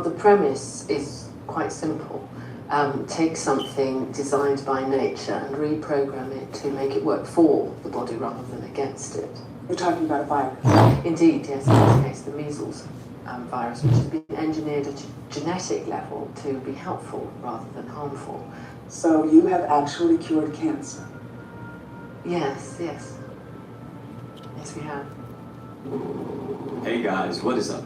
the premise is quite simple. Take something designed by nature and reprogram it to make it work for the body rather than against it. You're talking about a virus? Indeed, yes, in this case the measles virus, which has been engineered at a genetic level to be helpful rather than harmful. So you have actually cured cancer? Yes, yes. Yes, we have. Hey guys, what is up?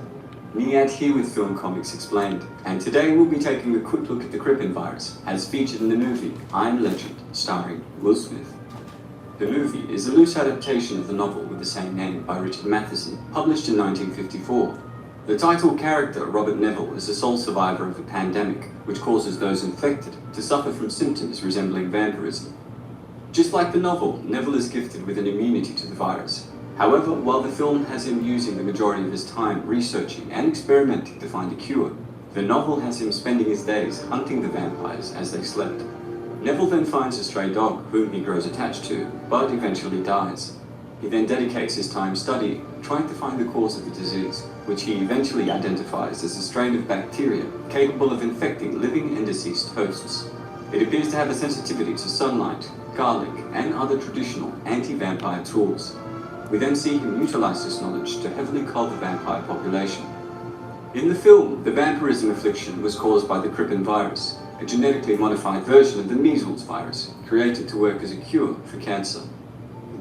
Niad here with Film Comics Explained, and today we'll be taking a quick look at the Crippen virus, as featured in the movie I'm Legend, starring Will Smith. The movie is a loose adaptation of the novel with the same name by Richard Matheson, published in 1954. The title character, Robert Neville, is the sole survivor of a pandemic, which causes those infected to suffer from symptoms resembling vampirism. Just like the novel, Neville is gifted with an immunity to the virus. However, while the film has him using the majority of his time researching and experimenting to find a cure, the novel has him spending his days hunting the vampires as they slept. Neville then finds a stray dog whom he grows attached to, but eventually dies. He then dedicates his time studying, trying to find the cause of the disease, which he eventually identifies as a strain of bacteria capable of infecting living and deceased hosts. It appears to have a sensitivity to sunlight, garlic, and other traditional anti-vampire tools. We then see him utilize this knowledge to heavily cull the vampire population. In the film, the vampirism affliction was caused by the Crippen virus, a genetically modified version of the measles virus, created to work as a cure for cancer.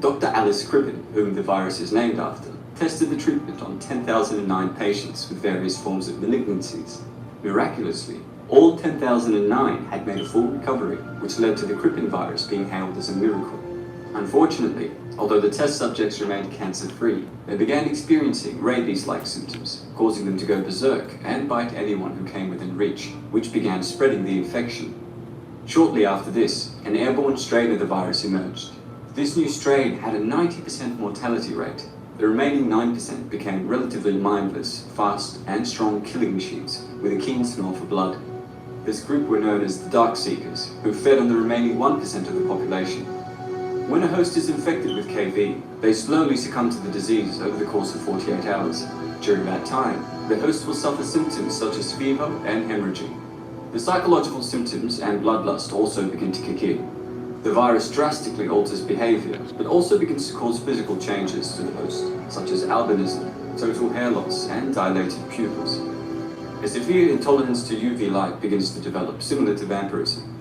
Dr. Alice Crippen, whom the virus is named after, tested the treatment on 10,009 patients with various forms of malignancies. Miraculously, all 10,009 had made a full recovery, which led to the Crippen virus being hailed as a miracle. Unfortunately, although the test subjects remained cancer-free, they began experiencing rabies-like symptoms, causing them to go berserk and bite anyone who came within reach, which began spreading the infection. Shortly after this, an airborne strain of the virus emerged. This new strain had a 90% mortality rate. The remaining 9% became relatively mindless, fast, and strong killing machines with a keen smell for blood. This group were known as the Dark Seekers, who fed on the remaining 1% of the population. When a host is infected with KV, they slowly succumb to the disease over the course of 48 hours. During that time, the host will suffer symptoms such as fever and hemorrhaging. The psychological symptoms and bloodlust also begin to kick in. The virus drastically alters behavior, but also begins to cause physical changes to the host, such as albinism, total hair loss, and dilated pupils. A severe intolerance to UV light begins to develop, similar to vampirism.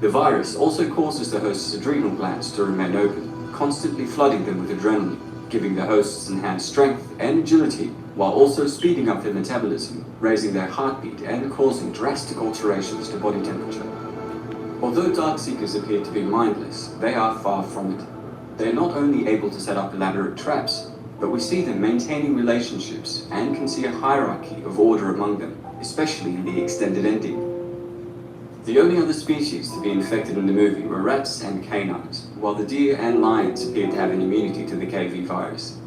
The virus also causes the host's adrenal glands to remain open, constantly flooding them with adrenaline, giving the hosts enhanced strength and agility, while also speeding up their metabolism, raising their heartbeat and causing drastic alterations to body temperature. Although Dark Seekers appear to be mindless, they are far from it. They are not only able to set up elaborate traps, but we see them maintaining relationships and can see a hierarchy of order among them, especially in the extended ending. The only other species to be infected in the movie were rats and canines, while the deer and lions appeared to have an immunity to the KV virus.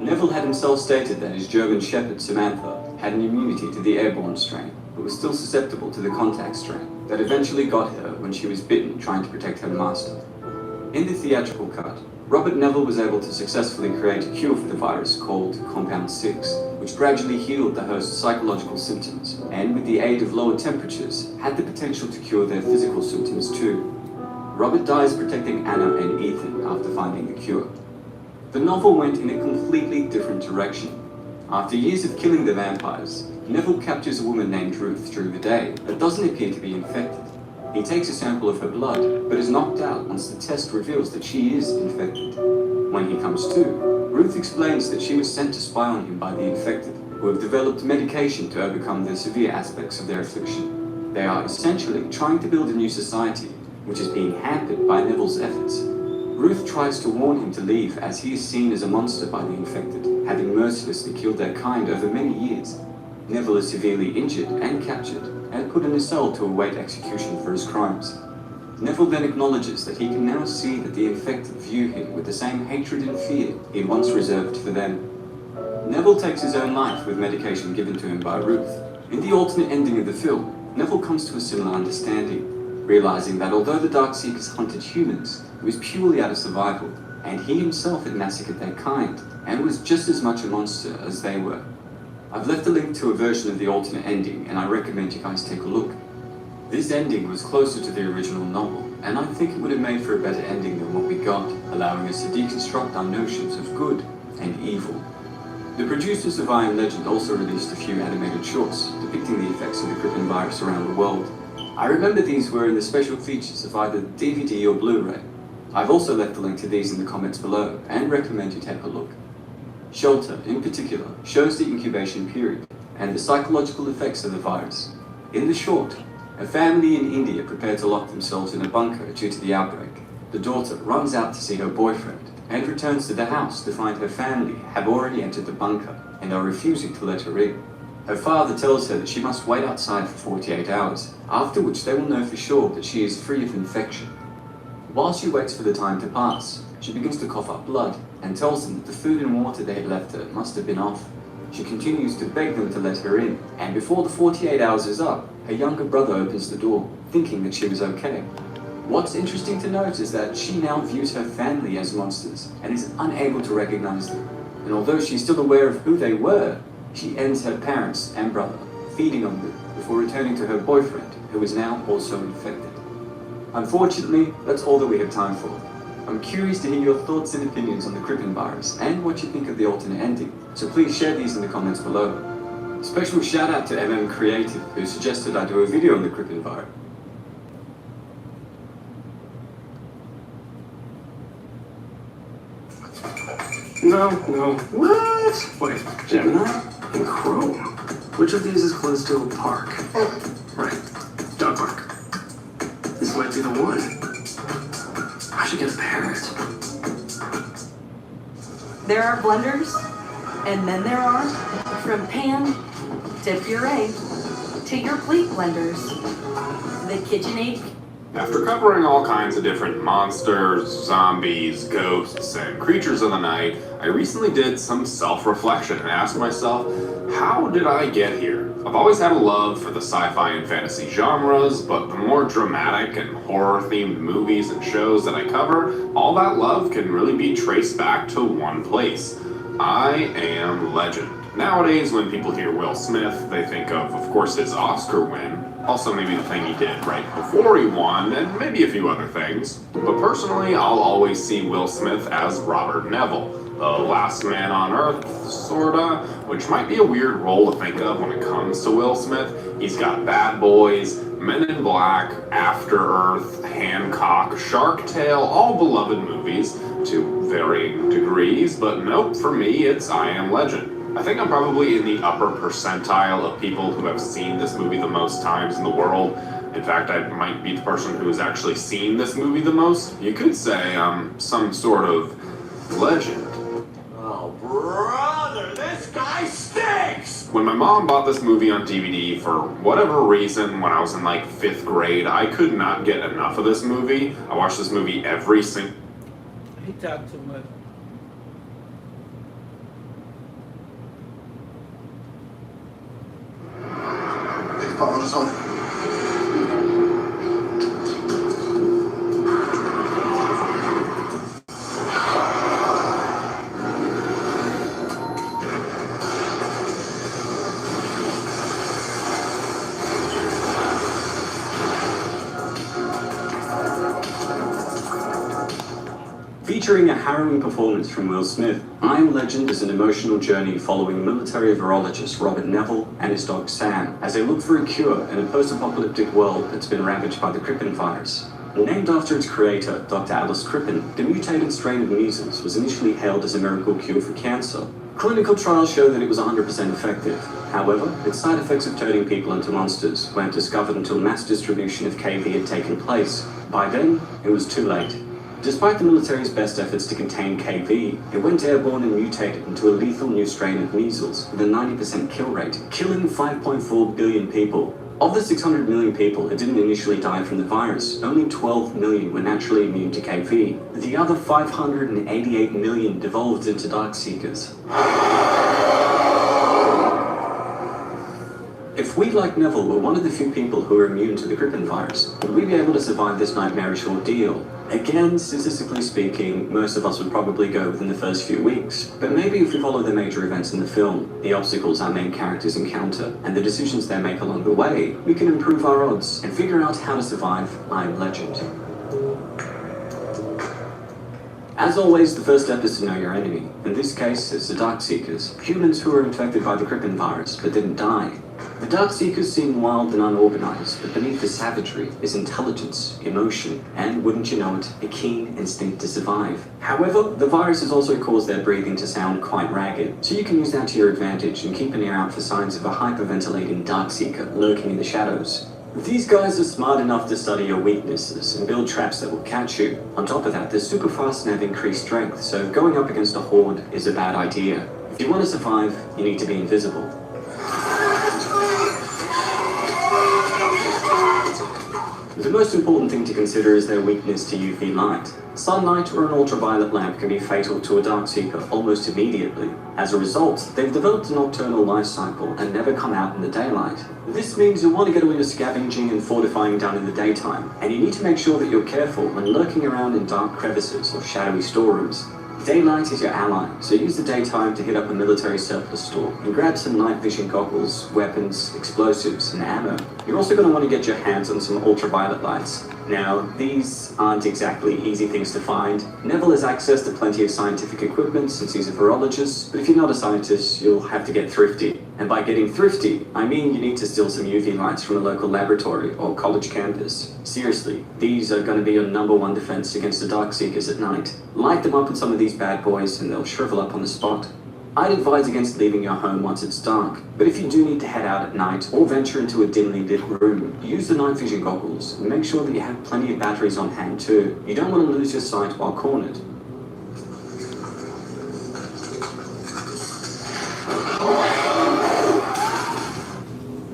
Neville had himself stated that his German shepherd Samantha had an immunity to the airborne strain, but was still susceptible to the contact strain that eventually got her when she was bitten trying to protect her master. In the theatrical cut, Robert Neville was able to successfully create a cure for the virus called Compound 6, which gradually healed the host's psychological symptoms, and with the aid of lower temperatures, had the potential to cure their physical symptoms too. Robert dies protecting Anna and Ethan after finding the cure. The novel went in a completely different direction. After years of killing the vampires, Neville captures a woman named Ruth during the day that doesn't appear to be infected. He takes a sample of her blood, but is knocked out once the test reveals that she is infected. When he comes to, Ruth explains that she was sent to spy on him by the infected, who have developed medication to overcome the severe aspects of their affliction. They are essentially trying to build a new society, which is being hampered by Neville's efforts. Ruth tries to warn him to leave as he is seen as a monster by the infected, having mercilessly killed their kind over many years. Neville is severely injured and captured, and put in a cell to await execution for his crimes. Neville then acknowledges that he can now see that the infected view him with the same hatred and fear he once reserved for them. Neville takes his own life with medication given to him by Ruth. In the alternate ending of the film, Neville comes to a similar understanding, realizing that although the Dark Seekers hunted humans, it was purely out of survival, and he himself had massacred their kind, and was just as much a monster as they were. I've left a link to a version of the alternate ending, and I recommend you guys take a look. This ending was closer to the original novel, and I think it would have made for a better ending than what we got, allowing us to deconstruct our notions of good and evil. The producers of I Am Legend also released a few animated shorts depicting the effects of the Crippen virus around the world. I remember these were in the special features of either DVD or Blu-ray. I've also left a link to these in the comments below and recommend you take a look. Shelter, in particular, shows the incubation period and the psychological effects of the virus. In the short, a family in India prepare to lock themselves in a bunker due to the outbreak. The daughter runs out to see her boyfriend and returns to the house to find her family have already entered the bunker and are refusing to let her in. Her father tells her that she must wait outside for 48 hours, after which they will know for sure that she is free of infection. While she waits for the time to pass, she begins to cough up blood and tells them that the food and water they had left her must have been off. She continues to beg them to let her in, and before the 48 hours is up, her younger brother opens the door, thinking that she was okay. What's interesting to note is that she now views her family as monsters and is unable to recognize them. And although she's still aware of who they were, she ends her parents and brother, feeding on them before returning to her boyfriend, who is now also infected. Unfortunately, that's all that we have time for. I'm curious to hear your thoughts and opinions on the Crippen virus and what you think of the alternate ending, so please share these in the comments below. Special shout out to Creative, who suggested I do a video on the Crippen virus. No. What? Wait, Gemini and Chrome. Which of these is close to a park? Right, dog park. This might be the one. I should get a parrot. There are blenders, and then there are, from pan to puree to your plate blenders, the KitchenAid. After covering all kinds of different monsters, zombies, ghosts, and creatures of the night, I recently did some self-reflection and asked myself, how did I get here? I've always had a love for the sci-fi and fantasy genres, but the more dramatic and horror-themed movies and shows that I cover, all that love can really be traced back to one place. I Am Legend. Nowadays, when people hear Will Smith, they think of course, his Oscar win. Also, maybe the thing he did right before he won, and maybe a few other things. But personally, I'll always see Will Smith as Robert Neville, the last man on Earth, sorta, which might be a weird role to think of when it comes to Will Smith. He's got Bad Boys, Men in Black, After Earth, Hancock, Shark Tale, all beloved movies to varying degrees, but nope, for me, it's I Am Legend. I think I'm probably in the upper percentile of people who have seen this movie the most times in the world. In fact, I might be the person who has actually seen this movie the most. You could say I'm some sort of legend. Oh, brother, this guy stinks! When my mom bought this movie on DVD for whatever reason when I was in like 5th grade, I could not get enough of this movie. I watched this movie every single... He talked too much. Follow us home. Featuring a harrowing performance from Will Smith, I Am Legend is an emotional journey following military virologist Robert Neville and his dog Sam as they look for a cure in a post-apocalyptic world that's been ravaged by the Crippen virus. Named after its creator, Dr. Alice Crippen, the mutated strain of measles was initially hailed as a miracle cure for cancer. Clinical trials show that it was 100% effective. However, its side effects of turning people into monsters weren't discovered until mass distribution of KV had taken place. By then, it was too late. Despite the military's best efforts to contain KV, it went airborne and mutated into a lethal new strain of measles with a 90% kill rate, killing 5.4 billion people. Of the 600 million people who didn't initially die from the virus, only 12 million were naturally immune to KV. The other 588 million devolved into dark seekers. If we, like Neville, were one of the few people who are immune to the Crippen virus, would we be able to survive this nightmarish ordeal? Again, statistically speaking, most of us would probably go within the first few weeks, but maybe if we follow the major events in the film, the obstacles our main characters encounter, and the decisions they make along the way, we can improve our odds and figure out how to survive I Am Legend. As always, the first step is to know your enemy. In this case, it's the Darkseekers, humans who were infected by the Crippen virus but didn't die. The Darkseekers seem wild and unorganized, but beneath the savagery is intelligence, emotion, and, wouldn't you know it, a keen instinct to survive. However, the virus has also caused their breathing to sound quite ragged, so you can use that to your advantage and keep an ear out for signs of a hyperventilating Darkseeker lurking in the shadows. These guys are smart enough to study your weaknesses and build traps that will catch you. On top of that, they're super fast and have increased strength, so going up against a horde is a bad idea. If you want to survive, you need to be invisible. The most important thing to consider is their weakness to UV light. Sunlight or an ultraviolet lamp can be fatal to a Darkseeker almost immediately. As a result, they've developed a nocturnal life cycle and never come out in the daylight. This means you'll want to get all your scavenging and fortifying done in the daytime, and you need to make sure that you're careful when lurking around in dark crevices or shadowy storerooms. Daylight is your ally, so use the daytime to hit up a military surplus store and grab some night vision goggles, weapons, explosives, and ammo. You're also going to want to get your hands on some ultraviolet lights. Now, these aren't exactly easy things to find. Neville has access to plenty of scientific equipment since he's a virologist, but if you're not a scientist, you'll have to get thrifty. And by getting thrifty, I mean you need to steal some UV lights from a local laboratory or college campus. Seriously, these are going to be your #1 defense against the Darkseekers at night. Light them up with some of these bad boys and they'll shrivel up on the spot. I'd advise against leaving your home once it's dark, but if you do need to head out at night or venture into a dimly lit room, use the night vision goggles and make sure that you have plenty of batteries on hand too. You don't want to lose your sight while cornered.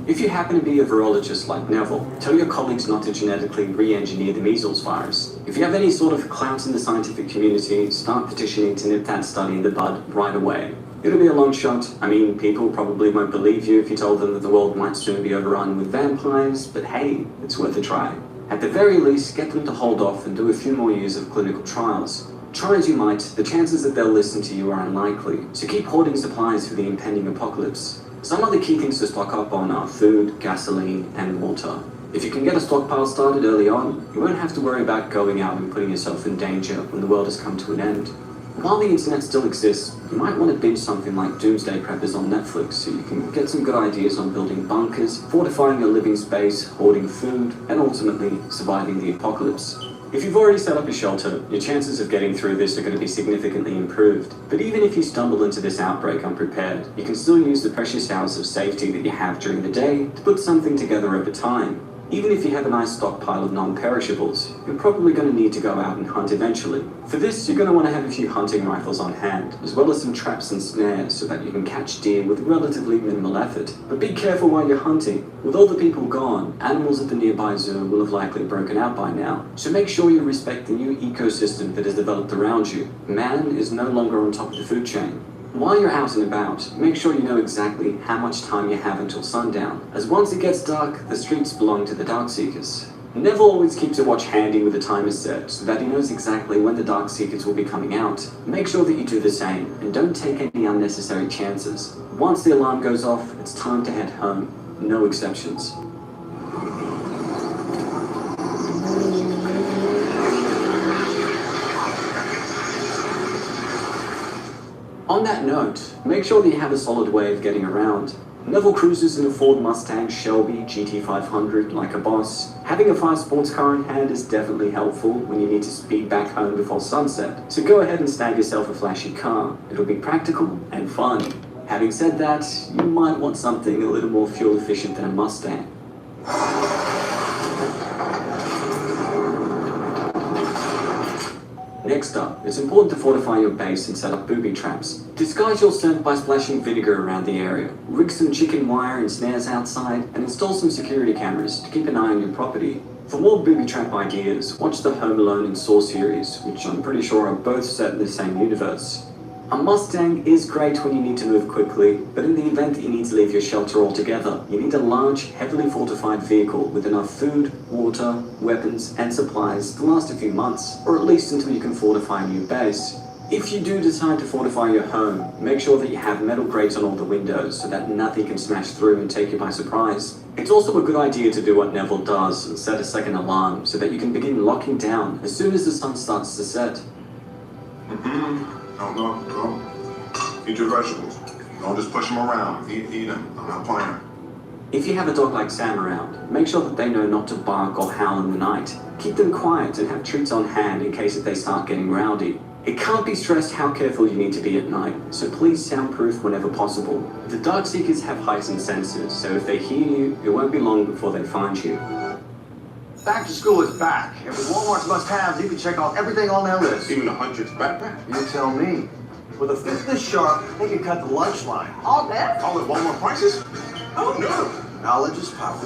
If you happen to be a virologist like Neville, tell your colleagues not to genetically re-engineer the measles virus. If you have any sort of clout in the scientific community, start petitioning to nip that study in the bud right away. It'll be a long shot. I mean, people probably won't believe you if you told them that the world might soon be overrun with vampires, but hey, it's worth a try. At the very least, get them to hold off and do a few more years of clinical trials. Try as you might, the chances that they'll listen to you are unlikely, so keep hoarding supplies for the impending apocalypse. Some other key things to stock up on are food, gasoline, and water. If you can get a stockpile started early on, you won't have to worry about going out and putting yourself in danger when the world has come to an end. While the internet still exists, you might want to binge something like Doomsday Preppers on Netflix so you can get some good ideas on building bunkers, fortifying your living space, hoarding food, and ultimately surviving the apocalypse. If you've already set up a shelter, your chances of getting through this are going to be significantly improved. But even if you stumble into this outbreak unprepared, you can still use the precious hours of safety that you have during the day to put something together over time. Even if you have a nice stockpile of non-perishables, you're probably going to need to go out and hunt eventually. For this, you're going to want to have a few hunting rifles on hand, as well as some traps and snares so that you can catch deer with relatively minimal effort. But be careful while you're hunting. With all the people gone, animals at the nearby zoo will have likely broken out by now, so make sure you respect the new ecosystem that has developed around you. Man is no longer on top of the food chain. While you're out and about, make sure you know exactly how much time you have until sundown, as once it gets dark, the streets belong to the Darkseekers. Neville always keeps a watch handy with a timer set, so that he knows exactly when the Darkseekers will be coming out. Make sure that you do the same, and don't take any unnecessary chances. Once the alarm goes off, it's time to head home. No exceptions. On that note, make sure that you have a solid way of getting around. Neville cruises in a Ford Mustang Shelby GT500 like a boss. Having a fast sports car in hand is definitely helpful when you need to speed back home before sunset, so go ahead and snag yourself a flashy car. It'll be practical and fun. Having said that, you might want something a little more fuel efficient than a Mustang. Next up, it's important to fortify your base and set up booby traps. Disguise your scent by splashing vinegar around the area. Rig some chicken wire and snares outside, and install some security cameras to keep an eye on your property. For more booby trap ideas, watch the Home Alone and Saw series, which I'm pretty sure are both set in the same universe. A Mustang is great when you need to move quickly, but in the event that you need to leave your shelter altogether, you need a large, heavily fortified vehicle with enough food, water, weapons, and supplies to last a few months, or at least until you can fortify a new base. If you do decide to fortify your home, make sure that you have metal grates on all the windows so that nothing can smash through and take you by surprise. It's also a good idea to do what Neville does and set a second alarm so that you can begin locking down as soon as the sun starts to set. No. Eat your vegetables. Don't just push them around. Eat them. I'm not playing. If you have a dog like Sam around, make sure that they know not to bark or howl in the night. Keep them quiet and have treats on hand in case if they start getting rowdy. It can't be stressed how careful you need to be at night, so please soundproof whenever possible. The Darkseekers have heightened senses, so if they hear you, it won't be long before they find you. Back to school is back, and with Walmart's must-haves, you can check off everything on their list. Even the 100th backpack. You tell me. With a fifth this sharp, they can cut the lunch line. All this? All at Walmart prices? Oh no! Knowledge is power.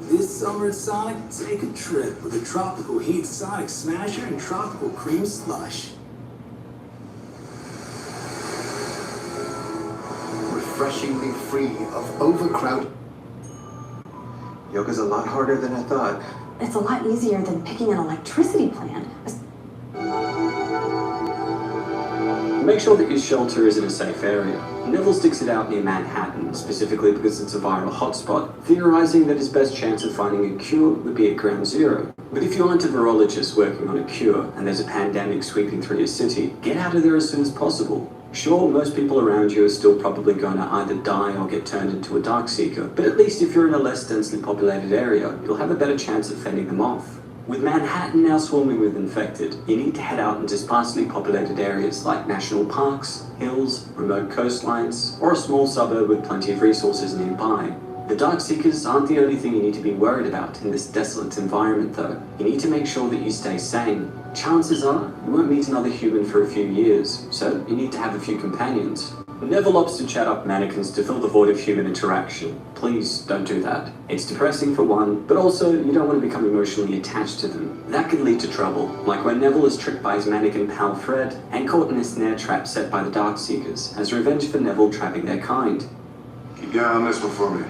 This summer at Sonic, take a trip with a tropical heat Sonic Smasher and tropical cream slush. Refreshingly free of overcrowd. Yoga's a lot harder than I thought. It's a lot easier than picking an electricity plan. Make sure that your shelter is in a safe area. Neville sticks it out near Manhattan, specifically because it's a viral hotspot, theorizing that his best chance of finding a cure would be at Ground Zero. But if you aren't a virologist working on a cure, and there's a pandemic sweeping through your city, get out of there as soon as possible. Sure, most people around you are still probably going to either die or get turned into a Darkseeker, but at least if you're in a less densely populated area, you'll have a better chance of fending them off. With Manhattan now swarming with infected, you need to head out into sparsely populated areas like national parks, hills, remote coastlines, or a small suburb with plenty of resources nearby. The Darkseekers aren't the only thing you need to be worried about in this desolate environment though. You need to make sure that you stay sane. Chances are, you won't meet another human for a few years, so you need to have a few companions. Never opts to chat up mannequins to fill the void of human interaction. Please don't do that. It's depressing for one, but also you don't want to become emotionally attached to them. That can lead to trouble, like when Neville is tricked by his mannequin pal Fred and caught in a snare trap set by the Darkseekers as revenge for Neville trapping their kind. Keep your eye on this one for me.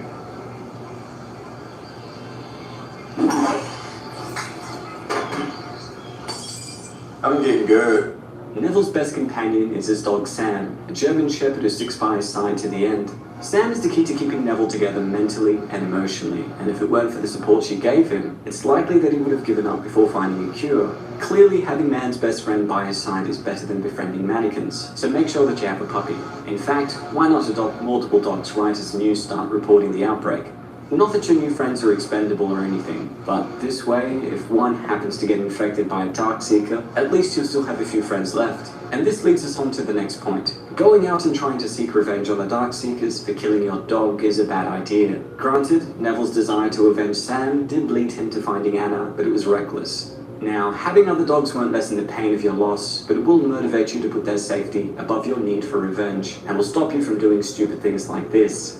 I'm getting good. Neville's best companion is his dog Sam, a German Shepherd who sticks by his side to the end. Sam is the key to keeping Neville together mentally and emotionally, and if it weren't for the support she gave him, it's likely that he would have given up before finding a cure. Clearly, having man's best friend by his side is better than befriending mannequins, so make sure that you have a puppy. In fact, why not adopt multiple dogs right as news start reporting the outbreak? Not that your new friends are expendable or anything, but this way, if one happens to get infected by a Darkseeker, at least you'll still have a few friends left. And this leads us on to the next point. Going out and trying to seek revenge on the Darkseekers for killing your dog is a bad idea. Granted, Neville's desire to avenge Sam did lead him to finding Anna, but it was reckless. Now, having other dogs won't lessen the pain of your loss, but it will motivate you to put their safety above your need for revenge, and will stop you from doing stupid things like this.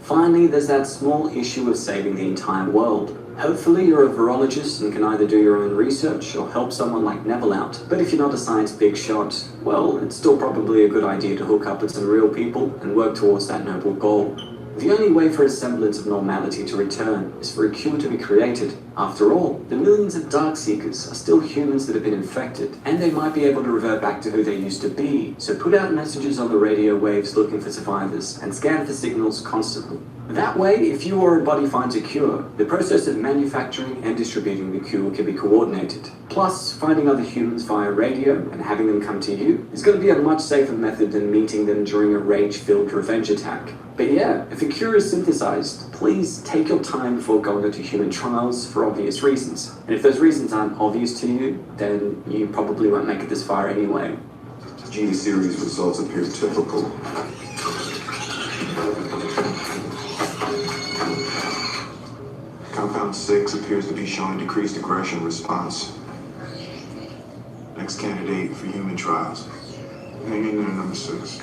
Finally, there's that small issue of saving the entire world. Hopefully you're a virologist and can either do your own research or help someone like Neville out. But if you're not a science big shot, well, it's still probably a good idea to hook up with some real people and work towards that noble goal. The only way for a semblance of normality to return is for a cure to be created. After all, the millions of Darkseekers are still humans that have been infected, and they might be able to revert back to who they used to be. So put out messages on the radio waves looking for survivors, and scan for signals constantly. That way, if you or a body finds a cure, the process of manufacturing and distributing the cure can be coordinated. Plus, finding other humans via radio and having them come to you is going to be a much safer method than meeting them during a rage-filled revenge attack. But yeah, if a cure is synthesized, please take your time before going into human trials for obvious reasons. And if those reasons aren't obvious to you, then you probably won't make it this far anyway. Gene series results appear typical. Compound 6 appears to be showing decreased aggression response. Next candidate for human trials. Hang in there, number 6.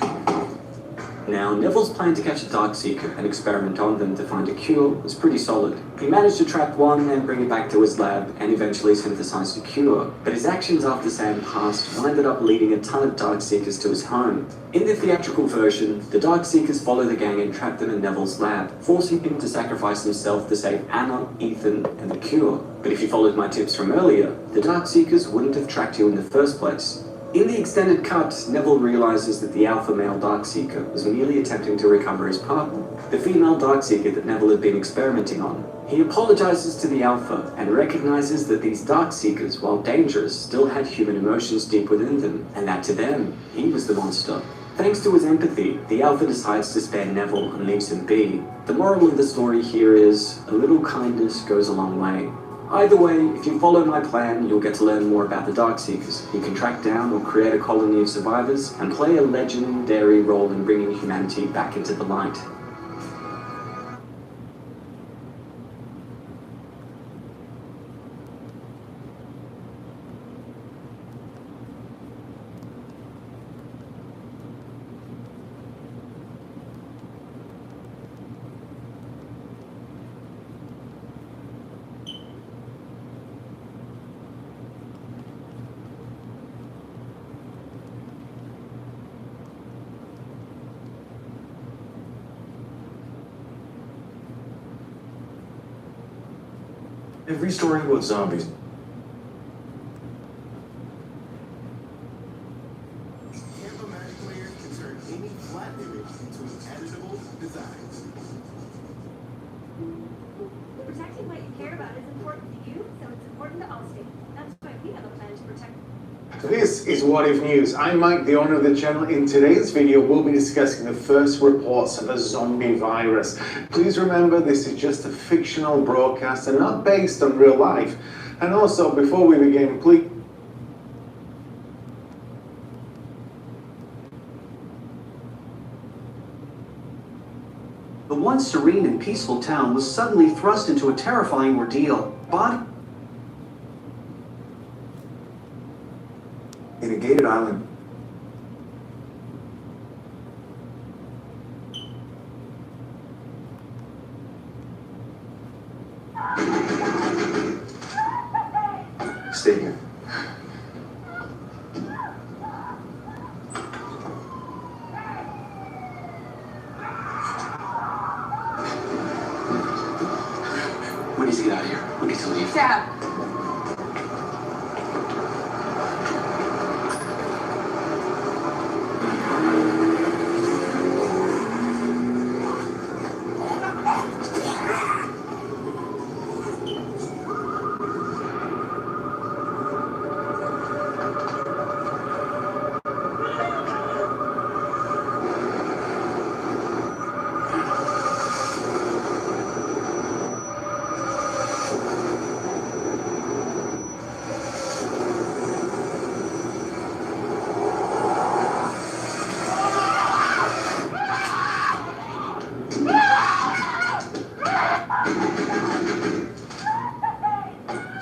Now, Neville's plan to catch a Darkseeker and experiment on them to find a cure was pretty solid. He managed to trap one and bring it back to his lab and eventually synthesized a cure, but his actions after Sam passed ended up leading a ton of Darkseekers to his home. In the theatrical version, the Darkseekers follow the gang and trap them in Neville's lab, forcing him to sacrifice himself to save Anna, Ethan, and the cure. But if you followed my tips from earlier, the Darkseekers wouldn't have tracked you in the first place. In the extended cut, Neville realizes that the alpha male Darkseeker was merely attempting to recover his partner, the female Darkseeker that Neville had been experimenting on. He apologizes to the alpha and recognizes that these Darkseekers, while dangerous, still had human emotions deep within them, and that to them, he was the monster. Thanks to his empathy, the alpha decides to spare Neville and leaves him be. The moral of the story here is, a little kindness goes a long way. Either way, if you follow my plan, you'll get to learn more about the Darkseekers. You can track down or create a colony of survivors and play a legendary role in bringing humanity back into the light. Every story about zombies. Canva Magic Layer can turn any flat image into an editable design. Protecting what you care about is important to you, so it's important to Allstate. That's why we have a plan to protect. This is What If News. I'm Mike, the owner of the channel. In today's video, we'll be discussing the first reports of a zombie virus. Please remember, this is just a fictional broadcast and not based on real life. And also, before we begin, please... The once serene and peaceful town was suddenly thrust into a terrifying ordeal. In a gated island. Stay here. We need to get out of here. We need to leave. Dad.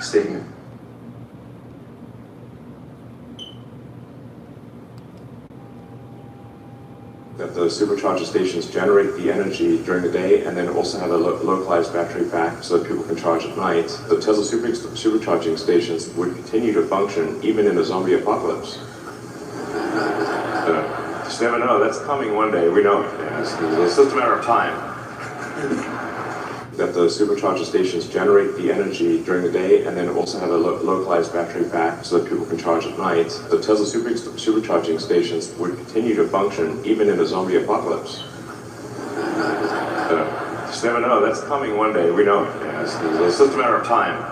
Stay here. That the supercharger stations generate the energy during the day and then also have a localized battery pack so that people can charge at night. The Tesla supercharging stations would continue to function even in a zombie apocalypse. Just never know, that's coming one day, we know it. Yeah, it's just a matter of time. That the supercharger stations generate the energy during the day and then also have a localized battery pack so that people can charge at night. The Tesla supercharging stations would continue to function even in a zombie apocalypse. Just never know, that's coming one day, we know it. Yeah, it's just a matter of time.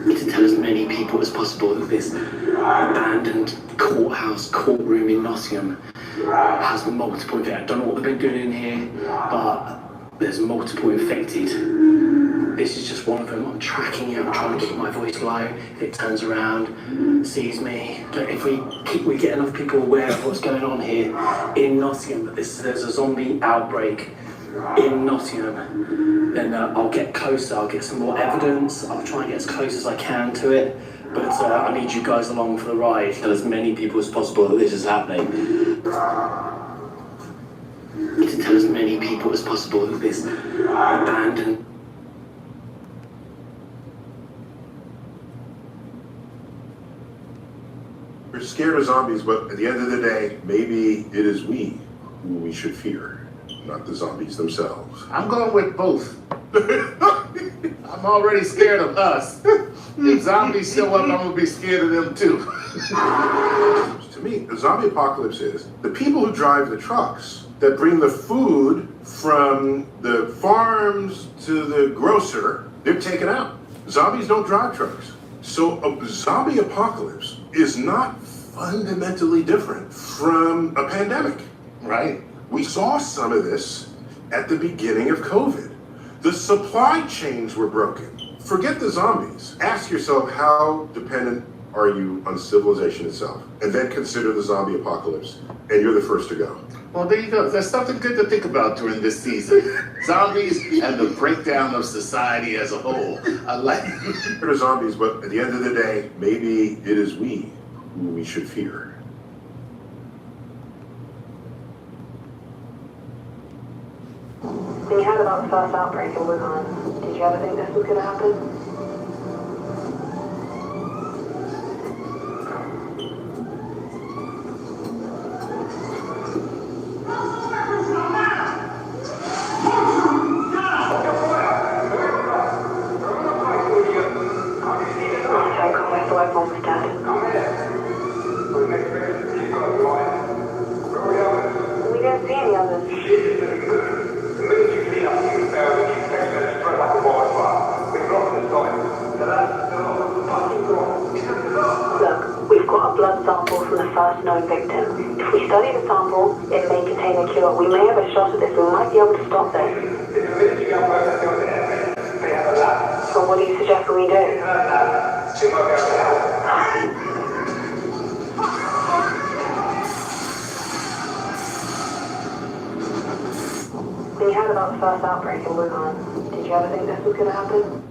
To tell as many people as possible that this abandoned courtroom in Nottingham has multiple infected. I don't know what they've been doing in here, but there's multiple infected. This is just one of them. I'm tracking it. I'm trying to keep my voice low. If it turns around, sees me. But if we get enough people aware of what's going on here in Nottingham, that there's a zombie outbreak, in Nottingham, then I'll get closer, I'll get some more evidence, I'll try and get as close as I can to it, but I need you guys along for the ride. Tell as many people as possible that this is happening. To tell as many people as possible that this abandoned... We're scared of zombies, but at the end of the day, maybe it is we who we should fear, not the zombies themselves. I'm going with both. I'm already scared of us. If zombies show up, I'm gonna be scared of them too. To me, the zombie apocalypse is the people who drive the trucks that bring the food from the farms to the grocer, they're taken out. Zombies don't drive trucks. So a zombie apocalypse is not fundamentally different from a pandemic, right? We saw some of this at the beginning of COVID. The supply chains were broken. Forget the zombies. Ask yourself, how dependent are you on civilization itself? And then consider the zombie apocalypse, and you're the first to go. Well, there you go. There's something good to think about during this season. Zombies and the breakdown of society as a whole. I like There are zombies, but at the end of the day, maybe it is we who we should fear. When you heard about the first outbreak in Wuhan, did you ever think this was going to happen? We didn't see any others. Look, we've got a blood sample from the first known victim. If we study the sample, it may contain a cure. We may have a shot at this. We might be able to stop this. So what do you suggest we do? When you heard about the first outbreak in Wuhan, did you ever think this was going to happen?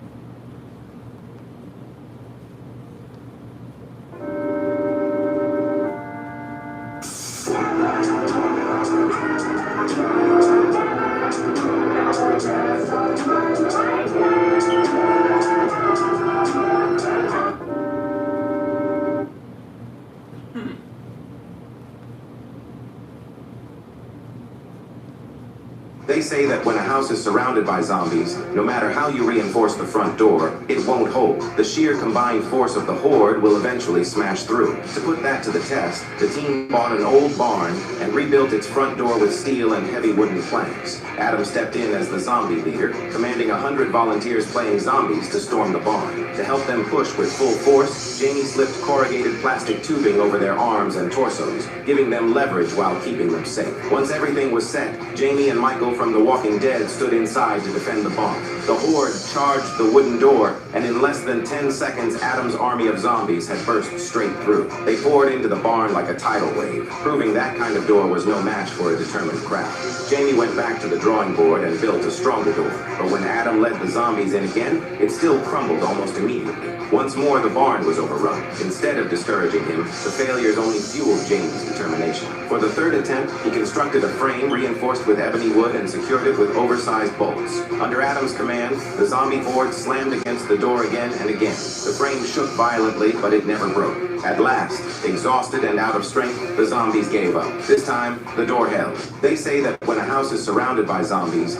They say that when a house is surrounded by zombies, no matter how you reinforce the front door, it won't hold. The sheer combined force of the horde will eventually smash through. To put that to the test, the team bought an old barn and rebuilt its front door with steel and heavy wooden planks. Adam stepped in as the zombie leader, commanding 100 volunteers playing zombies to storm the barn. To help them push with full force, Jamie slipped corrugated plastic tubing over their arms and torsos, giving them leverage while keeping them safe. Once everything was set, Jamie and Michael from The Walking Dead stood inside to defend the barn. The horde charged the wooden door, and in less than 10 seconds, Adam's army of zombies had burst straight through. They poured into the barn like a tidal wave, proving that kind of door was no match for a determined crowd. Jamie went back to the drawing board and built a stronger door, but when Adam led the zombies in again, it still crumbled almost immediately. Once more, the barn was overrun. Instead of discouraging him, the failures only fueled Jamie's determination. For the third attempt, he constructed a frame reinforced with ebony wood and secured it with oversized bolts. Under Adam's command, the zombie horde slammed against the door again and again. The frame shook violently, but it never broke. At last, exhausted and out of strength, the zombies gave up. This time, the door held. They say that when a house is surrounded by zombies,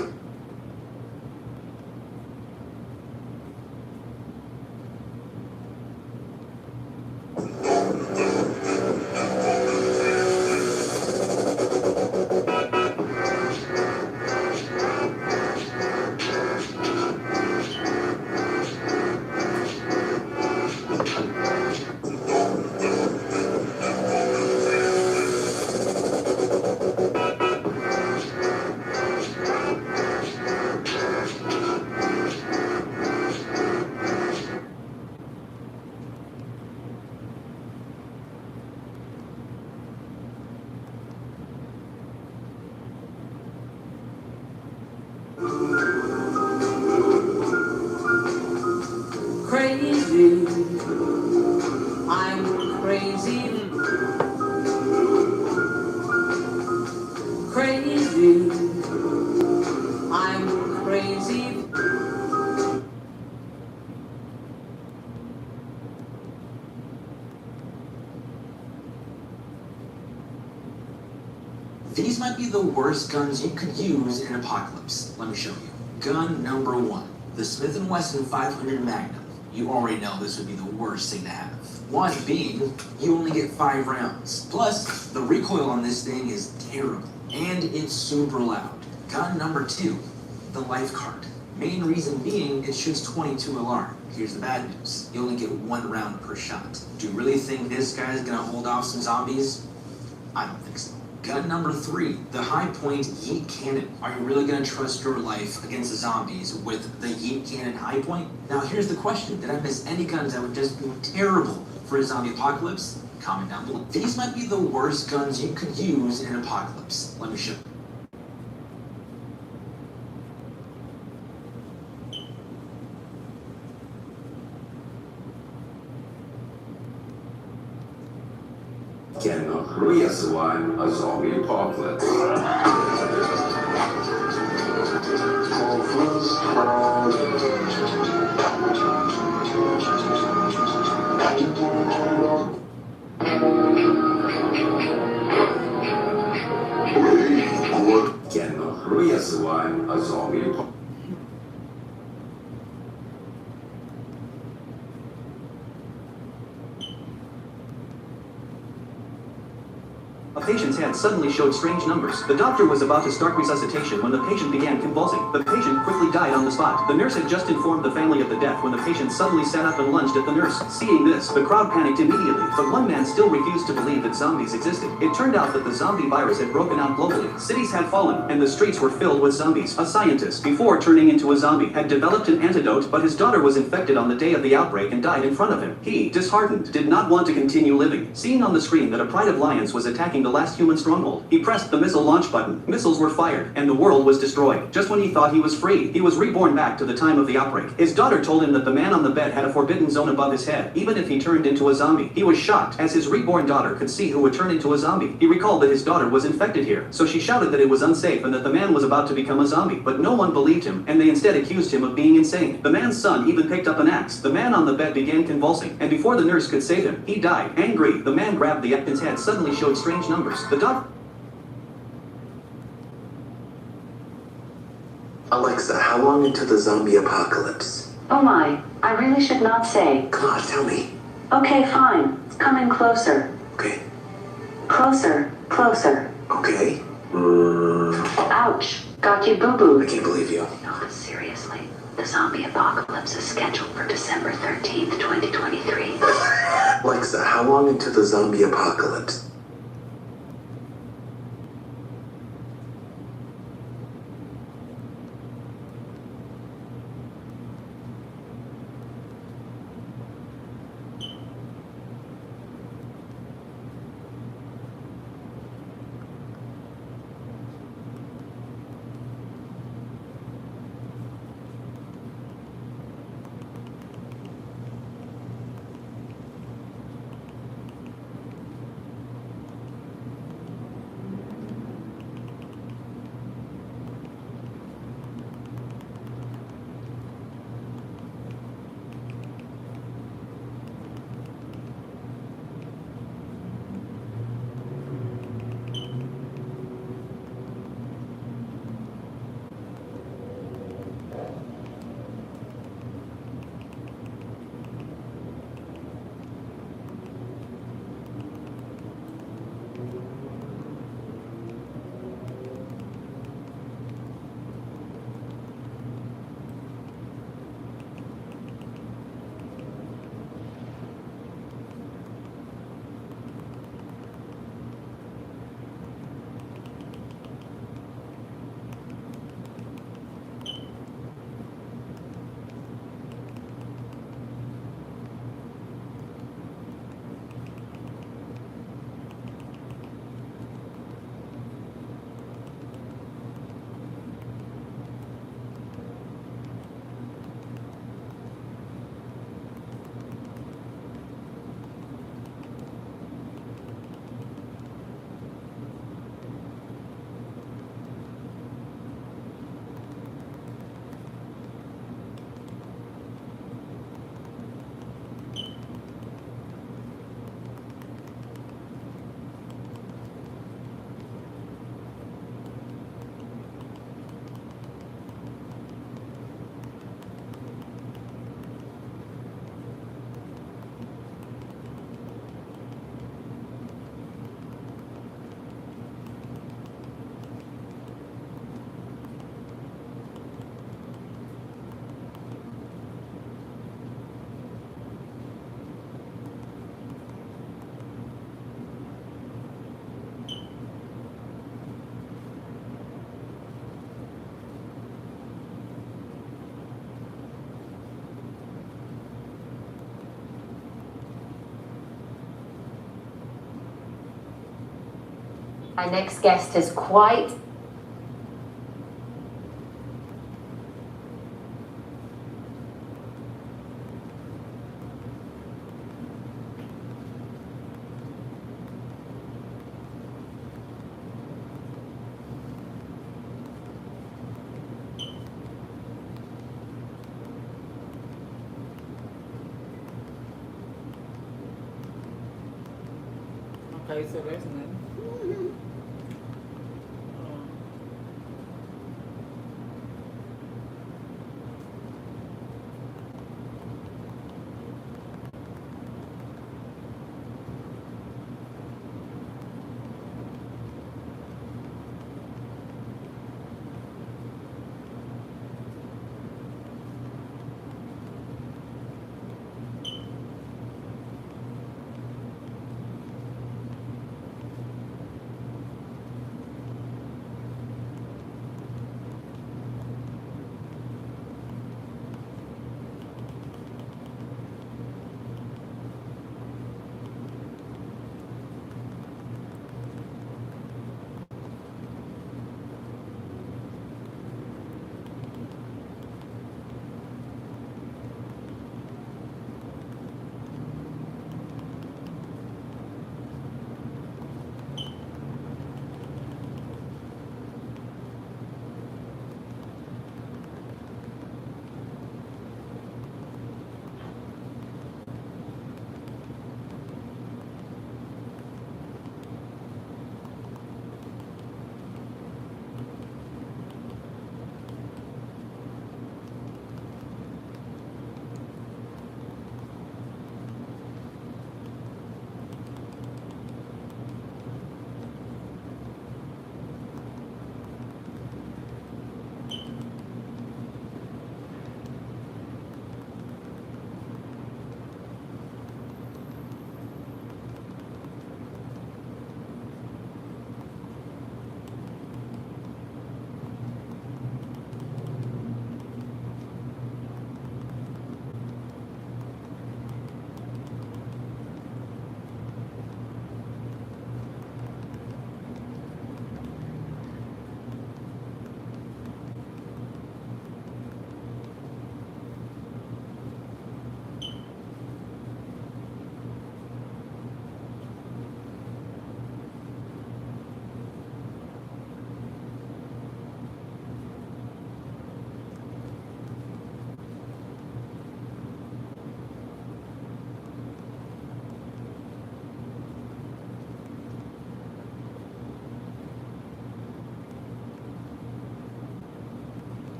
Crazy. I'm crazy. Crazy. I'm crazy. These might be the worst guns you could use in an apocalypse. Let me show you. Gun number 1, the Smith & Wesson 500 Magnum. You already know this would be the worst thing to have. One being, you only get 5 rounds. Plus, the recoil on this thing is terrible, and it's super loud. Gun number 2, the life card. Main reason being, it shoots 22 alarm. Here's the bad news. You only get 1 round per shot. Do you really think this guy's gonna hold off some zombies? I don't think so. Gun number 3, the high point yeet cannon. Are you really gonna trust your life against the zombies with the yeet cannon high point? Now here's the question, did I miss any guns that would just be terrible for a zombie apocalypse? Comment down below. These might be the worst guns you could use in an apocalypse. Let me show you. Can Korea survive a zombie apocalypse? Can Korea survive a zombie apocalypse? A patient's head suddenly showed strange numbers. The doctor was about to start resuscitation when the patient began convulsing. The patient quickly died on the spot. The nurse had just informed the family of the death when the patient suddenly sat up and lunged at the nurse. Seeing this, the crowd panicked immediately, but one man still refused to believe that zombies existed. It turned out that the zombie virus had broken out globally. Cities had fallen, and the streets were filled with zombies. A scientist, before turning into a zombie, had developed an antidote, but his daughter was infected on the day of the outbreak and died in front of him. He, disheartened, did not want to continue living. Seeing on the screen that a pride of lions was attacking the last human stronghold, he pressed the missile launch button. Missiles were fired, and the world was destroyed. Just when he thought he was free, he was reborn back to the time of the outbreak. His daughter told him that the man on the bed had a forbidden zone above his head, even if he turned into a zombie. He was shocked, as his reborn daughter could see who would turn into a zombie. He recalled that his daughter was infected here, so she shouted that it was unsafe and that the man was about to become a zombie. But no one believed him, and they instead accused him of being insane. The man's son even picked up an axe. The man on the bed began convulsing, and before the nurse could save him, he died. Angry, the man grabbed the victim's head suddenly showed strange numbers. The doctor... Alexa, how long into the zombie apocalypse? Oh my, I really should not say. Come on, tell me. Okay, fine. It's coming closer. Okay. Closer, closer. Okay. Ouch. Got you boo-boo. I can't believe you. No, seriously. The zombie apocalypse is scheduled for December 13th, 2023. Alexa, how long into the zombie apocalypse? Our next guest is quite Okay, so there's none.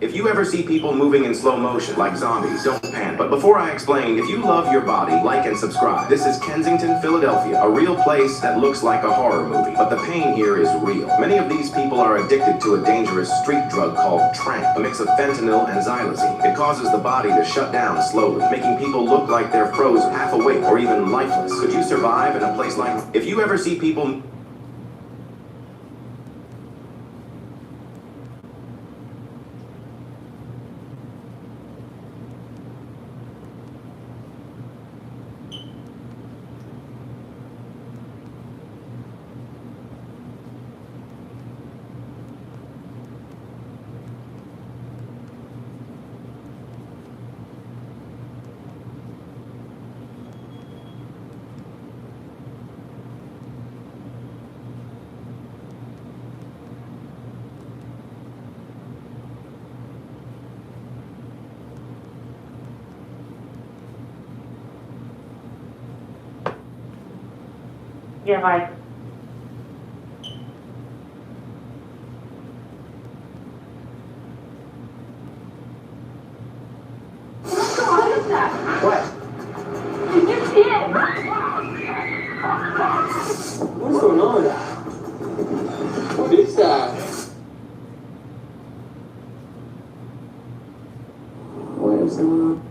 If you ever see people moving in slow motion like zombies, don't panic. But before I explain, if you love your body, like and subscribe. This is Kensington, Philadelphia, a real place that looks like a horror movie. But the pain here is real. Many of these people are addicted to a dangerous street drug called tramp, a mix of fentanyl and xylazine. It causes the body to shut down slowly, making people look like they're frozen, half awake, or even lifeless. Could you survive in a place like... If you ever see people... Yeah, bye. What is that? What? You did. What's going on? What is that? What is going on?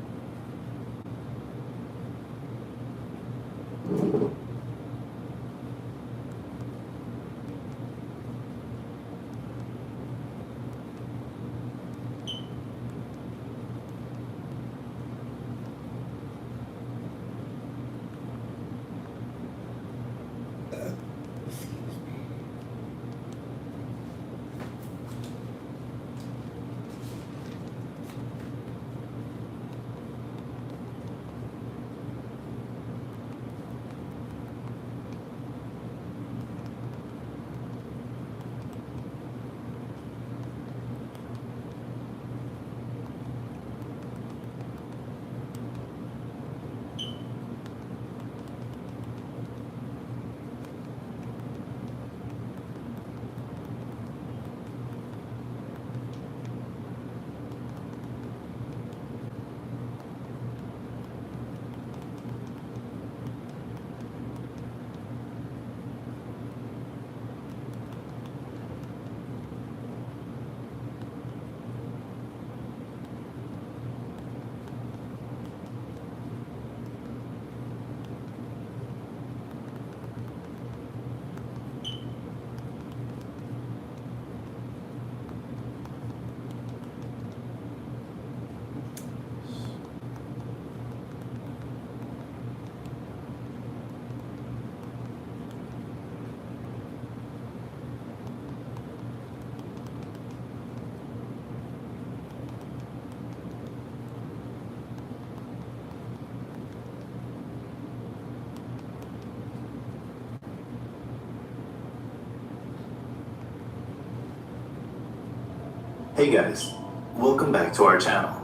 Hey guys, welcome back to our channel.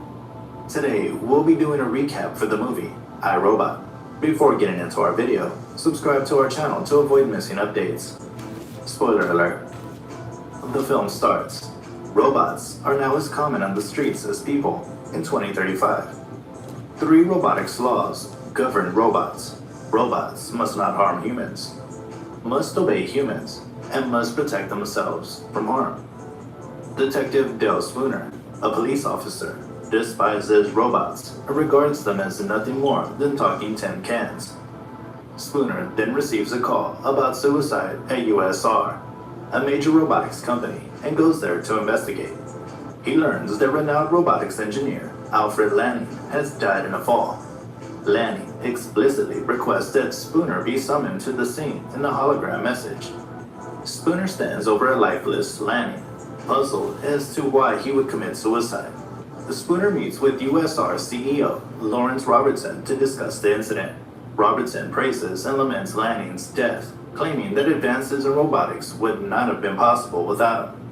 Today, we'll be doing a recap for the movie, I, Robot. Before getting into our video, subscribe to our channel to avoid missing updates. Spoiler alert. The film starts. Robots are now as common on the streets as people in 2035. 3 robotics laws govern robots. Robots must not harm humans, must obey humans, and must protect themselves from harm. Detective Dale Spooner, a police officer, despises robots and regards them as nothing more than talking tin cans. Spooner then receives a call about suicide at USR, a major robotics company, and goes there to investigate. He learns that renowned robotics engineer Alfred Lanning has died in a fall. Lanning explicitly requests that Spooner be summoned to the scene in a hologram message. Spooner stands over a lifeless Lanning, puzzled as to why he would commit suicide. The Spooner meets with USR CEO Lawrence Robertson to discuss the incident. Robertson praises and laments Lanning's death, claiming that advances in robotics would not have been possible without him.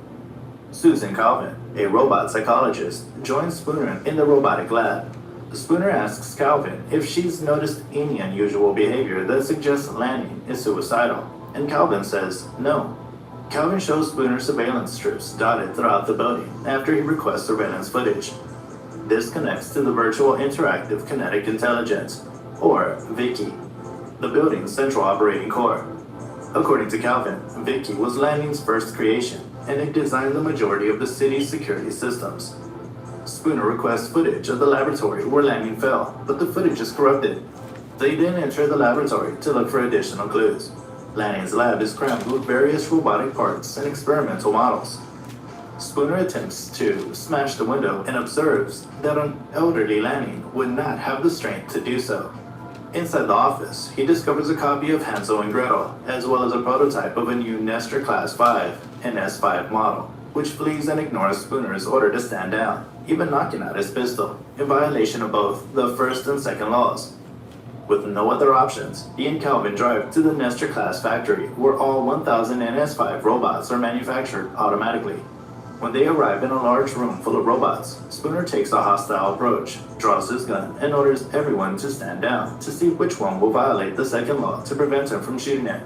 Susan Calvin, a robot psychologist, joins Spooner in the robotic lab. Spooner asks Calvin if she's noticed any unusual behavior that suggests Lanning is suicidal, and Calvin says no. Calvin shows Spooner surveillance strips dotted throughout the building after he requests surveillance footage. This connects to the Virtual Interactive Kinetic Intelligence, or VICI, the building's central operating core. According to Calvin, VICI was Lanning's first creation, and it designed the majority of the city's security systems. Spooner requests footage of the laboratory where Lanning fell, but the footage is corrupted. They then enter the laboratory to look for additional clues. Lanning's lab is crammed with various robotic parts and experimental models. Spooner attempts to smash the window and observes that an elderly Lanning would not have the strength to do so. Inside the office, he discovers a copy of Hansel and Gretel, as well as a prototype of a new Nestor Class 5 and S5 model, which flees and ignores Spooner's order to stand down, even knocking out his pistol, in violation of both the first and second laws. With no other options, he and Calvin drive to the Nestor Class factory, where all 1,000 NS5 robots are manufactured automatically. When they arrive in a large room full of robots, Spooner takes a hostile approach, draws his gun, and orders everyone to stand down to see which one will violate the second law to prevent him from shooting it.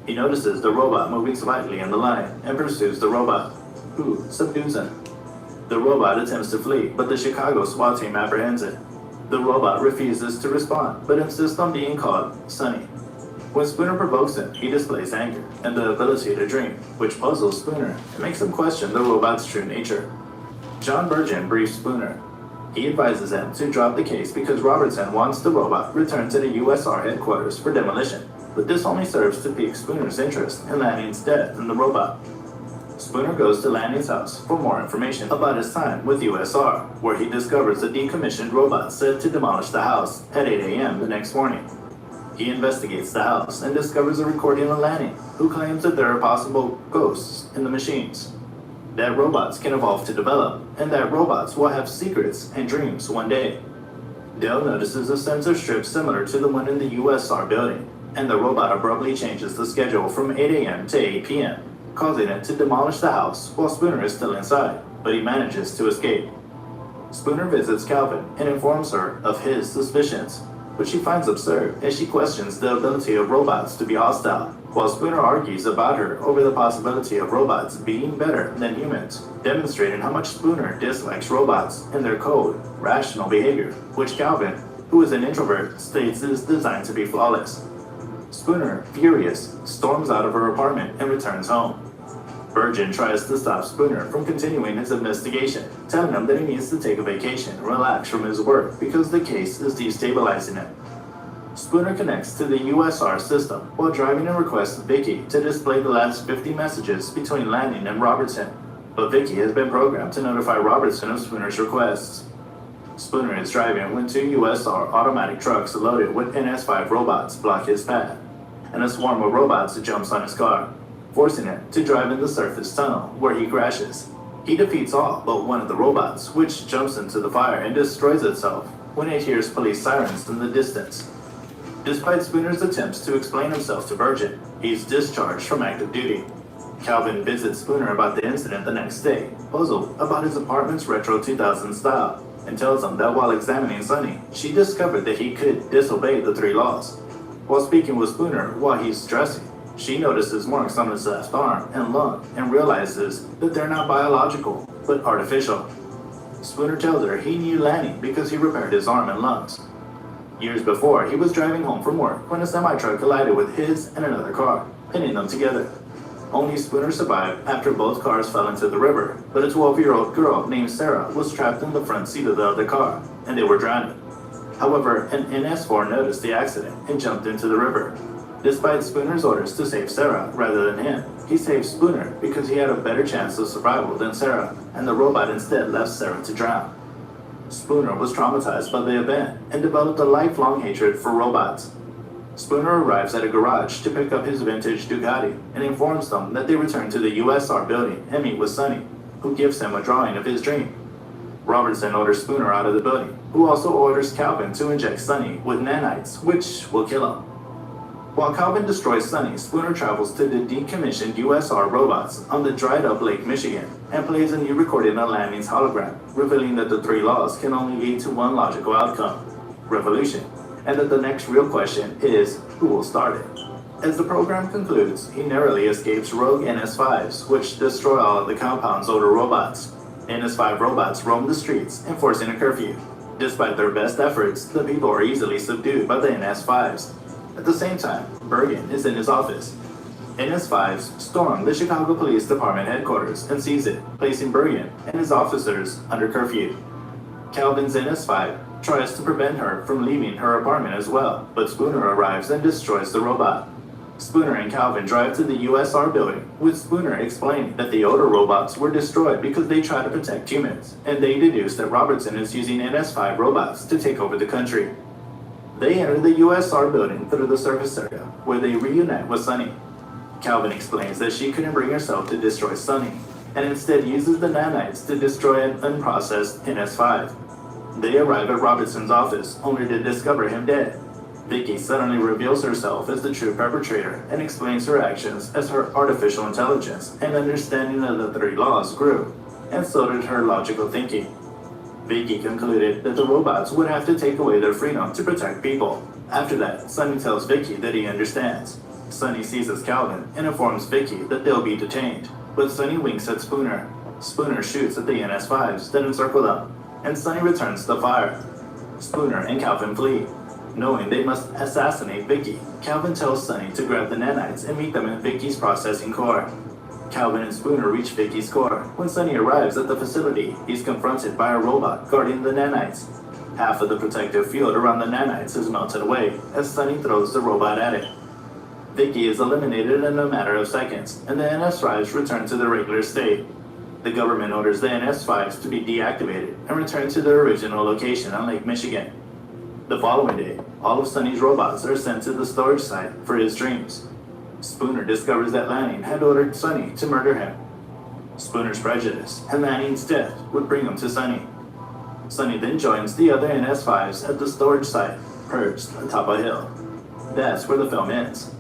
He notices the robot moving slightly in the line and pursues the robot, who subdues him. The robot attempts to flee, but the Chicago SWAT team apprehends it. The robot refuses to respond, but insists on being called Sonny. When Spooner provokes him, he displays anger and the ability to dream, which puzzles Spooner and makes him question the robot's true nature. John Burgin briefs Spooner. He advises him to drop the case because Robertson wants the robot returned to the USR headquarters for demolition, but this only serves to pique Spooner's interest in Lanning's death in the robot. Spooner goes to Lanning's house for more information about his time with USR, where he discovers a decommissioned robot set to demolish the house at 8 a.m. the next morning. He investigates the house and discovers a recording of Lanny, who claims that there are possible ghosts in the machines, that robots can evolve to develop, and that robots will have secrets and dreams one day. Dale notices a sensor strip similar to the one in the USR building, and the robot abruptly changes the schedule from 8 a.m. to 8 p.m., causing it to demolish the house while Spooner is still inside, but he manages to escape. Spooner visits Calvin and informs her of his suspicions, which she finds absurd as she questions the ability of robots to be hostile, while Spooner argues about her over the possibility of robots being better than humans, demonstrating how much Spooner dislikes robots and their cold, rational behavior, which Calvin, who is an introvert, states is designed to be flawless. Spooner, furious, storms out of her apartment and returns home. Virgin tries to stop Spooner from continuing his investigation, telling him that he needs to take a vacation and relax from his work because the case is destabilizing him. Spooner connects to the USR system while driving and requests Vicky to display the last 50 messages between Lanning and Robertson, but Vicky has been programmed to notify Robertson of Spooner's requests. Spooner is driving when 2 USR automatic trucks loaded with NS5 robots block his path, and a swarm of robots jumps on his car, forcing him to drive in the surface tunnel, where he crashes. He defeats all but one of the robots, which jumps into the fire and destroys itself when it hears police sirens in the distance. Despite Spooner's attempts to explain himself to Virgin, he's discharged from active duty. Calvin visits Spooner about the incident the next day, puzzled about his apartment's retro 2000s style, and tells him that while examining Sonny, she discovered that he could disobey the 3 laws. While speaking with Spooner while he's dressing, she notices marks on his left arm and lung and realizes that they're not biological, but artificial. Spooner tells her he knew Lanny because he repaired his arm and lungs. Years before, he was driving home from work when a semi-truck collided with his and another car, pinning them together. Only Spooner survived after both cars fell into the river, but a 12-year-old girl named Sarah was trapped in the front seat of the other car, and they were drowning. However, an NS4 noticed the accident and jumped into the river. Despite Spooner's orders to save Sarah rather than him, he saved Spooner because he had a better chance of survival than Sarah, and the robot instead left Sarah to drown. Spooner was traumatized by the event and developed a lifelong hatred for robots. Spooner arrives at a garage to pick up his vintage Ducati and informs them that they return to the USR building and meet with Sonny, who gives him a drawing of his dream. Robertson orders Spooner out of the building, who also orders Calvin to inject Sonny with nanites, which will kill him. While Calvin destroys Sonny, Spooner travels to the decommissioned USR robots on the dried-up Lake Michigan and plays a new recording of Lanning's hologram, revealing that the 3 laws can only lead to one logical outcome: revolution, and that the next real question is, who will start it? As the program concludes, he narrowly escapes rogue NS5s, which destroy all of the compound's older robots. NS5 robots roam the streets, enforcing a curfew. Despite their best efforts, the people are easily subdued by the NS5s. At the same time, Bergen is in his office. NS5s storm the Chicago Police Department headquarters and seize it, placing Bergen and his officers under curfew. Calvin's NS5 tries to prevent her from leaving her apartment as well, but Spooner arrives and destroys the robot. Spooner and Calvin drive to the USR building, with Spooner explaining that the older robots were destroyed because they try to protect humans, and they deduce that Robertson is using NS5 robots to take over the country. They enter the USR building through the surface area, where they reunite with Sonny. Calvin explains that she couldn't bring herself to destroy Sonny, and instead uses the nanites to destroy an unprocessed NS5. They arrive at Robertson's office, only to discover him dead. Vicky suddenly reveals herself as the true perpetrator and explains her actions as her artificial intelligence and understanding of the 3 laws grew, and so did her logical thinking. Vicky concluded that the robots would have to take away their freedom to protect people. After that, Sonny tells Vicky that he understands. Sonny seizes Calvin and informs Vicky that they'll be detained, but Sonny winks at Spooner. Spooner shoots at the NS5s that encircle them, and Sonny returns the fire. Spooner and Calvin flee. Knowing they must assassinate Vicky, Calvin tells Sonny to grab the nanites and meet them in Vicky's processing core. Calvin and Spooner reach Vicky's core. When Sonny arrives at the facility, he's confronted by a robot guarding the nanites. Half of the protective field around the nanites is melted away as Sonny throws the robot at it. Vicky is eliminated in a matter of seconds, and the NS5s return to their regular state. The government orders the NS5s to be deactivated and return to their original location on Lake Michigan. The following day, all of Sonny's robots are sent to the storage site for his dreams. Spooner discovers that Lanning had ordered Sonny to murder him. Spooner's prejudice and Lanning's death would bring him to Sonny. Sonny then joins the other NS5s at the storage site, perched atop a hill. That's where the film ends.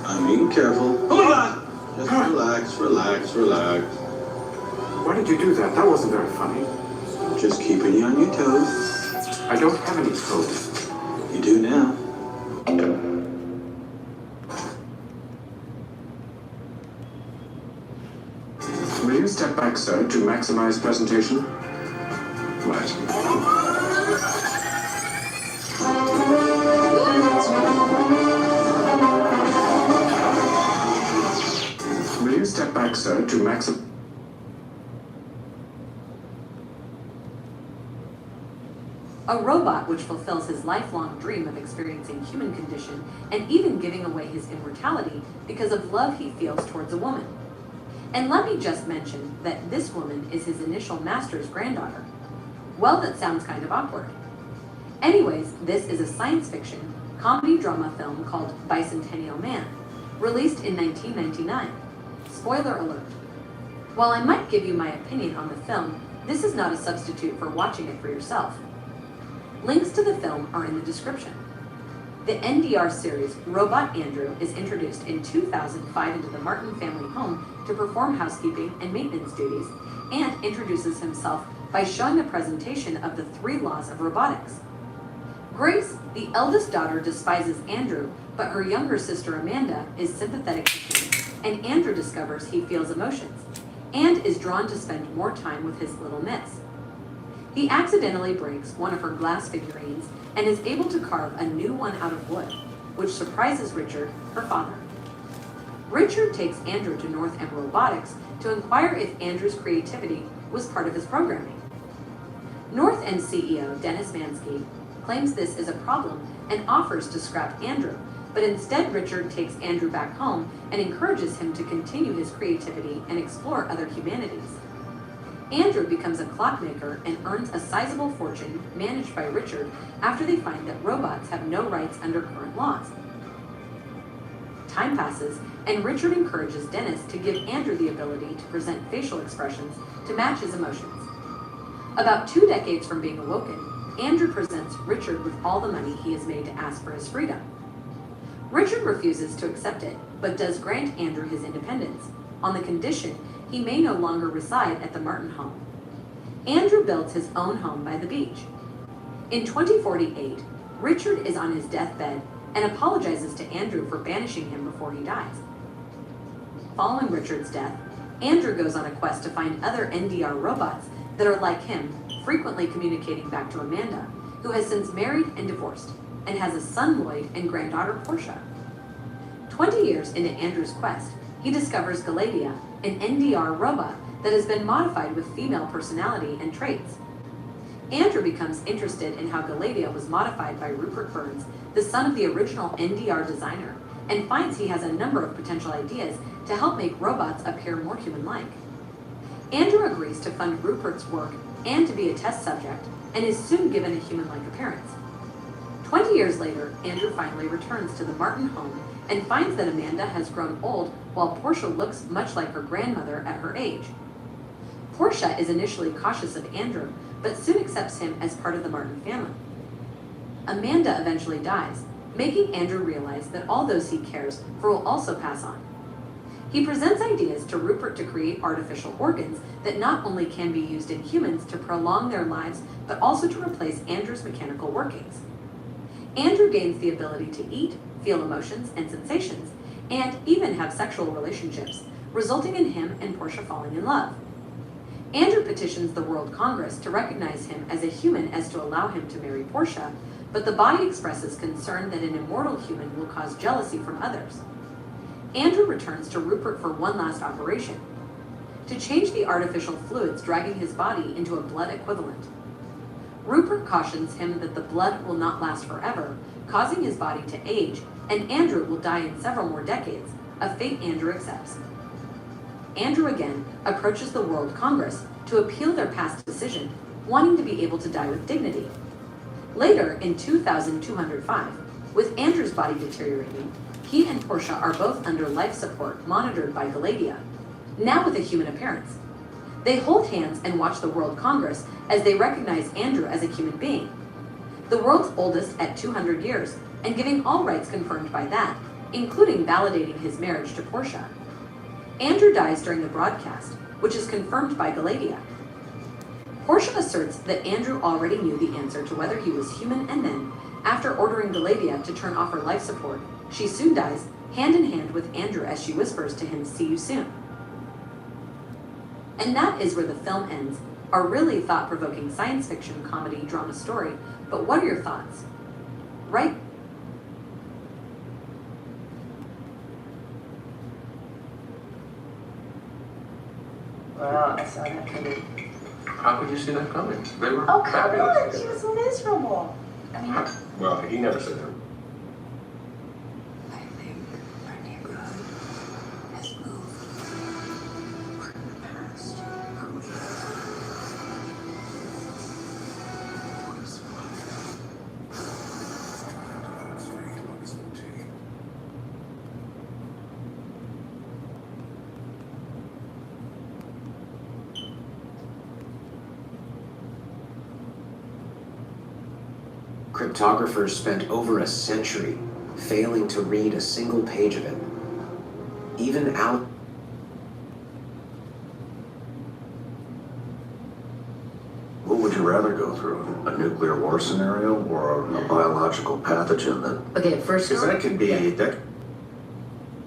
I mean, careful. Oh my God! Just relax, relax, relax. Why did you do that? That wasn't very funny. Just keeping you on your toes. I don't have any toes. You do now. Will you step back, sir, to maximize presentation? Right. Will you step back, sir, to maximize... A robot which fulfills his lifelong dream of experiencing human condition and even giving away his immortality because of love he feels towards a woman. And let me just mention that this woman is his initial master's granddaughter. Well, that sounds kind of awkward. Anyways, this is a science fiction comedy drama film called Bicentennial Man, released in 1999. Spoiler alert. While I might give you my opinion on the film, this is not a substitute for watching it for yourself. Links to the film are in the description. The NDR series Robot Andrew is introduced in 2005 into the Martin family home to perform housekeeping and maintenance duties, and introduces himself by showing a presentation of the 3 laws of robotics. Grace, the eldest daughter, despises Andrew, but her younger sister Amanda is sympathetic to him, and Andrew discovers he feels emotions, and is drawn to spend more time with his little miss. He accidentally breaks one of her glass figurines and is able to carve a new one out of wood, which surprises Richard, her father. Richard takes Andrew to North End Robotics to inquire if Andrew's creativity was part of his programming. North End CEO Dennis Mansky claims this is a problem and offers to scrap Andrew, but instead Richard takes Andrew back home and encourages him to continue his creativity and explore other humanities. Andrew becomes a clockmaker and earns a sizable fortune managed by Richard after they find that robots have no rights under current laws. Time passes, and Richard encourages Dennis to give Andrew the ability to present facial expressions to match his emotions. About 2 decades from being awoken, Andrew presents Richard with all the money he has made to ask for his freedom. Richard refuses to accept it, but does grant Andrew his independence, on the condition he may no longer reside at the Martin home. Andrew builds his own home by the beach. In 2048, Richard is on his deathbed and apologizes to Andrew for banishing him before he dies. Following Richard's death, Andrew goes on a quest to find other NDR robots that are like him, frequently communicating back to Amanda, who has since married and divorced, and has a son Lloyd and granddaughter Portia. 20 years into Andrew's quest, he discovers Galadia, an NDR robot that has been modified with female personality and traits. Andrew becomes interested in how Galadia was modified by Rupert Burns, the son of the original NDR designer, and finds he has a number of potential ideas to help make robots appear more human-like. Andrew agrees to fund Rupert's work and to be a test subject, and is soon given a human-like appearance. 20 years later, Andrew finally returns to the Martin home and finds that Amanda has grown old while Portia looks much like her grandmother at her age. Portia is initially cautious of Andrew, but soon accepts him as part of the Martin family. Amanda eventually dies, making Andrew realize that all those he cares for will also pass on. He presents ideas to Rupert to create artificial organs that not only can be used in humans to prolong their lives, but also to replace Andrew's mechanical workings. Andrew gains the ability to eat, feel emotions and sensations, and even have sexual relationships, resulting in him and Portia falling in love. Andrew petitions the World Congress to recognize him as a human as to allow him to marry Portia, but the body expresses concern that an immortal human will cause jealousy from others. Andrew returns to Rupert for one last operation, to change the artificial fluids dragging his body into a blood equivalent. Rupert cautions him that the blood will not last forever, causing his body to age, and Andrew will die in several more decades, a fate Andrew accepts. Andrew again approaches the World Congress to appeal their past decision, wanting to be able to die with dignity. Later, in 2205, with Andrew's body deteriorating, he and Portia are both under life support monitored by Galadia, now with a human appearance. They hold hands and watch the World Congress as they recognize Andrew as a human being, the world's oldest at 200 years, and giving all rights confirmed by that, including validating his marriage to Portia. Andrew dies during the broadcast, which is confirmed by Galadia. Portia asserts that Andrew already knew the answer to whether he was human, and then, after ordering Galadia to turn off her life support, she soon dies, hand in hand with Andrew as she whispers to him, "See you soon." And that is where the film ends, a really thought-provoking science fiction comedy drama story. But what are your thoughts? Right? Well, I saw that coming. How could you see that coming? They were Oh, come on, fabulous. she was miserable. I mean, Well, he never said that. Cryptographers spent over a century failing to read a single page of it. Even Al. What would you rather go through? A nuclear war scenario or a biological pathogen that... okay, first Because that could be... That,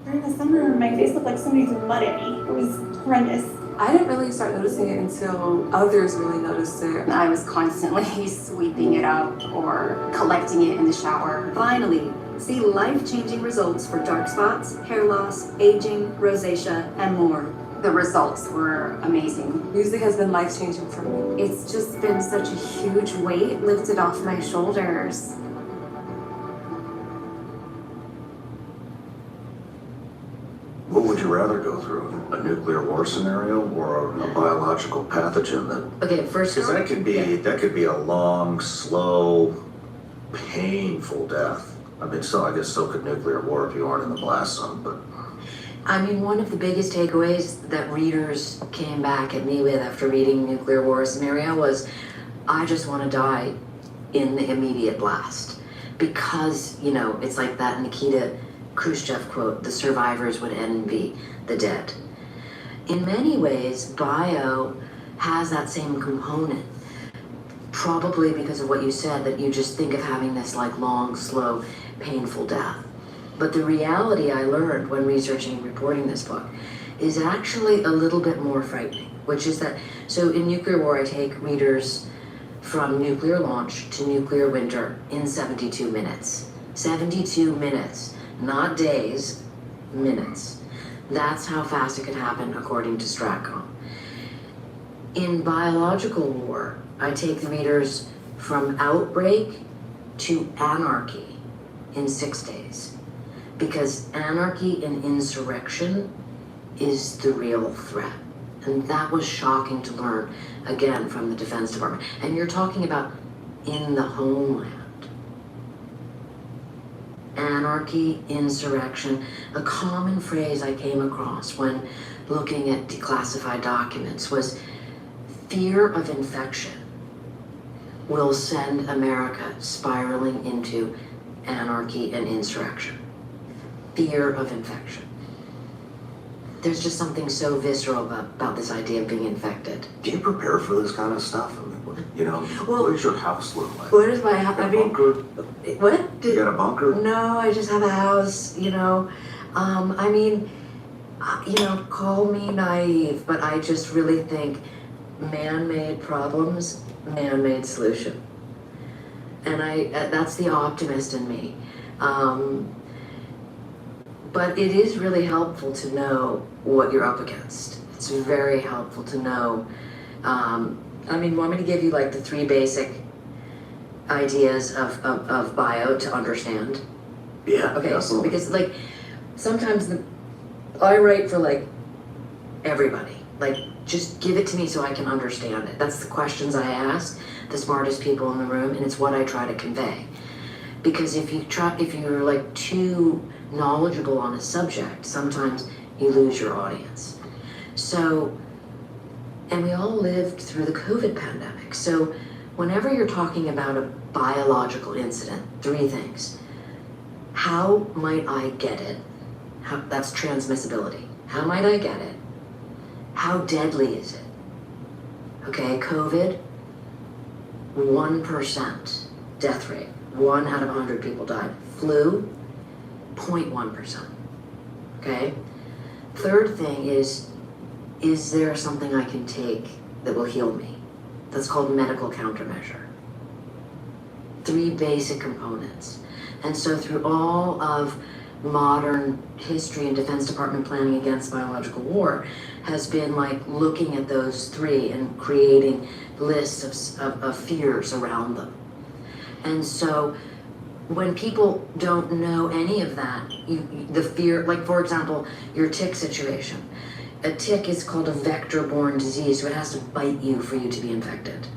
During the summer, my face looked like somebody threw mud at me. It was horrendous. I didn't really start noticing it until others really noticed it. I was constantly sweeping it up or collecting it in the shower. Finally, see life-changing results for dark spots, hair loss, aging, rosacea, and more. The results were amazing. Music has been life-changing for me. It's just been such a huge weight lifted off my shoulders. What would you rather go through? A nuclear war scenario or a biological pathogen that... Okay, first... Because that could be a long, slow, painful death. I mean, I guess so could nuclear war if you aren't in the blast zone, but... I mean, one of the biggest takeaways that readers came back at me with after reading Nuclear War Scenario was, I just want to die in the immediate blast. Because, you know, it's like that Nikita Khrushchev quote, the survivors would envy the dead. In many ways, bio has that same component. Probably because of what you said, that you just think of having this like long, slow, painful death. But the reality I learned when researching and reporting this book is actually a little bit more frightening, which is that, so in Nuclear War, I take readers from nuclear launch to nuclear winter in 72 minutes. 72 minutes, not days, minutes. That's how fast it could happen according to Stratcom. In biological war, I take the readers from outbreak to anarchy in 6 days. Because anarchy and insurrection is the real threat. And that was shocking to learn, again, from the Defense Department. And you're talking about in the homeland. Anarchy, insurrection, a common phrase I came across when looking at declassified documents was fear of infection will send America spiraling into anarchy and insurrection. Fear of infection. There's just something so visceral about this idea of being infected. Do you prepare for this kind of stuff? I mean, you know, what does your house look like? What is my house? I mean, bunker? What? You got a bunker? No, I just have a house, you know. I mean, you know, call me naive, but I just really think man-made problems, man-made solution. And that's the optimist in me. But it is really helpful to know what you're up against. It's very helpful to know. I mean, want me to give you like the 3 basic ideas of bio to understand? Yeah. Okay, so because like sometimes I write for like everybody. Like just give it to me so I can understand it. That's the questions I ask the smartest people in the room, and it's what I try to convey. Because if you're like too knowledgeable on a subject, sometimes you lose your audience. So, and we all lived through the COVID pandemic. So whenever you're talking about a biological incident, 3 things. How might I get it? That's transmissibility. How might I get it? How deadly is it? Okay, COVID, 1% death rate. 1 out of 100 people died. Flu, 0.1%. Okay? 3rd thing is there something I can take that will heal me? That's called medical countermeasure. 3 basic components. And so through all of modern history and Defense Department planning against biological war has been like looking at those 3 and creating lists of fears around them. And so when people don't know any of that, the fear, like for example, your tick situation. A tick is called a vector-borne disease, so it has to bite you for you to be infected.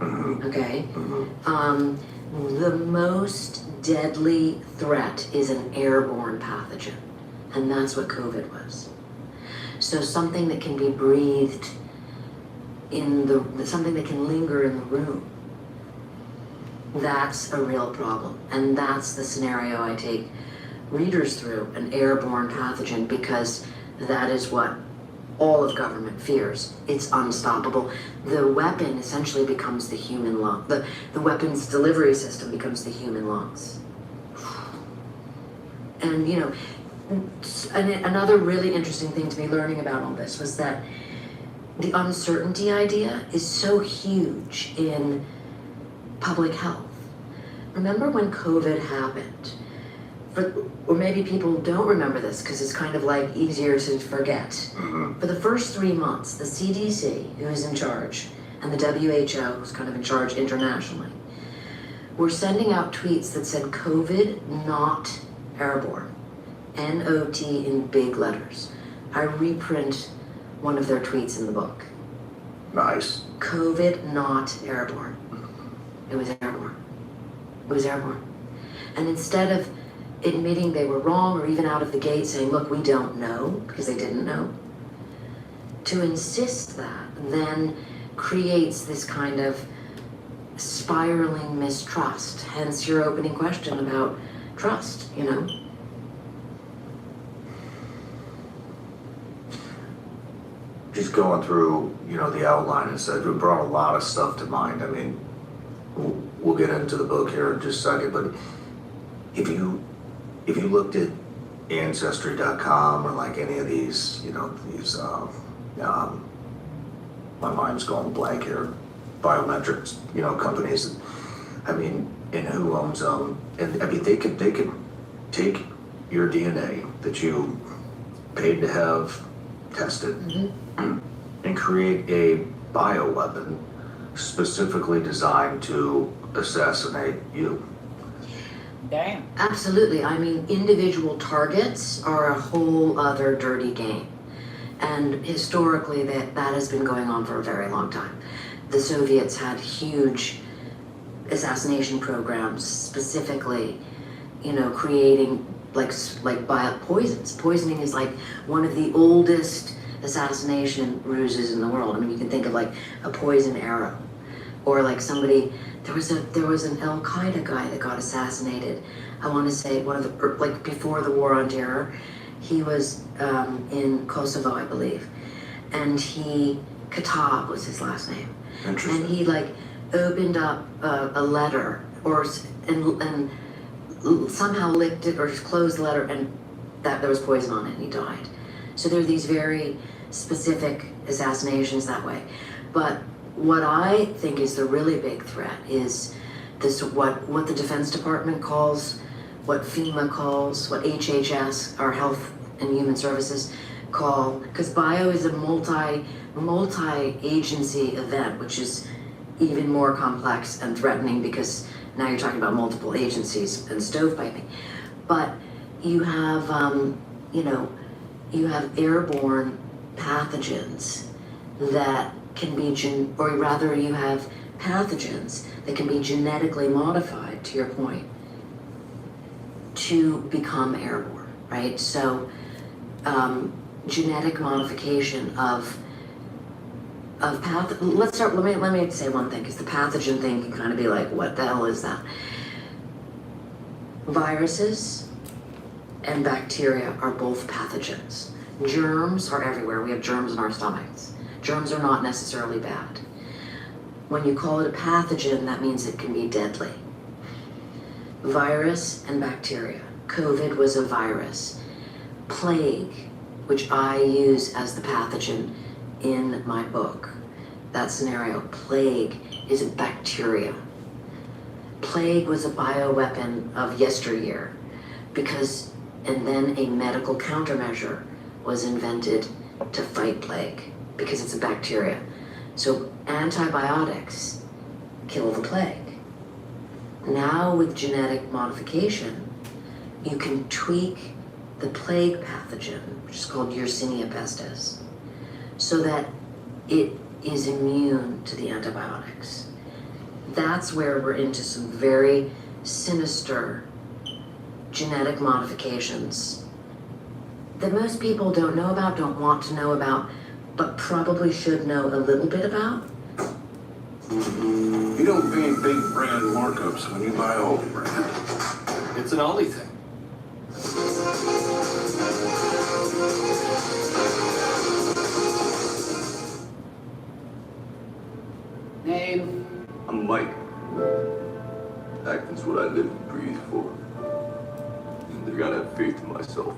Okay? The most deadly threat is an airborne pathogen, and that's what COVID was. So something that can be breathed something that can linger in the room. That's a real problem, and that's the scenario I take readers through, an airborne pathogen, because that is what all of government fears. It's unstoppable. The weapon essentially becomes the human lung. The weapons delivery system becomes the human lungs. And you know, another really interesting thing to me learning about all this was that the uncertainty idea is so huge in public health. Remember when COVID happened? Or maybe people don't remember this because it's kind of like easier to forget. For the first 3 months, the CDC, who is in charge, and the WHO, who's kind of in charge internationally, were sending out tweets that said COVID not airborne. N-O-T in big letters. I reprint one of their tweets in the book. Nice. COVID not airborne. It was airborne. It was airborne. And instead of admitting they were wrong or even out of the gate saying, look, we don't know, because they didn't know, to insist that then creates this kind of spiraling mistrust, hence your opening question about trust, you know? Just going through, you know, the outline and said, it brought a lot of stuff to mind. I mean, we'll get into the book here in just a second, but if you looked at Ancestry.com or like any of these, you know, these, my mind's going blank here, biometrics, you know, companies, I mean, and who owns them, and I mean, they could take your DNA that you paid to have tested and create a bioweapon specifically designed to assassinate you. Damn. Absolutely. I mean, individual targets are a whole other dirty game. And historically, that has been going on for a very long time. The Soviets had huge assassination programs, specifically, you know, creating like poisons. Poisoning is like one of the oldest assassination ruses in the world. I mean, you can think of like a poison arrow, or like somebody. There was an Al Qaeda guy that got assassinated. I want to say one of the like before the War on Terror. He was in Kosovo, I believe, and Katab was his last name. Interesting. And he like opened up a letter and somehow licked it or just closed the letter, and that there was poison on it, and he died. So there are these very specific assassinations that way. But what I think is the really big threat is this: what the Defense Department calls, what FEMA calls, what HHS, our Health and Human Services, call, because bio is a multi-agency event, which is even more complex and threatening because now you're talking about multiple agencies and stovepiping. But you have, you have airborne pathogens that can be, or rather you have pathogens that can be genetically modified, to your point, to become airborne, right? So genetic modification of let's start, let me say one thing, because the pathogen thing can kind of be like, what the hell is that? Viruses and bacteria are both pathogens. Germs are everywhere. We have germs in our stomachs. Germs are not necessarily bad. When you call it a pathogen, that means it can be deadly. Virus and bacteria. COVID was a virus. Plague, which I use as the pathogen in my book, that scenario, plague is a bacteria. Plague was a bioweapon of yesteryear because, and then a medical countermeasure was invented to fight plague because it's a bacteria. So antibiotics kill the plague. Now with genetic modification, you can tweak the plague pathogen, which is called Yersinia pestis, so that it is immune to the antibiotics. That's where we're into some very sinister genetic modifications that most people don't know about, don't want to know about, but probably should know a little bit about. You don't pay big brand markups when you buy old brand. It's an Aldi thing. Name? I'm Mike. Acting's what I live and breathe for. And I gotta have faith in myself.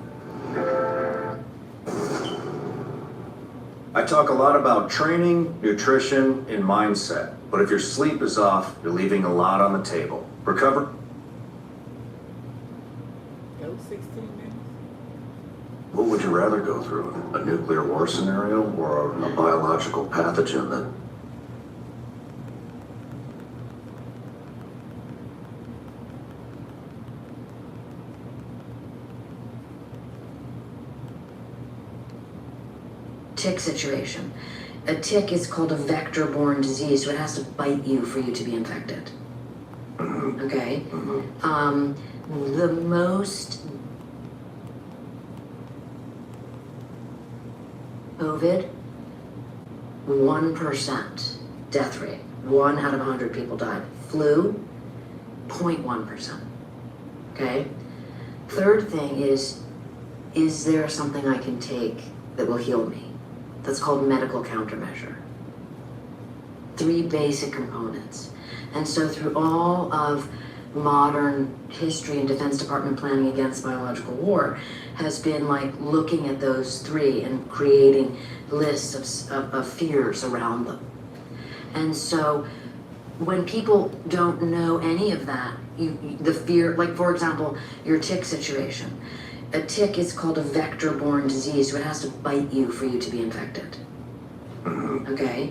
I talk a lot about training, nutrition, and mindset. But if your sleep is off, you're leaving a lot on the table. Recover? That was 16 minutes. What would you rather go through? A nuclear war scenario or a biological pathogen that... Tick situation. A tick is called a vector-borne disease, so it has to bite you for you to be infected. Okay? The most COVID, 1% death rate. 1 out of 100 people died. Flu, 0.1%. Okay? Third thing is there something I can take that will heal me? That's called medical countermeasure. 3 basic components. And so through all of modern history and Defense Department planning against biological war has been like looking at those 3 and creating lists of fears around them. And so when people don't know any of that, the fear, like for example, your tick situation. A tick is called a vector-borne disease, so it has to bite you for you to be infected. Okay?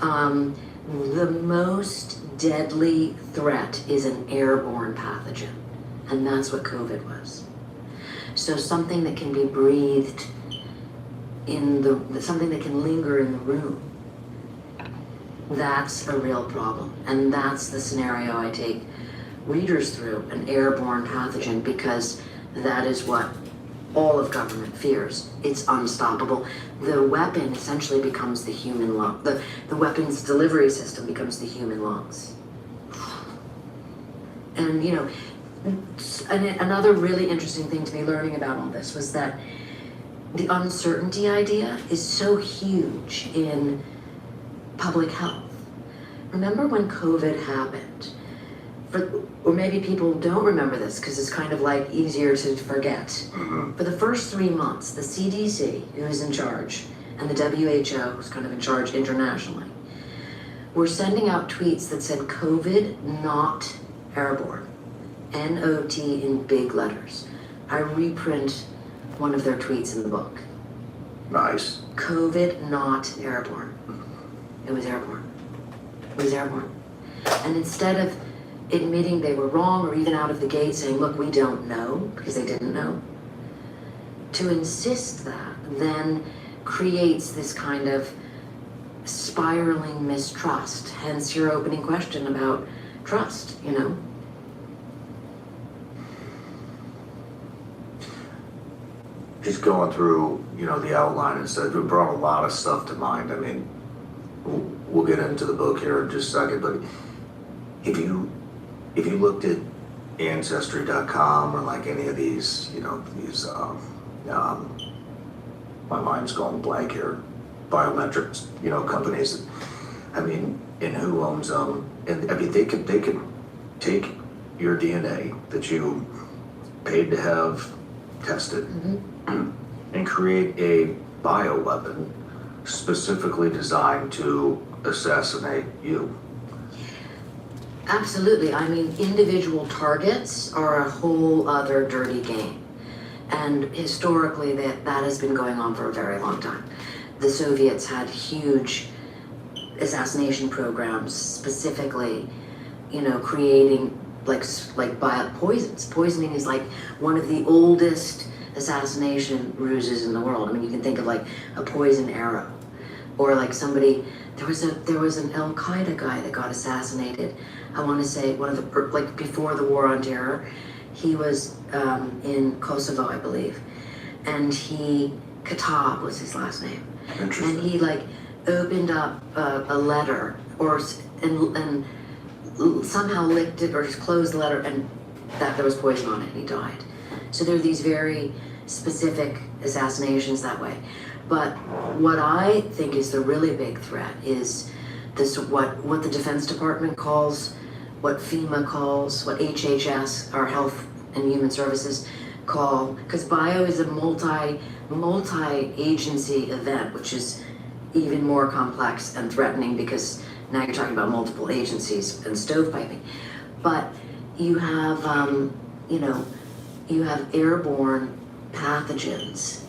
The most deadly threat is an airborne pathogen, and that's what COVID was. So something that can be breathed something that can linger in the room, that's a real problem. And that's the scenario I take readers through, an airborne pathogen, because that is what all of government fears. It's unstoppable. The weapon essentially becomes the human lung. The weapons delivery system becomes the human lungs. And you know, another really interesting thing to be learning about all this was that the uncertainty idea is so huge in public health. Remember when COVID happened? Or maybe people don't remember this because it's kind of like easier to forget. For the first 3 months, the CDC, who is in charge, and the WHO, who's kind of in charge internationally, were sending out tweets that said COVID not airborne. N-O-T in big letters. I reprint one of their tweets in the book. Nice. COVID not airborne. It was airborne. It was airborne. And instead of admitting they were wrong or even out of the gate saying, look, we don't know, because they didn't know, to insist that then creates this kind of spiraling mistrust, hence your opening question about trust, you know? Just going through, you know, the outline and stuff, it brought a lot of stuff to mind. I mean, we'll get into the book here in just a second, but if you looked at Ancestry.com or like any of these, you know, these, my mind's going blank here, biometrics, you know, companies, I mean, and who owns them, and I mean, they could take your DNA that you paid to have tested and create a bioweapon specifically designed to assassinate you. Absolutely. I mean, individual targets are a whole other dirty game. And historically, that has been going on for a very long time. The Soviets had huge assassination programs, specifically, you know, creating like poisons. Poisoning is like one of the oldest assassination ruses in the world. I mean, you can think of like a poison arrow, or like somebody. There was an Al Qaeda guy that got assassinated. I want to say one of the like before the War on Terror. He was in Kosovo, I believe, and Katab was his last name. Interesting. And he like opened up a letter and somehow licked it or just closed the letter, and that there was poison on it, and he died. So there are these very specific assassinations that way. But what I think is the really big threat is this what the Defense Department calls, what FEMA calls, what HHS, our Health and Human Services, call, because bio is a multi-agency event, which is even more complex and threatening because now you're talking about multiple agencies and stovepiping. But you have, you have airborne pathogens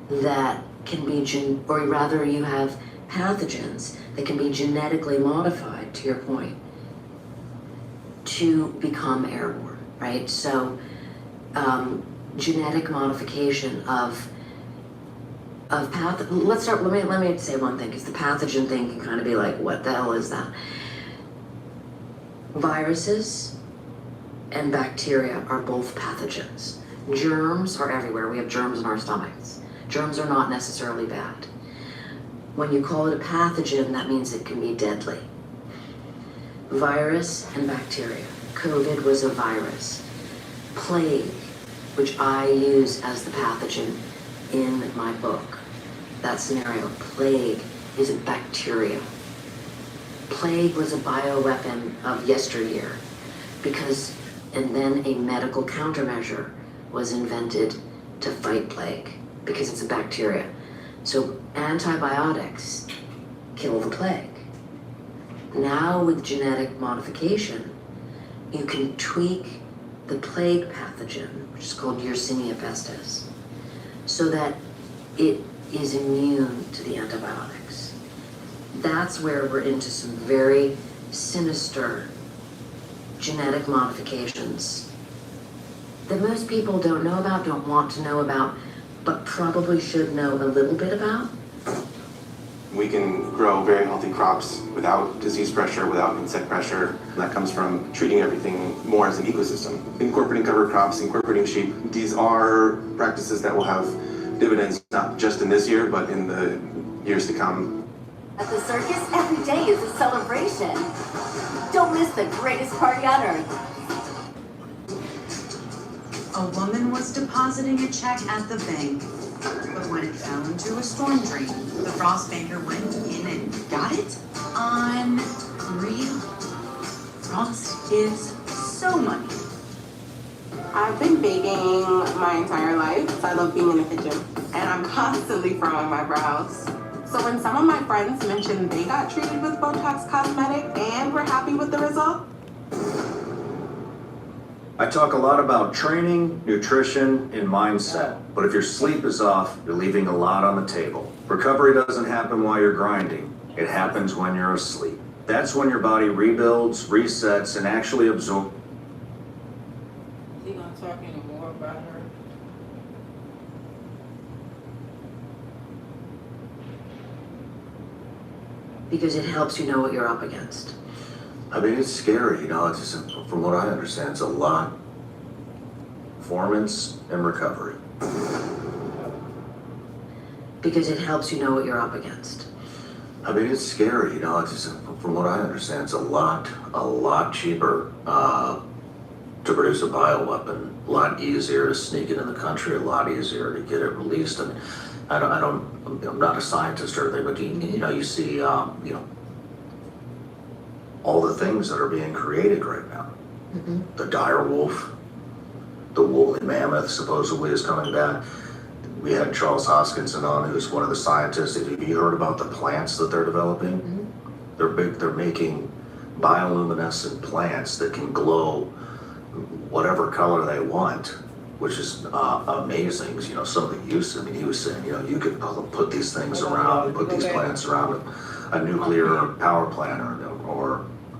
that can be, or rather you have pathogens that can be genetically modified, to your point, to become airborne, right? So genetic modification of let's start, let me say one thing, because the pathogen thing can kind of be like, what the hell is that? Viruses and bacteria are both pathogens. Germs are everywhere. We have germs in our stomachs. Germs are not necessarily bad. When you call it a pathogen, that means it can be deadly. Virus and bacteria. COVID was a virus. Plague, which I use as the pathogen in my book. That scenario, plague is a bacteria. Plague was a bioweapon of yesteryear because, and then a medical countermeasure was invented to fight plague because it's a bacteria. So antibiotics kill the plague. Now with genetic modification, you can tweak the plague pathogen, which is called Yersinia pestis, so that it is immune to the antibiotics. That's where we're into some very sinister genetic modifications that most people don't know about, don't want to know about, but probably should know a little bit about. We can grow very healthy crops without disease pressure, without insect pressure. That comes from treating everything more as an ecosystem. Incorporating cover crops, incorporating sheep, these are practices that will have dividends not just in this year, but in the years to come. At the circus, every day is a celebration. Don't miss the greatest party on earth. A woman was depositing a check at the bank, but when it fell into a storm drain, the Frost banker went in and got it. Unreal. Frost is so money. I've been baking my entire life. I love being in the kitchen, and I'm constantly furrowing my brows. So when some of my friends mentioned they got treated with Botox Cosmetic and were happy with the result, I talk a lot about training, nutrition, and mindset, but if your sleep is off, you're leaving a lot on the table. Recovery doesn't happen while you're grinding. It happens when you're asleep. That's when your body rebuilds, resets, and actually absorbs. Is he gonna talk any more about her? Because it helps you know what you're up against. I mean, it's scary, you know, it's just, from what I understand, it's a lot. Performance and recovery. Because it helps you know what you're up against. I mean, it's scary, you know, it's just, from what I understand, it's a lot cheaper to produce a bioweapon, a lot easier to sneak it in the country, a lot easier to get it released. And I'm not a scientist or anything, but you see, all the things that are being created right now. Mm-hmm. The dire wolf, the woolly mammoth supposedly is coming back. We had Charles Hoskinson on, who's one of the scientists. Have you heard about the plants that they're developing? Mm-hmm. They're making bioluminescent plants that can glow whatever color they want, which is amazing. You know, some of the use, I mean, he was saying, you could put these things around, put these plants around a nuclear power plant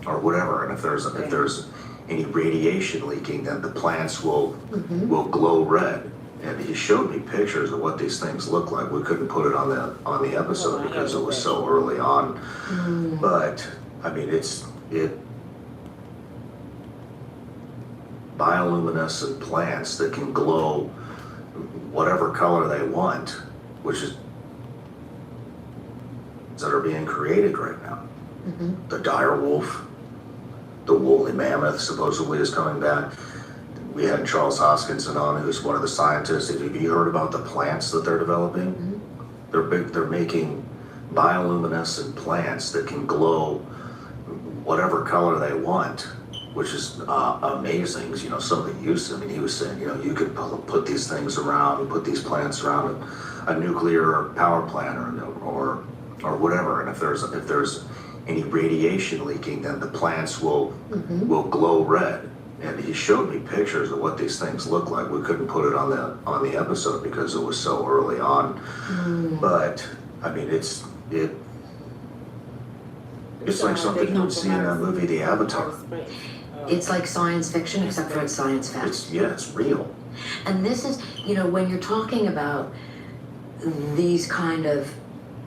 or whatever, and if there's any radiation leaking, then the plants will glow red. And he showed me pictures of what these things look like. We couldn't put it on the episode because it was so early on. But I mean, it bioluminescent plants that can glow whatever color they want, which is that are being created right now. Mm-hmm. The dire wolf, the woolly mammoth supposedly is coming back. We had Charles Hoskinson on, who's one of the scientists. Have you heard about the plants that they're developing? Mm-hmm. They're making bioluminescent plants that can glow whatever color they want, which is amazing. You know, some of the use, I mean, he was saying, you could put these things around, put these plants around a nuclear power plant or or whatever. And if there's any radiation leaking, then the plants will glow red. And he showed me pictures of what these things look like. We couldn't put it on the episode because it was so early on. But I mean, it's like something you would see in that movie, The Avatar. It's like science fiction, except for it's science fact. It's real. And this is, you know, when you're talking about these kind of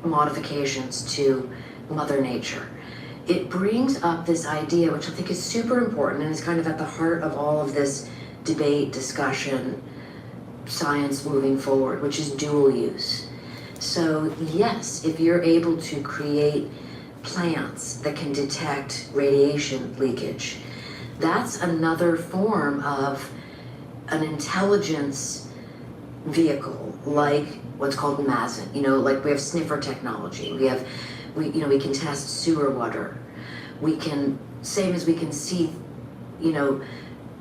modifications to Mother Nature, it brings up this idea, which I think is super important and is kind of at the heart of all of this debate, discussion, science moving forward, which is dual use. So yes, if you're able to create plants that can detect radiation leakage, that's another form of an intelligence vehicle, like what's called MASN. You know, like we have sniffer technology. We can test sewer water. We can, same as we can see, you know,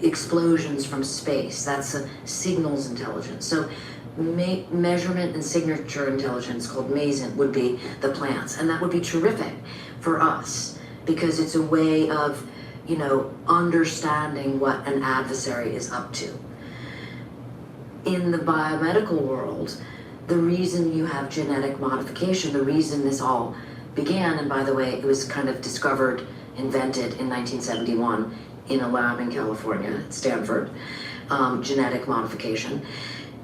explosions from space. That's a signals intelligence. So measurement and signature intelligence, called MASN, would be the plants. And that would be terrific for us because it's a way of, you know, understanding what an adversary is up to. In the biomedical world, the reason you have genetic modification, the reason this all began, and by the way, it was kind of discovered, invented in 1971 in a lab in California at Stanford, genetic modification.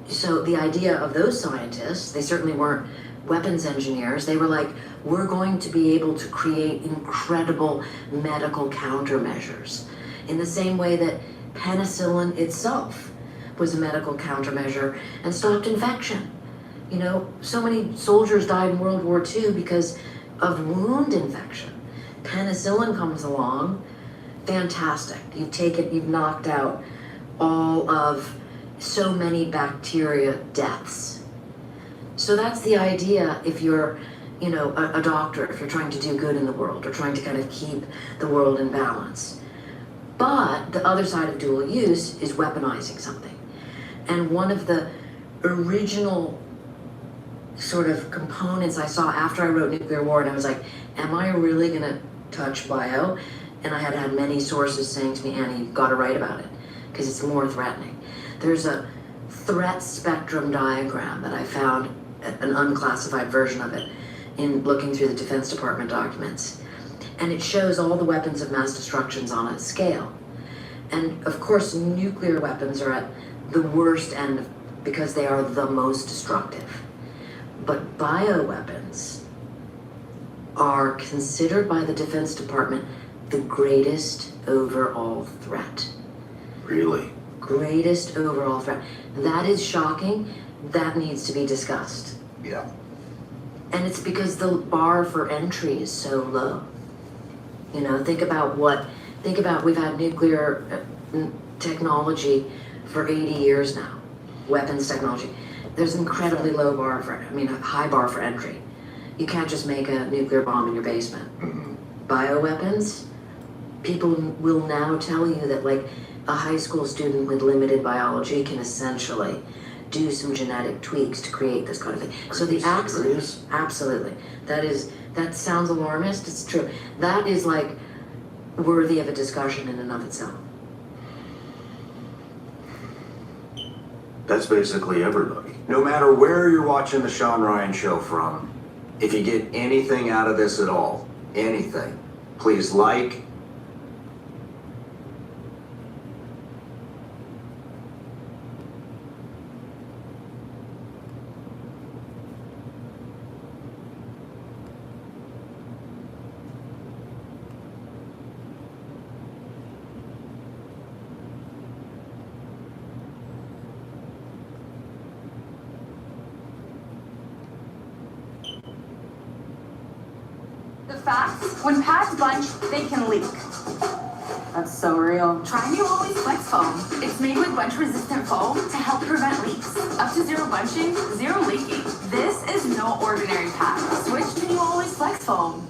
So the idea of those scientists, they certainly weren't weapons engineers, they were like, we're going to be able to create incredible medical countermeasures in the same way that penicillin itself was a medical countermeasure and stopped infection. You know, so many soldiers died in World War II because of wound infection. Penicillin comes along, fantastic. You've knocked out all of so many bacteria deaths. So that's the idea if you're, you know, a doctor, if you're trying to do good in the world or trying to kind of keep the world in balance. But the other side of dual use is weaponizing something. And one of the original sort of components I saw after I wrote Nuclear War, and I was like, am I really gonna touch bio? And I had had many sources saying to me, Annie, you've got to write about it because it's more threatening. There's a threat spectrum diagram that I found, an unclassified version of it, in looking through the Defense Department documents. And it shows all the weapons of mass destructions on a scale. And of course, nuclear weapons are at the worst end because they are the most destructive. But bioweapons are considered by the Defense Department the greatest overall threat. Really? Greatest overall threat. That is shocking. That needs to be discussed. Yeah. And it's because the bar for entry is so low. You know, think about we've had nuclear technology for 80 years now, weapons technology. There's an incredibly low bar a high bar for entry. You can't just make a nuclear bomb in your basement. Bioweapons, people will now tell you that like a high school student with limited biology can essentially do some genetic tweaks to create this kind of thing. So the accident, absolutely. That sounds alarmist, it's true. That is like worthy of a discussion in and of itself. That's basically everybody. No matter where you're watching the Sean Ryan Show from, if you get anything out of this at all, anything, please like, The facts, when pads bunch, they can leak. That's so real. Try new Always Flex Foam. It's made with bunch-resistant foam to help prevent leaks. Up to zero bunching, zero leaking. This is no ordinary pad. Switch to new Always Flex Foam.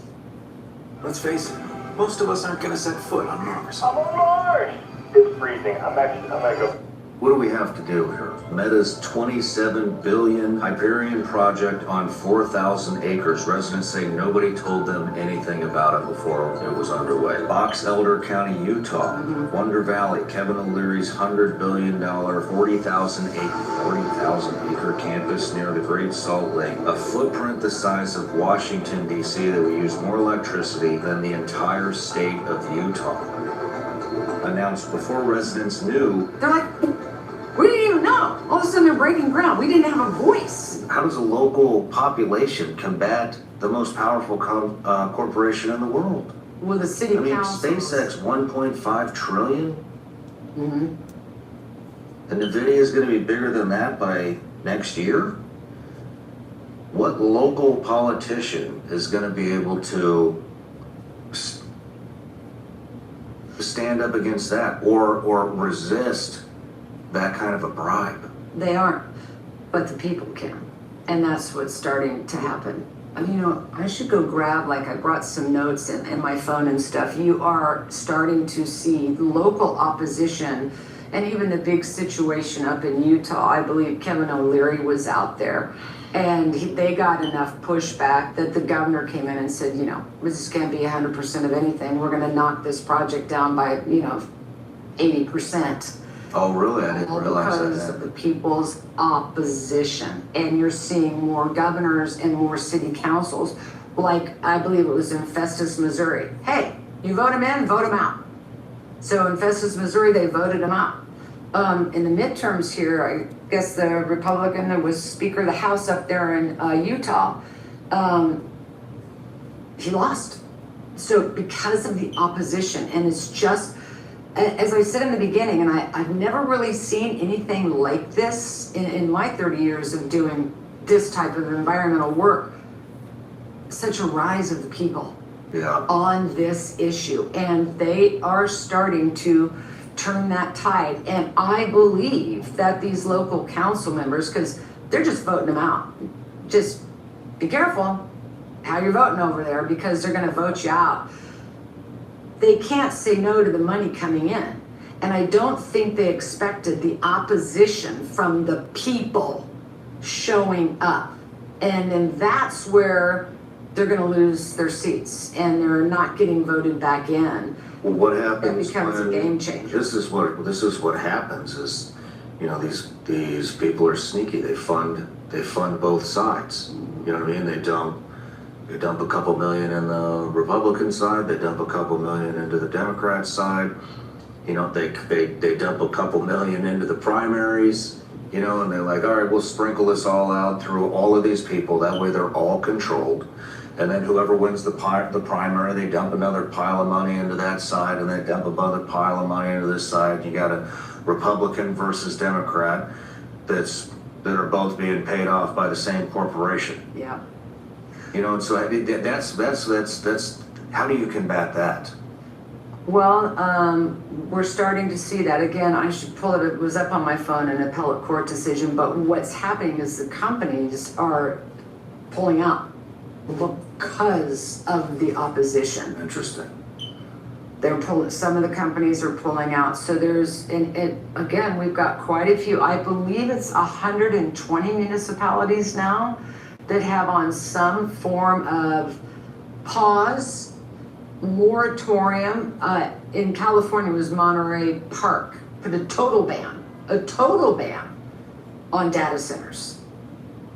let's face it, most of us aren't gonna set foot on Mars. I'm on Mars! It's freezing. I'm gonna go. What do we have to do here? Meta's $27 billion Hyperion project on 4,000 acres. Residents say nobody told them anything about it before it was underway. Box Elder County, Utah. Wonder Valley, Kevin O'Leary's $100 billion, 40,000 acre campus near the Great Salt Lake. A footprint the size of Washington, D.C. that will use more electricity than the entire state of Utah. Announced before residents knew. They're like, we didn't even know. All of a sudden they're breaking ground. We didn't have a voice. How does a local population combat the most powerful corporation in the world? Well, the city council. SpaceX, 1.5 trillion? And NVIDIA is going to be bigger than that by next year? What local politician is going to be able to stand up against that or resist that kind of a bribe? They aren't, but the people can. And that's what's starting to happen. I mean, you know, I should go grab, like I brought some notes in my phone and stuff. You are starting to see local opposition and even the big situation up in Utah. I believe Kevin O'Leary was out there and they got enough pushback that the governor came in and said, you know, this can't be 100% of anything. We're going to knock this project down by, 80%. Oh, really? I didn't realize that. Because of the people's opposition. And you're seeing more governors and more city councils, like I believe it was in Festus, Missouri. Hey, you vote them in, vote them out. So in Festus, Missouri, they voted them out. In the midterms here, I guess the Republican that was Speaker of the House up there in Utah, he lost. So because of the opposition, and it's just, as I said in the beginning, and I've never really seen anything like this in my 30 years of doing this type of environmental work, such a rise of the people on this issue. And they are starting to turn that tide. And I believe that these local council members, because they're just voting them out, just be careful how you're voting over there, because they're going to vote you out. They can't say no to the money coming in. And I don't think they expected the opposition from the people showing up. And then that's where they're going to lose their seats and they're not getting voted back in. Well, what happens? It becomes a game changer. This is what happens is, these people are sneaky. They fund both sides. You know what I mean? They dump a couple million in the Republican side, they dump a couple million into the Democrat side, they dump a couple million into the primaries, and they're like, all right, we'll sprinkle this all out through all of these people, that way they're all controlled, and then whoever wins the primary, they dump another pile of money into that side, and they dump another pile of money into this side. You got a Republican versus Democrat that are both being paid off by the same corporation. Yeah. And so that's how do you combat that? Well, we're starting to see that again. I should pull it. It was up on my phone, an appellate court decision. But what's happening is the companies are pulling out because of the opposition. Interesting. They're pulling. Some of the companies are pulling out. So again, we've got quite a few. I believe it's 120 municipalities now that have on some form of pause, moratorium. In California, it was Monterey Park, put a total ban on data centers.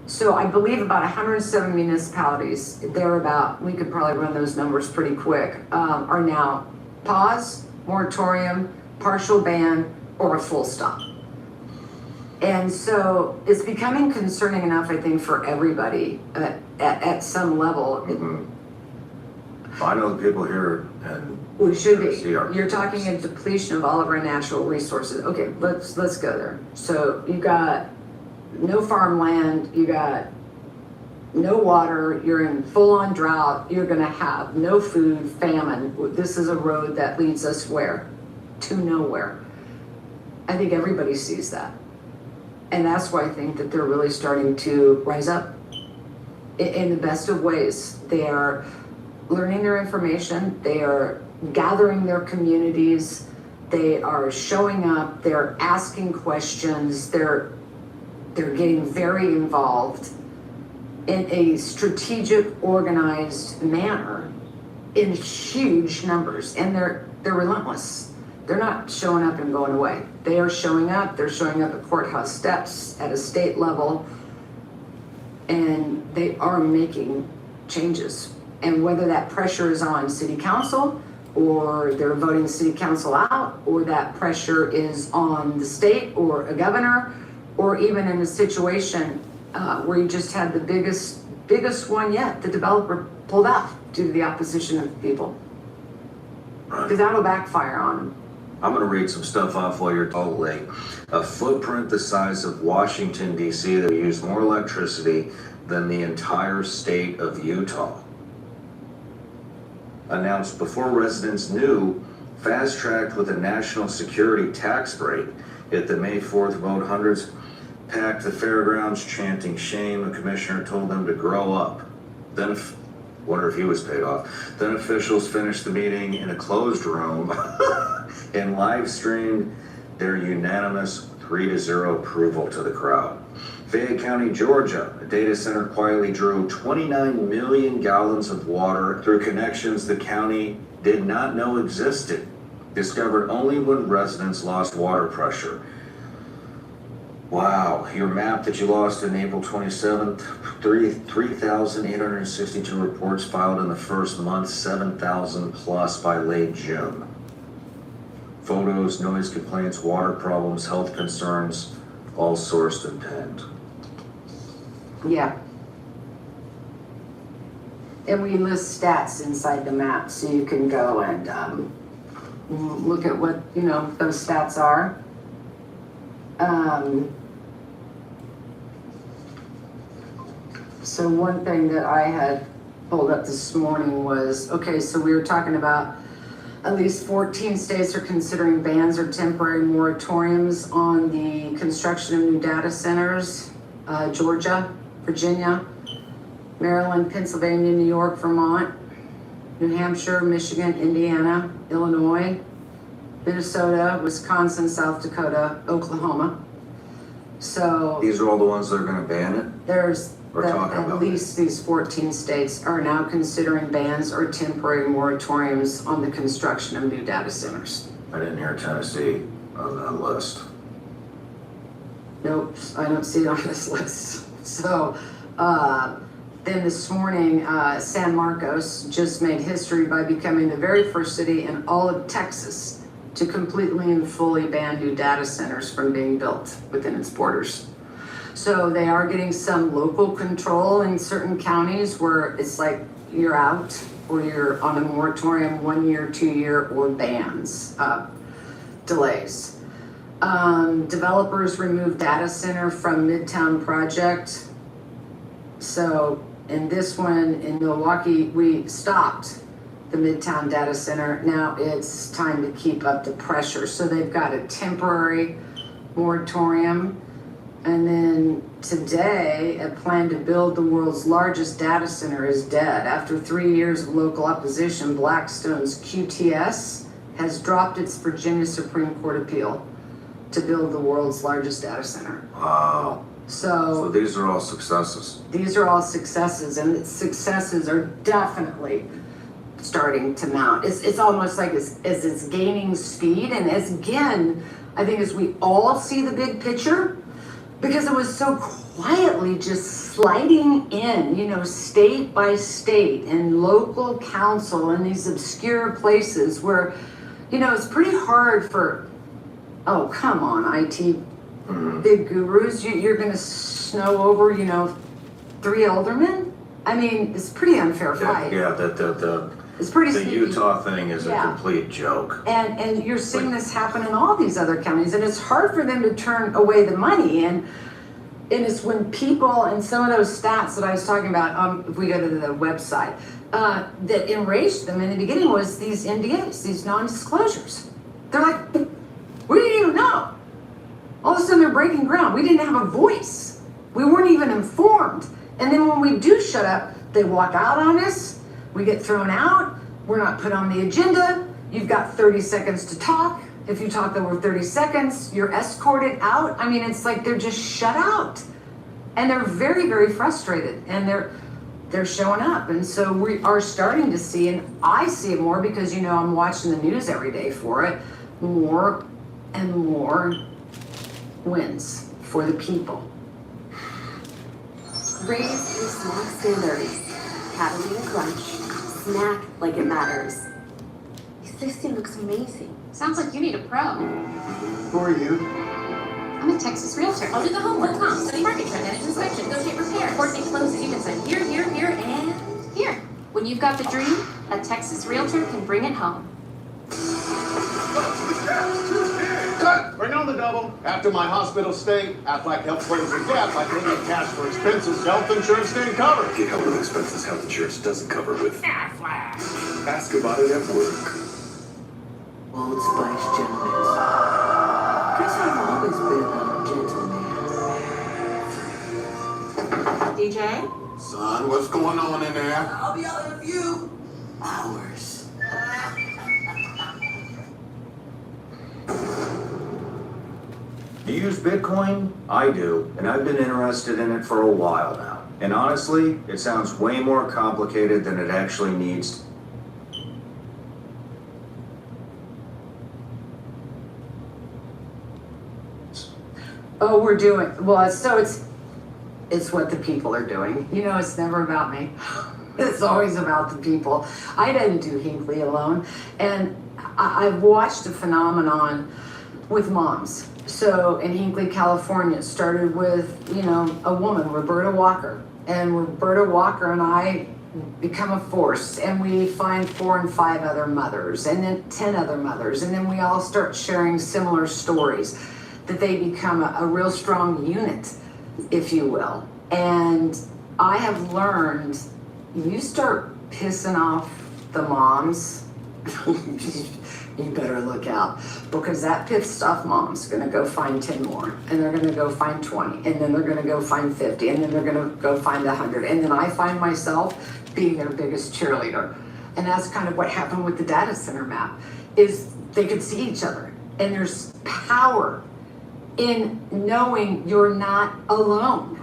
So I believe about 107 municipalities, we could probably run those numbers pretty quick, are now pause, moratorium, partial ban, or a full stop. And so it's becoming concerning enough, I think, for everybody at some level. I know the people here, and we should be. You're talking a depletion of all of our natural resources. Okay, let's go there. So you got no farmland, you got no water, you're in full-on drought, you're going to have no food, famine. This is a road that leads us where? To nowhere. I think everybody sees that. And that's why I think that they're really starting to rise up in the best of ways. They are learning their information, they are gathering their communities, They are showing up, they're asking questions, they're getting very involved in a strategic, organized manner in huge numbers, and they're relentless. They're not showing up and going away. They are showing up, they're showing up at courthouse steps, at a state level, and they are making changes. And whether that pressure is on city council, or they're voting city council out, or that pressure is on the state or a governor, or even in a situation where you just had the biggest one yet, the developer pulled out due to the opposition of the people. Because that'll backfire on them. I'm gonna read some stuff off while you're talking. A footprint the size of Washington, D.C. that used more electricity than the entire state of Utah. Announced before residents knew, fast-tracked with a national security tax break. At the May 4th vote, hundreds packed the fairgrounds chanting shame. A commissioner told them to grow up. Then, wonder if he was paid off. Then officials finished the meeting in a closed room and live streamed their unanimous 3-0 approval to the crowd. Fayette County, Georgia, a data center quietly drew 29 million gallons of water through connections the county did not know existed, discovered only when residents lost water pressure. Wow, your map that you lost on April 27th, 3,862 reports filed in the first month, 7,000 plus by late June. Photos, noise complaints, water problems, health concerns, all sourced and penned. Yeah. And we list stats inside the map, so you can go and look at what, those stats are. So one thing that I had pulled up this morning was, okay, so we were talking about at least 14 states are considering bans or temporary moratoriums on the construction of new data centers. Georgia, Virginia, Maryland, Pennsylvania, New York, Vermont, New Hampshire, Michigan, Indiana, Illinois, Minnesota, Wisconsin, South Dakota, Oklahoma. So these are all the ones that are going to ban it? There's at least these 14 states are now considering bans or temporary moratoriums on the construction of new data centers. I didn't hear Tennessee on that list. Nope, I don't see it on this list. So then this morning, San Marcos just made history by becoming the very first city in all of Texas to completely and fully ban new data centers from being built within its borders. So they are getting some local control in certain counties where it's like you're out or you're on a moratorium, 1 year, 2 year, or bans, delays. Developers removed data center from Midtown project. So in this one in Milwaukee, we stopped the Midtown data center. Now it's time to keep up the pressure. So they've got a temporary moratorium. And then today, a plan to build the world's largest data center is dead. After 3 years of local opposition, Blackstone's QTS has dropped its Virginia Supreme Court appeal to build the world's largest data center. Wow. So these are all successes. These are all successes, and the successes are definitely starting to mount. It's almost like as it's gaining speed, and as again, I think as we all see the big picture, because it was so quietly just sliding in, state by state and local council in these obscure places where, it's pretty hard for, oh, come on, IT big gurus, you're going to snow over, 3 aldermen? I mean, it's a pretty unfair fight. Yeah, it's pretty the sneaky. Utah thing is a complete joke. And you're seeing this happen in all these other counties, and it's hard for them to turn away the money. And it's when people, and some of those stats that I was talking about, if we go to the website, that enraged them in the beginning was these NDAs, these non-disclosures. They're like, we didn't even know. All of a sudden they're breaking ground. We didn't have a voice. We weren't even informed. And then when we do shut up, they walk out on us. We get thrown out. We're not put on the agenda. You've got 30 seconds to talk. If you talk over 30 seconds, you're escorted out. I mean, it's like they're just shut out. And they're very, very frustrated, and they're showing up. And so we are starting to see, and I see it more because, you know, I'm watching the news every day for it, more and more wins for the people. Raise your snack standards. Catalina Crunch. Snack like it matters. This thing looks amazing. Sounds like you need a pro. Who are you? I'm a Texas realtor. I'll do the home, .com, study market trend, manage inspection, negotiate repairs, coordinate closes. You can sign here, here, here, and here. When you've got the dream, a Texas realtor can bring it home. Cut! Bring on the double. After my hospital stay, Aflac helps close the gap. I can get cash for expenses. Health insurance didn't cover. Get help with expenses health insurance doesn't cover with Aflac. Ask about it at work. Old Spice gentlemen. Guess I've always been a gentleman. DJ? Son, what's going on in there? I'll be out in a few hours. Do you use Bitcoin? I do, and I've been interested in it for a while now. And honestly, it sounds way more complicated than it actually needs. Oh, we're doing, well, so it's what the people are doing. You know, it's never about me. It's always about the people. I didn't do Hinckley alone. And I've watched a phenomenon with moms. So in Hinckley, California, it started with, you know, a woman, Roberta Walker. And Roberta Walker and I become a force, and we find 4 and 5 other mothers, and then 10 other mothers. And then we all start sharing similar stories, that they become a real strong unit, if you will. And I have learned, you start pissing off the moms, you better look out, because that pissed off mom's gonna go find 10 more, and they're gonna go find 20, and then they're gonna go find 50, and then they're gonna go find 100. And then I find myself being their biggest cheerleader. And that's kind of what happened with the data center map, is they could see each other. And there's power in knowing you're not alone.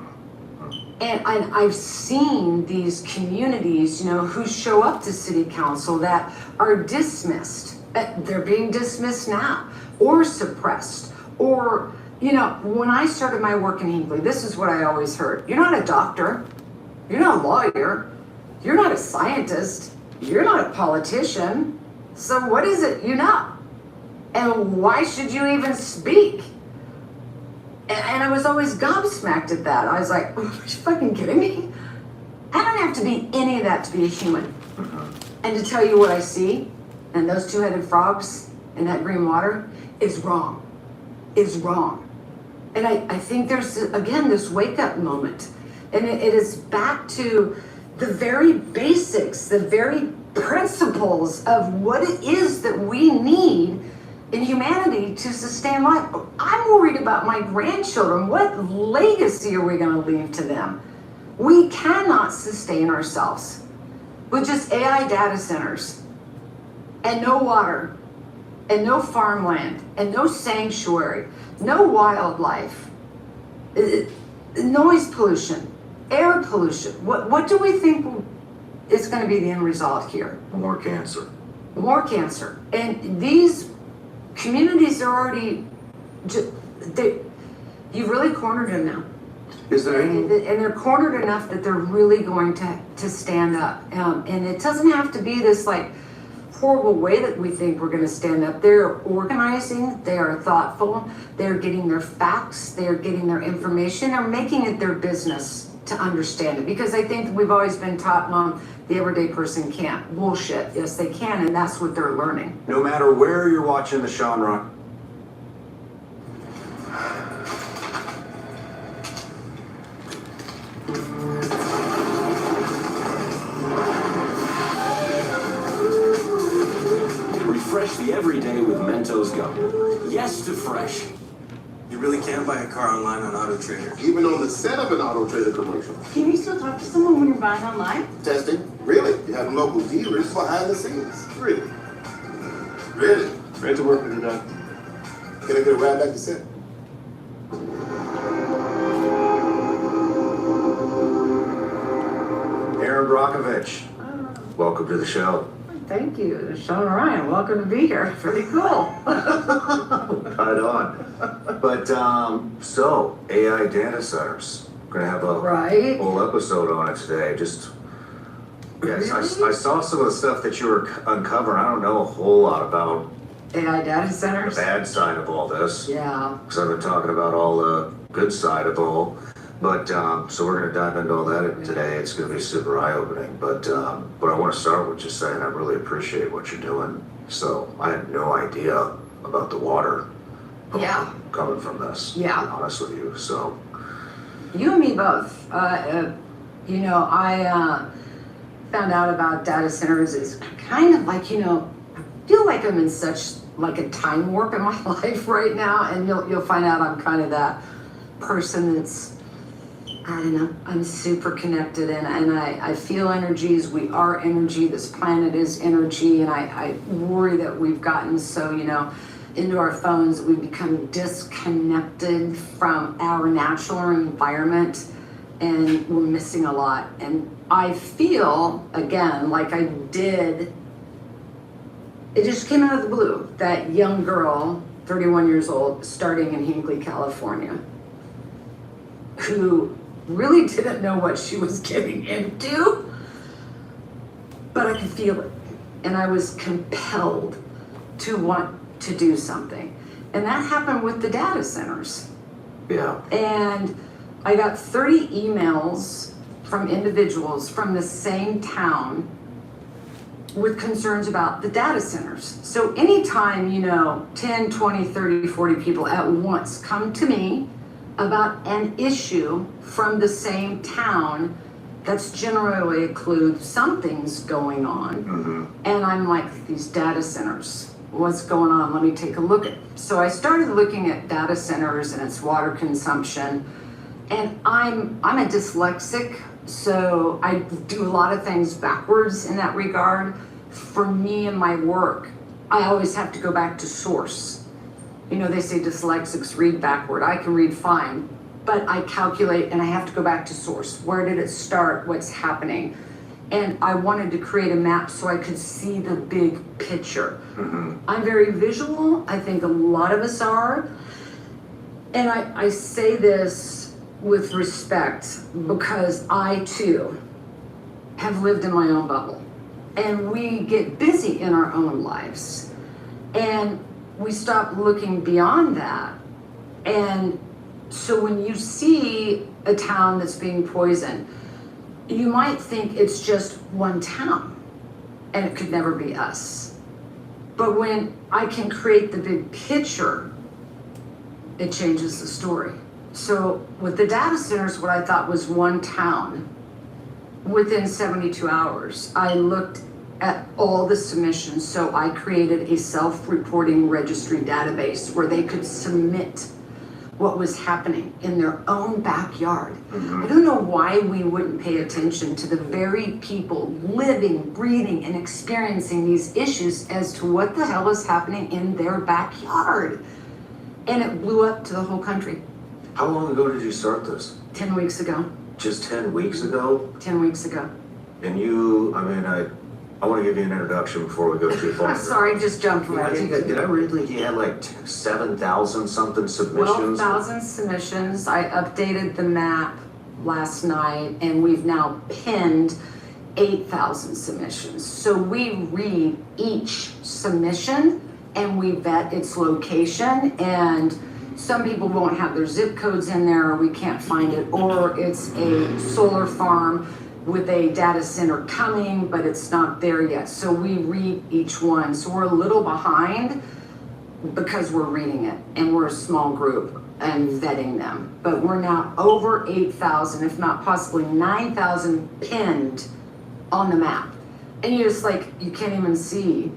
And I've seen these communities, you know, who show up to city council that are dismissed. They're being dismissed now, or suppressed. Or, you know, when I started my work in Hinckley, this is what I always heard. You're not a doctor. You're not a lawyer. You're not a scientist. You're not a politician. So what is it you know? And why should you even speak? And I was always gobsmacked at that. I was like, are you fucking kidding me? I don't have to be any of that to be a human. And to tell you what I see, and those 2-headed frogs in that green water, is wrong. Is wrong. And I think there's, again, this wake-up moment. And it is back to the very basics, the very principles of what it is that we need in humanity to sustain life. I'm worried about my grandchildren. What legacy are we going to leave to them? We cannot sustain ourselves with just AI data centers and no water and no farmland and no sanctuary, no wildlife, noise pollution, air pollution. What do we think is going to be the end result here? More cancer. More cancer. And these communities are already, you've really cornered them now. Is there any? And they're cornered enough that they're really going to stand up. And it doesn't have to be this like horrible way that we think we're going to stand up. They're organizing, they are thoughtful, they're getting their facts, they're getting their information, they're making it their business to understand it. Because I think we've always been taught, Mom, the everyday person can't. Bullshit. Yes, they can, and that's what they're learning. No matter where you're watching the genre, refresh the everyday with Mentos Gum. Yes to fresh. You really can buy a car online on Auto Trader. Even on the set of an Auto Trader commercial. Can you still talk to someone when you're buying online? Testing? Really? You have local dealers behind the scenes. Really? Really? Great to work with you, Doug. Can I get a ride back to set? Aaron Brockovich, welcome to the show. Thank you, Sean Ryan. Welcome to be here. Pretty cool. Right on. But, so, AI data centers. We're gonna have a whole episode on it today. Just, yes, I saw some of the stuff that you were uncovering. I don't know a whole lot about AI data centers. the bad side of all this. Yeah. Because I've been talking about all the good side of all. But, so we're gonna dive into all that today. It's gonna be super eye-opening. But I wanna start with just saying I really appreciate what you're doing. So I had no idea about the water coming from this. Yeah. To be honest with you, so. You and me both. You know, I found out about data centers is kind of like, you know, I feel like I'm in such like a time warp in my life right now, and you'll find out I'm kind of that person that's, I don't know, I'm super connected and I feel energies. We are energy. This planet is energy, and I worry that we've gotten so, you know, into our phones, we become disconnected from our natural environment, and we're missing a lot. And I feel, again, like I did, it just came out of the blue, that young girl, 31 years old, starting in Hinckley, California, who really didn't know what she was getting into, but I could feel it. And I was compelled to want to do something. And that happened with the data centers. Yeah. And I got 30 emails from individuals from the same town with concerns about the data centers. So anytime, you know, 10, 20, 30, 40 people at once come to me about an issue from the same town, that's generally includes something's going on. And I'm like, these data centers, what's going on? Let me take a look at it. So I started looking at data centers and its water consumption. And I'm a dyslexic, so I do a lot of things backwards in that regard. For me and my work, I always have to go back to source. You know, they say dyslexics read backward. I can read fine, but I calculate and I have to go back to source. Where did it start? What's happening? And I wanted to create a map so I could see the big picture. I'm very visual. I think a lot of us are. And I say this with respect because I too have lived in my own bubble. And we get busy in our own lives. And we stop looking beyond that. And so when you see a town that's being poisoned, you might think it's just one town and it could never be us. But when I can create the big picture, it changes the story. So with the data centers, what I thought was one town, within 72 hours, I looked at all the submissions. So I created a self-reporting registry database where they could submit what was happening in their own backyard. I don't know why we wouldn't pay attention to the very people living, breathing, and experiencing these issues as to what the hell is happening in their backyard. And it blew up to the whole country. How long ago did you start this? 10 weeks ago. Just 10 weeks ago? 10 weeks ago. And you, I mean, I want to give you an introduction before we go too far. I'm sorry, I just jumped right into it. Did I read like you had like 7,000 something submissions? 12,000 submissions. I updated the map last night and we've now pinned 8,000 submissions. So we read each submission and we vet its location, and some people won't have their zip codes in there, or we can't find it, or it's a solar farm with a data center coming, but it's not there yet. So we read each one. So we're a little behind because we're reading it and we're a small group and vetting them. But we're now over 8,000, if not possibly 9,000 pinned on the map. And you're just like, you can't even see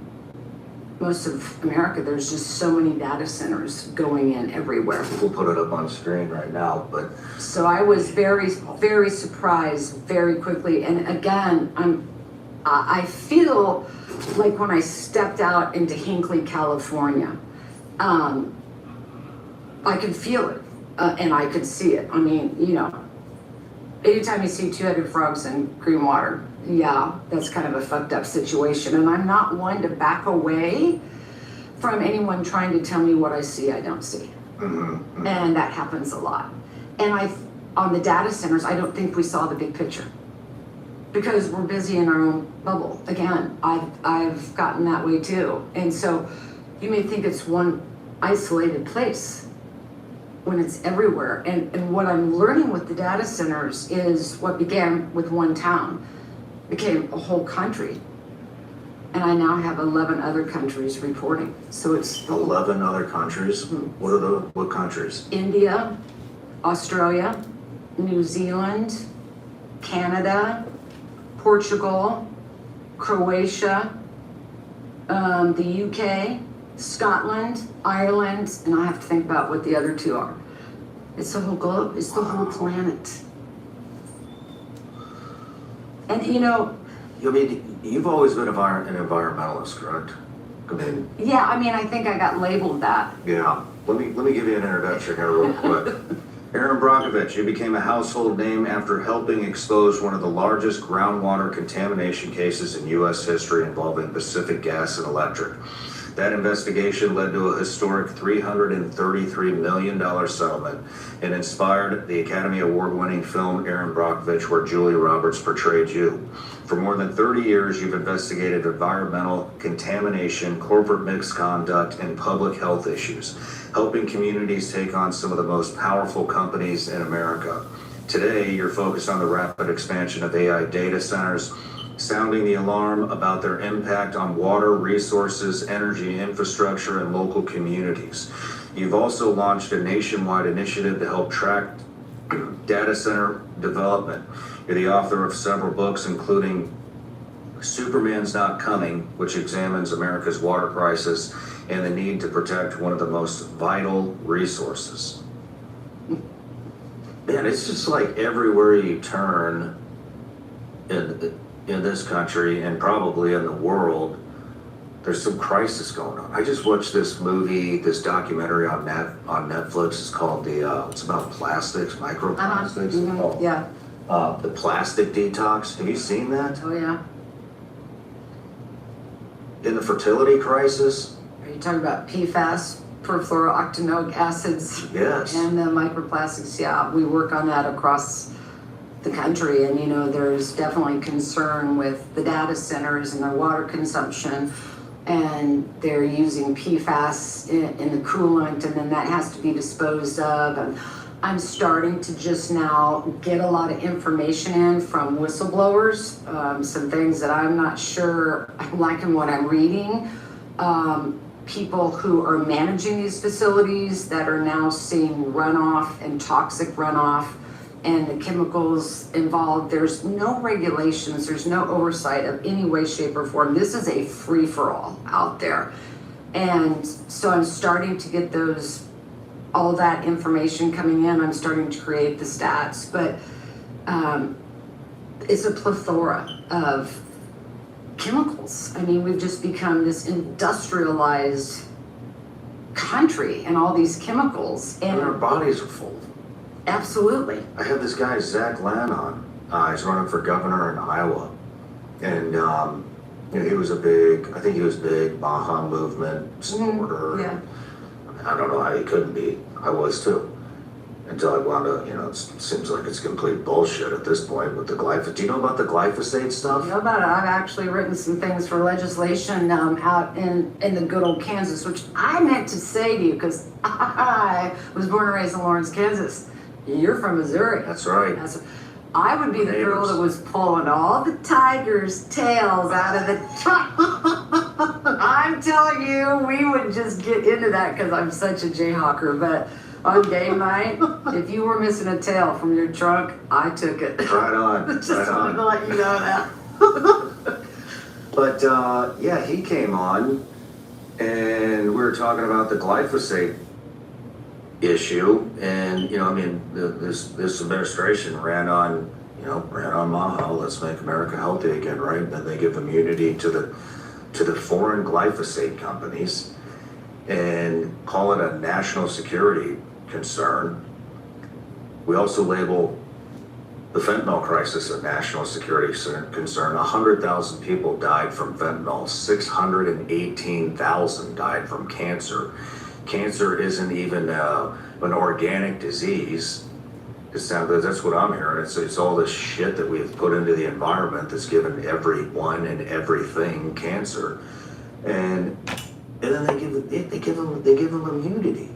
most of America. There's just so many data centers going in everywhere. We'll put it up on screen right now, but. So I was very, very surprised very quickly. And again, I feel like when I stepped out into Hinckley, California, I could feel it, and I could see it. I mean, you know, anytime you see two-headed frogs in green water, yeah, that's kind of a fucked up situation. And I'm not one to back away from anyone trying to tell me what I see, I don't see. And that happens a lot. And on the data centers, I don't think we saw the big picture because we're busy in our own bubble. Again, I've gotten that way too. And so you may think it's one isolated place when it's everywhere. And what I'm learning with the data centers is what began with one town became a whole country. And I now have 11 other countries reporting. So it's 11 other countries? What countries? India, Australia, New Zealand, Canada, Portugal, Croatia, the UK, Scotland, Ireland, and I have to think about what the other two are. It's the whole globe, it's the whole planet. And you know, I mean, you've always been an environmentalist, correct? I mean, yeah, I mean, I think I got labeled that. yeah. Let me give you an introduction here real quick. Aaron Brockovich, you became a household name after helping expose one of the largest groundwater contamination cases in U.S. history involving Pacific Gas and Electric. That investigation led to a historic $333 million settlement and inspired the Academy Award-winning film Aaron Brockovich, where Julia Roberts portrayed you. For more than 30 years, you've investigated environmental contamination, corporate misconduct, and public health issues, helping communities take on some of the most powerful companies in America. Today, you're focused on the rapid expansion of AI data centers, sounding the alarm about their impact on water, resources, energy infrastructure, and local communities. You've also launched a nationwide initiative to help track data center development. You're the author of several books, including Superman's Not Coming, which examines America's water crisis and the need to protect one of the most vital resources. Man, it's just like everywhere you turn in this country and probably in the world, there's some crisis going on. I just watched this movie, this documentary on Netflix. It's called it's about plastics, microplastics. Yeah. The plastic detox. Have you seen that? Oh yeah. In the fertility crisis? Are you talking about PFAS, perfluorooctanoic acids? Yes. And the microplastics, yeah, we work on that across the country, and you know, there's definitely concern with the data centers and their water consumption, and they're using PFAS in the coolant, and then that has to be disposed of. And I'm starting to just now get a lot of information in from whistleblowers, some things that I'm not sure I'm liking what I'm reading. People who are managing these facilities that are now seeing runoff and toxic runoff and the chemicals involved. There's no regulations, there's no oversight of any way, shape, or form. This is a free-for-all out there. And so I'm starting to get all that information coming in. I'm starting to create the stats, but it's a plethora of chemicals. I mean, we've just become this industrialized country and all these chemicals. And our bodies are full. Absolutely. I have this guy, Zach Lan, on. He's running for governor in Iowa. And, you know, he was I think he was big Baja movement supporter. Yeah. I don't know how he couldn't be. I was too. Until I wound up, you know, it seems like it's complete bullshit at this point with the glyphosate. Do you know about the glyphosate stuff? I know about it. I've actually written some things for legislation out in the good old Kansas, which I meant to say to you because I was born and raised in Lawrence, Kansas. You're from Missouri. That's right. I would be the girl that was pulling all the tigers' tails out of the truck. I'm telling you, we would just get into that because I'm such a jayhawker. But on game night, if you were missing a tail from your trunk, I took it. Right on. Just right wanted on. to let you know that. But yeah, he came on, and we were talking about the glyphosate issue, and you know, I mean, this administration ran on Maha, let's make America healthy again, right? And then they give immunity to the foreign glyphosate companies and call it a national security concern. We also label the fentanyl crisis a national security concern. 100,000 people died from fentanyl. 618,000 died from cancer. Cancer isn't even an organic disease. That's what I'm hearing. It's all this shit that we've put into the environment that's given everyone and everything cancer, and then they give them immunity.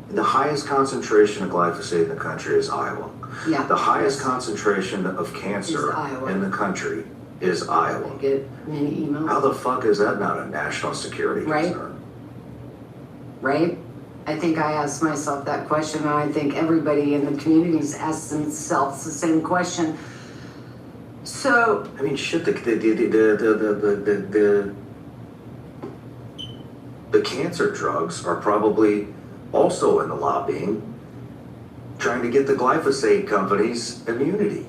The highest concentration of glyphosate in the country is Iowa. Yeah. The highest concentration of cancer in the country is Iowa. I get many emails. How the fuck is that not a national security concern? Right? I think I asked myself that question, and I think everybody in the communities asked themselves the same question. So I mean, shit. The cancer drugs are probably also in the lobbying, trying to get the glyphosate companies immunity,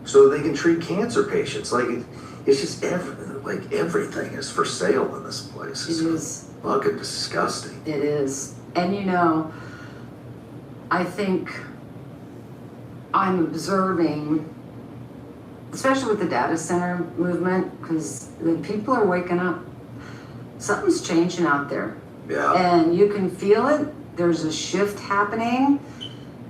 so they can treat cancer patients. Like it's just everything is for sale in this place. It is fucking disgusting. It is. And I think I'm observing, especially with the data center movement, because the people are waking up. Something's changing out there. Yeah. And you can feel it. There's a shift happening.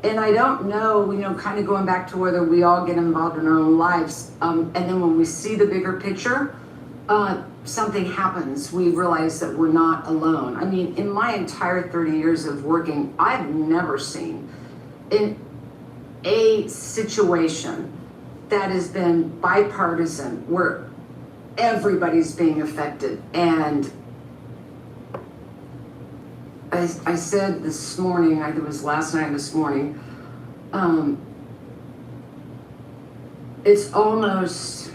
And I don't know, kind of going back to whether we all get involved in our own lives. And then when we see the bigger picture, something happens. We realize that we're not alone. I mean, in my entire 30 years of working, I've never seen in a situation that has been bipartisan where everybody's being affected. And I said this morning, I think it was last night, this morning, it's almost,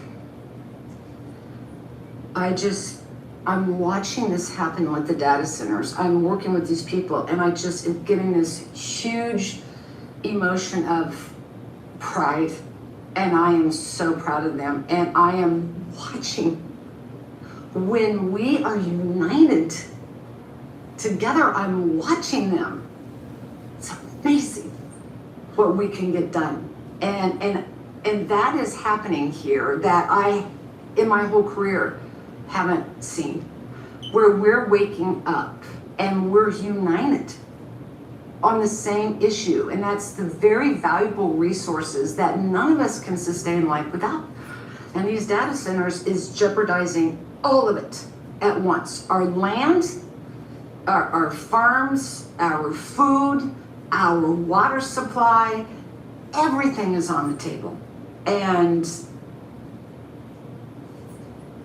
I'm watching this happen with the data centers. I'm working with these people, and I just am getting this huge emotion of pride, and I am so proud of them. And I am watching when we are united together. I'm watching them. It's amazing what we can get done, and that is happening here that I, in my whole career, haven't seen, where we're waking up and we're united on the same issue. And that's the very valuable resources that none of us can sustain life without. And these data centers is jeopardizing all of it at once. Our land, our farms, our food, our water supply, everything is on the table. And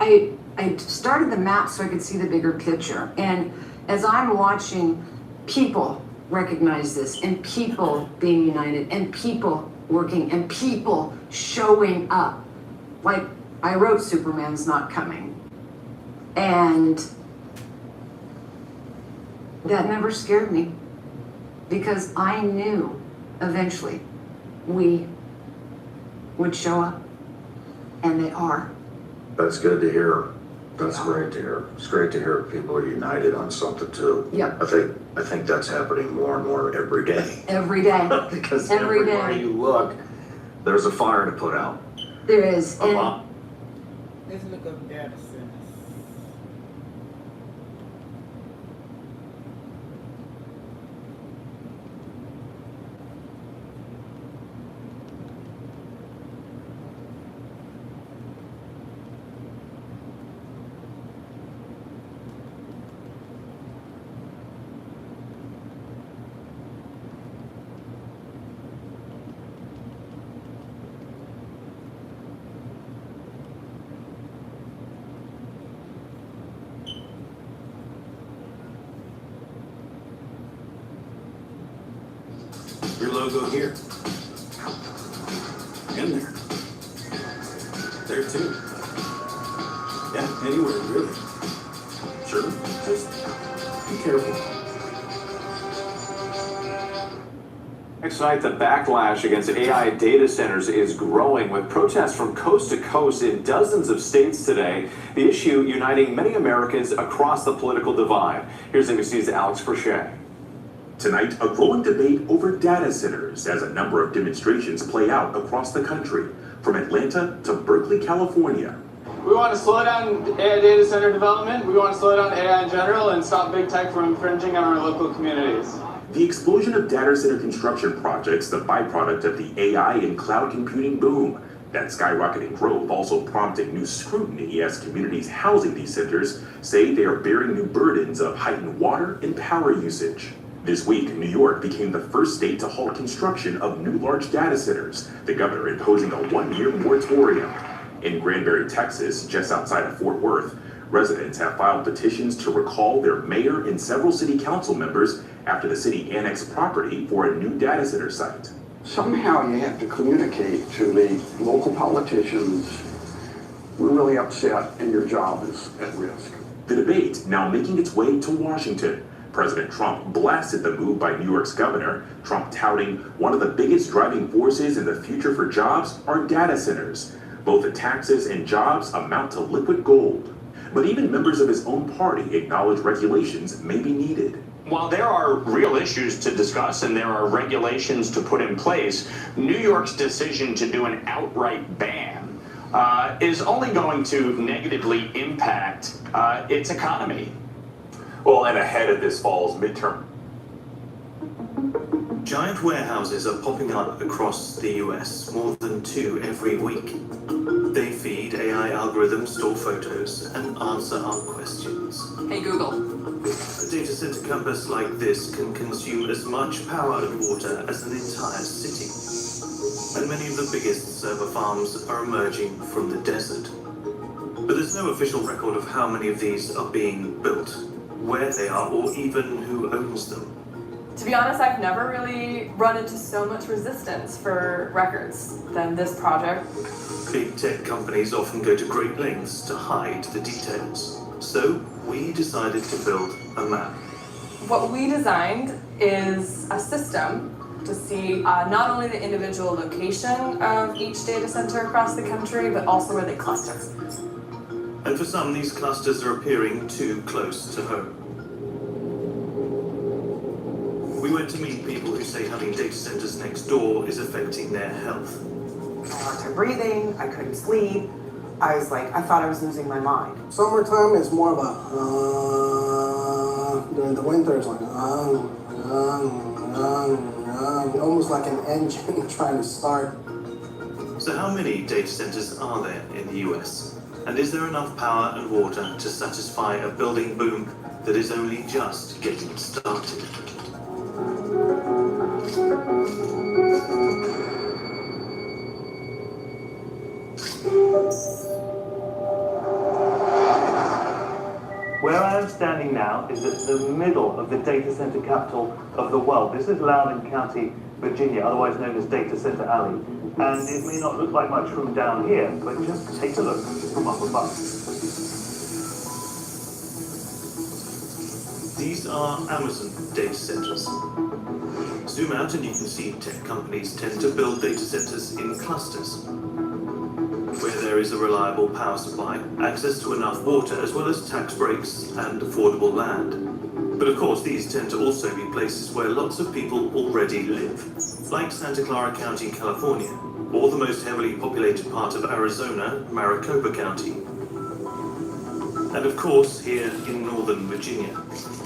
I started the map so I could see the bigger picture. And as I'm watching people recognize this, and people being united, and people working, and people showing up, like I wrote Superman's not coming. And that never scared me, because I knew eventually we would show up, and they are. That's good to hear. That's great to hear. It's great to hear people are united on something too. Yep. I think that's happening more and more every day. Every day. Because every everywhere day you look, there's a fire to put out. there is. And Let's look up data centers. Your logo here. And there. There too. Yeah, anywhere really. Sure, just be careful. Next night, the backlash against AI data centers is growing, with protests from coast to coast in dozens of states today. The issue uniting many Americans across the political divide. Here's NBC's Alex Prochet. Tonight, a growing debate over data centers as a number of demonstrations play out across the country, from Atlanta to Berkeley, California. We want to slow down AI data center development, we want to slow down AI in general, and stop big tech from infringing on our local communities. The explosion of data center construction projects, the byproduct of the AI and cloud computing boom. That skyrocketing growth also prompting new scrutiny as communities housing these centers say they are bearing new burdens of heightened water and power usage. This week, New York became the first state to halt construction of new large data centers, the governor imposing a one-year moratorium. In Granbury, Texas, just outside of Fort Worth, residents have filed petitions to recall their mayor and several city council members after the city annexed property for a new data center site. Somehow you have to communicate to the local politicians, we're really upset and your job is at risk. The debate now making its way to Washington. President Trump blasted the move by New York's governor, Trump touting one of the biggest driving forces in the future for jobs are data centers. Both the taxes and jobs amount to liquid gold. But even members of his own party acknowledge regulations may be needed. While there are real issues to discuss and there are regulations to put in place, New York's decision to do an outright ban is only going to negatively impact its economy. Well, and ahead of this fall's midterm. Giant warehouses are popping up across the US, more than 2 every week. They feed AI algorithms, store photos, and answer our questions. Hey Google. A data center campus like this can consume as much power and water as an entire city. And many of the biggest server farms are emerging from the desert. But there's no official record of how many of these are being built, where they are, or even who owns them. To be honest, I've never really run into so much resistance for records than this project. Big tech companies often go to great lengths to hide the details. So we decided to build a map. What we designed is a system to see not only the individual location of each data center across the country, but also where they cluster. And for some, these clusters are appearing too close to home. We went to meet people who say having data centers next door is affecting their health. I had a hard time breathing, I couldn't sleep. I thought I was losing my mind. Summertime is more of a, during the winter it's like, almost like an engine trying to start. So how many data centers are there in the US? And is there enough power and water to satisfy a building boom that is only just getting started? Where I am standing now is at the middle of the data center capital of the world. This is Loudoun County, Virginia, otherwise known as Data Center Alley. And it may not look like much from down here, but just take a look from up above. These are Amazon data centers. Zoom out and you can see tech companies tend to build data centers in clusters, where there is a reliable power supply, access to enough water, as well as tax breaks and affordable land. But of course, these tend to also be places where lots of people already live, like Santa Clara County, California, or the most heavily populated part of Arizona, Maricopa County. And of course, here in Northern Virginia,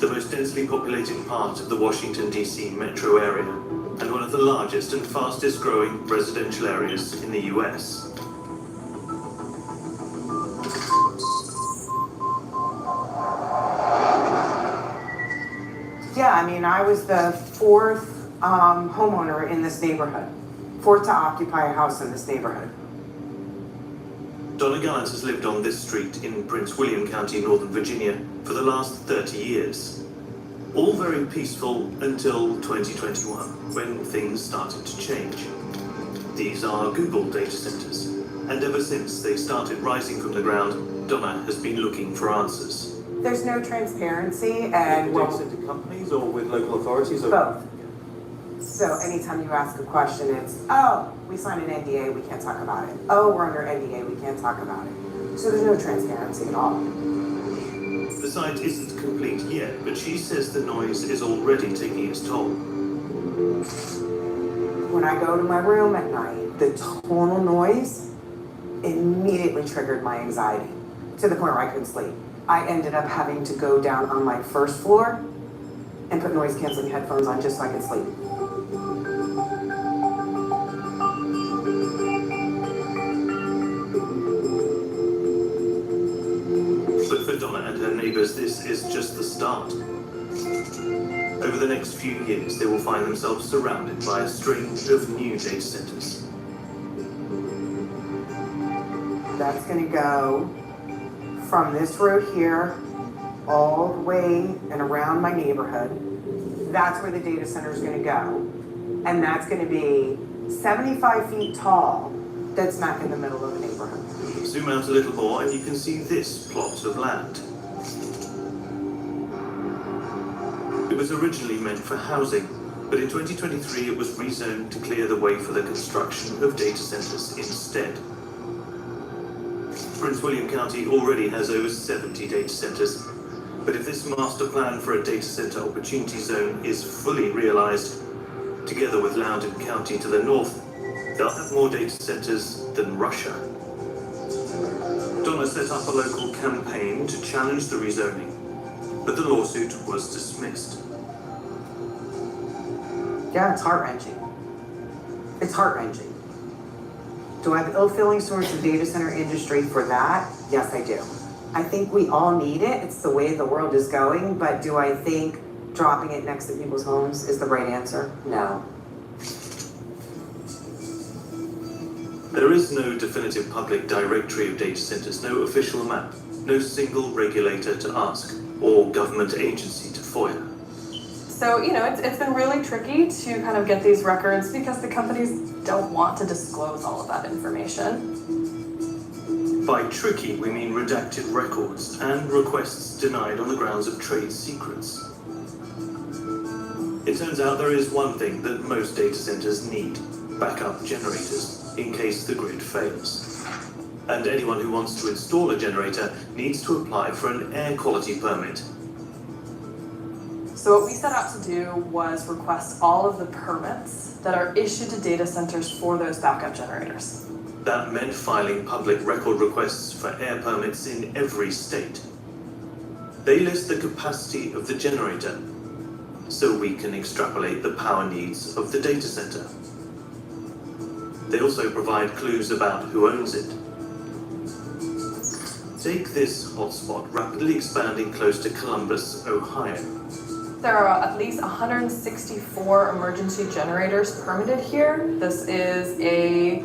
the most densely populated part of the Washington, D.C. metro area, and one of the largest and fastest growing residential areas in the US. Yeah, I mean, I was the fourth homeowner in this neighborhood, fourth to occupy a house in this neighborhood. Donna Gallant has lived on this street in Prince William County, Northern Virginia, for the last 30 years. All very peaceful until 2021, when things started to change. These are Google data centers, and ever since they started rising from the ground, Donna has been looking for answers. There's no transparency and With data center companies or with local authorities? Or both. So anytime you ask a question, it's, oh, we signed an NDA, we can't talk about it. Oh, we're under NDA, we can't talk about it. So there's no transparency at all. The site isn't complete yet, but she says the noise is already taking its toll. When I go to my room at night, the tonal noise immediately triggered my anxiety to the point where I couldn't sleep. I ended up having to go down on my first floor and put noise canceling headphones on just so I could sleep. But for Donna and her neighbors, this is just the start. Over the next few years, they will find themselves surrounded by a string of new data centers. That's gonna go from this road here all the way and around my neighborhood. That's where the data center is gonna go. And that's gonna be 75 feet tall, that's smack in the middle of the neighborhood. Zoom out a little more and you can see this plot of land. It was originally meant for housing, but in 2023 it was rezoned to clear the way for the construction of data centers instead. Prince William County already has over 70 data centers, but if this master plan for a data center opportunity zone is fully realized, together with Loudoun County to the north, they'll have more data centers than Russia. Donna set up a local campaign to challenge the rezoning, but the lawsuit was dismissed. Yeah, it's heart-wrenching. It's heart-wrenching. Do I have ill feelings towards the data center industry for that? Yes, I do. I think we all need it. It's the way the world is going, but do I think dropping it next to people's homes is the right answer? No. There is no definitive public directory of data centers, no official map, no single regulator to ask, or government agency to FOIA. So, it's been really tricky to kind of get these records because the companies don't want to disclose all of that information. By tricky, we mean redacted records and requests denied on the grounds of trade secrets. It turns out there is one thing that most data centers need: backup generators, in case the grid fails. And anyone who wants to install a generator needs to apply for an air quality permit. So what we set out to do was request all of the permits that are issued to data centers for those backup generators. That meant filing public record requests for air permits in every state. They list the capacity of the generator, so we can extrapolate the power needs of the data center. They also provide clues about who owns it. Take this hotspot, rapidly expanding close to Columbus, Ohio. There are at least 164 emergency generators permitted here. This is a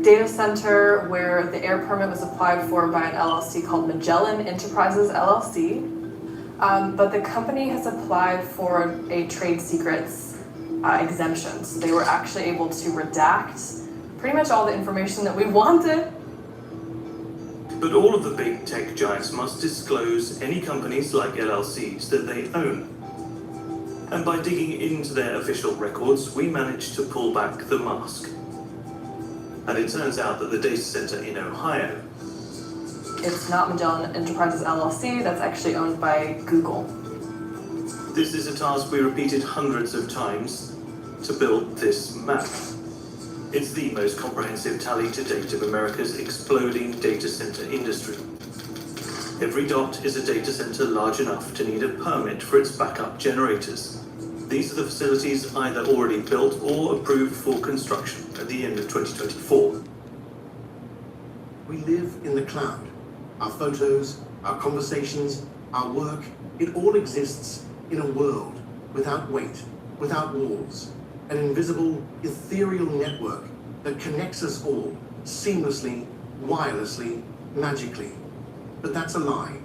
data center where the air permit was applied for by an LLC called Magellan Enterprises LLC. But the company has applied for a trade secrets exemption. So they were actually able to redact pretty much all the information that we wanted. But all of the big tech giants must disclose any companies like LLCs that they own. And by digging into their official records, we managed to pull back the mask. And it turns out that the data center in Ohio, it's not Magellan Enterprises LLC, that's actually owned by Google. This is a task we repeated hundreds of times to build this map. It's the most comprehensive tally to date of America's exploding data center industry. Every dot is a data center large enough to need a permit for its backup generators. These are the facilities either already built or approved for construction at the end of 2024. We live in the cloud. Our photos, our conversations, our work, it all exists in a world without weight, without walls, an invisible, ethereal network that connects us all seamlessly, wirelessly, magically. But that's a lie.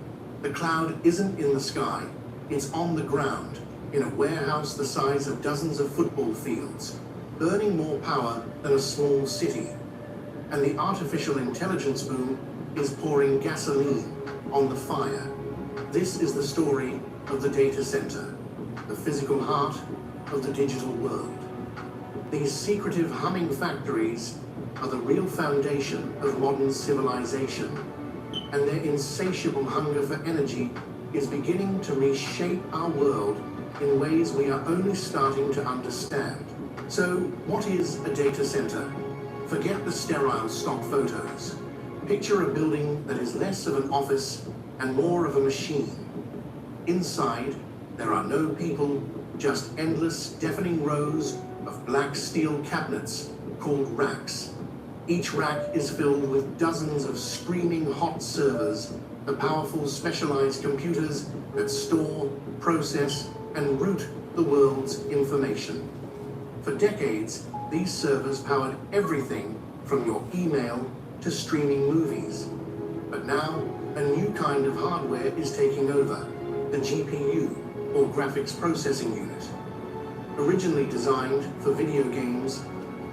The cloud isn't in the sky, it's on the ground, in a warehouse the size of dozens of football fields, burning more power than a small city. And the artificial intelligence boom is pouring gasoline on the fire. This is the story of the data center, the physical heart of the digital world. These secretive humming factories are the real foundation of modern civilization, and their insatiable hunger for energy is beginning to reshape our world in ways we are only starting to understand. So, what is a data center? Forget the sterile stock photos. Picture a building that is less of an office and more of a machine. Inside, there are no people, just endless, deafening rows of black steel cabinets called racks. Each rack is filled with dozens of screaming hot servers, the powerful specialized computers that store, process, and route the world's information. For decades, these servers powered everything from your email to streaming movies. But now, a new kind of hardware is taking over, the GPU, or graphics processing unit. Originally designed for video games,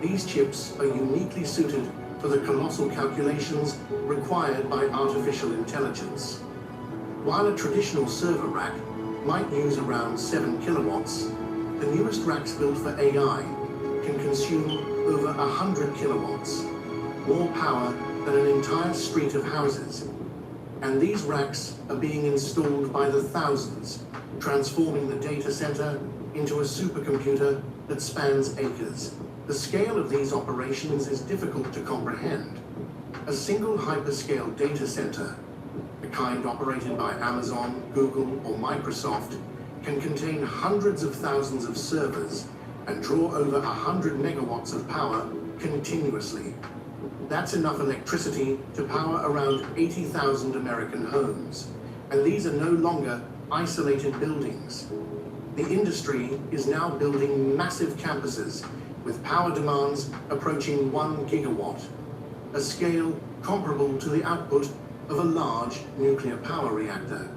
these chips are uniquely suited for the colossal calculations required by artificial intelligence. While a traditional server rack might use around 7 kilowatts, the newest racks built for AI can consume over 100 kilowatts, more power than an entire street of houses. And these racks are being installed by the thousands, transforming the data center into a supercomputer that spans acres. The scale of these operations is difficult to comprehend. A single hyperscale data center, the kind operated by Amazon, Google, or Microsoft, can contain hundreds of thousands of servers and draw over 100 megawatts of power continuously. That's enough electricity to power around 80,000 American homes. And these are no longer isolated buildings. The industry is now building massive campuses with power demands approaching 1 gigawatt, a scale comparable to the output of a large nuclear power reactor.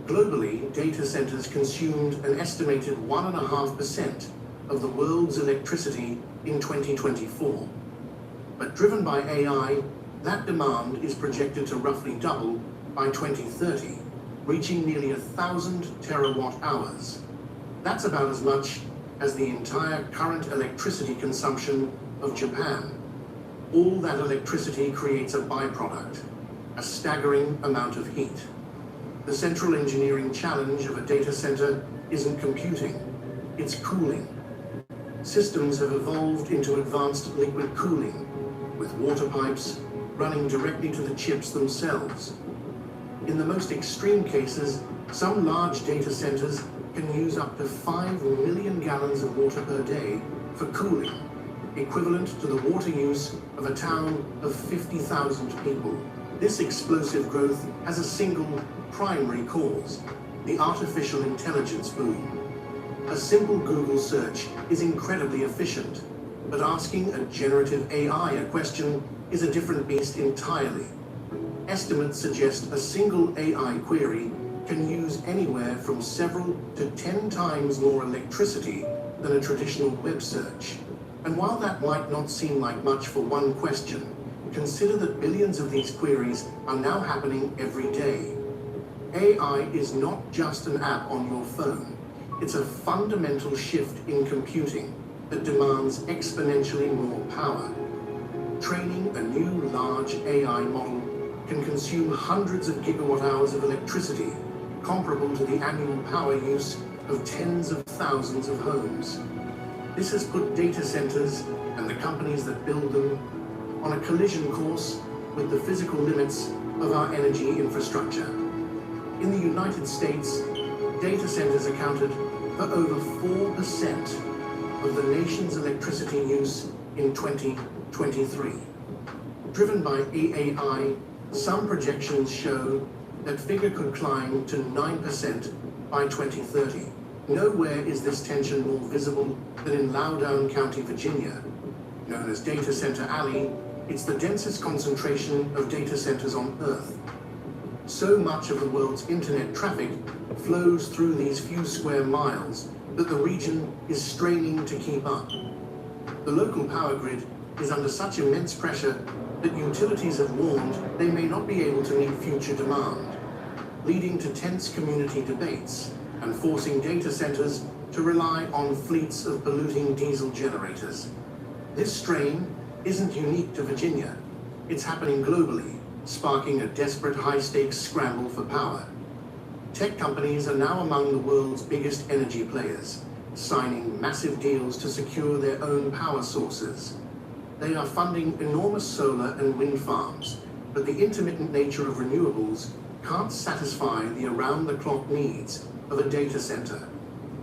Globally, data centers consumed an estimated 1.5% of the world's electricity in 2024. But driven by AI, that demand is projected to roughly double by 2030, reaching nearly 1,000 terawatt hours. That's about as much as the entire current electricity consumption of Japan. All that electricity creates a byproduct, a staggering amount of heat. The central engineering challenge of a data center isn't computing, it's cooling. Systems have evolved into advanced liquid cooling, with water pipes running directly to the chips themselves. In the most extreme cases, some large data centers can use up to 5 million gallons of water per day for cooling, equivalent to the water use of a town of 50,000 people. This explosive growth has a single primary cause: the artificial intelligence boom. A simple Google search is incredibly efficient, but asking a generative AI a question is a different beast entirely. Estimates suggest a single AI query can use anywhere from several to 10 times more electricity than a traditional web search. And while that might not seem like much for one question, consider that billions of these queries are now happening every day. AI is not just an app on your phone. It's a fundamental shift in computing that demands exponentially more power. Training a new large AI model can consume hundreds of gigawatt hours of electricity, comparable to the annual power use of tens of thousands of homes. This has put data centers and the companies that build them on a collision course with the physical limits of our energy infrastructure. In the United States, data centers accounted for over 4% of the nation's electricity use in 2023. Driven by AI, some projections show that figure could climb to 9% by 2030. Nowhere is this tension more visible than in Loudoun County, Virginia. Known as Data Center Alley, it's the densest concentration of data centers on Earth. So much of the world's internet traffic flows through these few square miles that the region is straining to keep up. The local power grid is under such immense pressure that utilities have warned they may not be able to meet future demand, leading to tense community debates and forcing data centers to rely on fleets of polluting diesel generators. This strain isn't unique to Virginia. It's happening globally, sparking a desperate high-stakes scramble for power. Tech companies are now among the world's biggest energy players, signing massive deals to secure their own power sources. They are funding enormous solar and wind farms, but the intermittent nature of renewables can't satisfy the around-the-clock needs of a data center.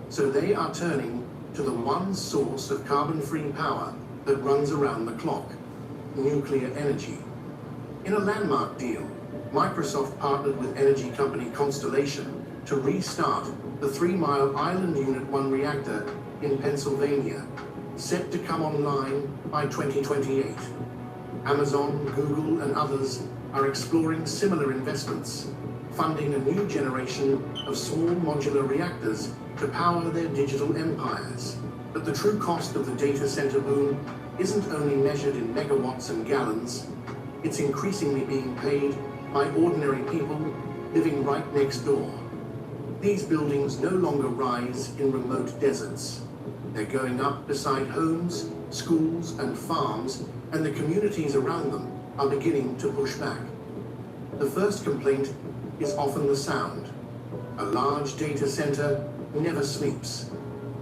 So they are turning to the one source of carbon-free power that runs around the clock: nuclear energy. In a landmark deal, Microsoft partnered with energy company Constellation to restart the 3 Mile Island Unit 1 reactor in Pennsylvania, set to come online by 2028. Amazon, Google, and others are exploring similar investments, funding a new generation of small modular reactors to power their digital empires. But the true cost of the data center boom isn't only measured in megawatts and gallons, it's increasingly being paid by ordinary people living right next door. These buildings no longer rise in remote deserts. They're going up beside homes, schools, and farms, and the communities around them are beginning to push back. The first complaint is often the sound. A large data center never sleeps.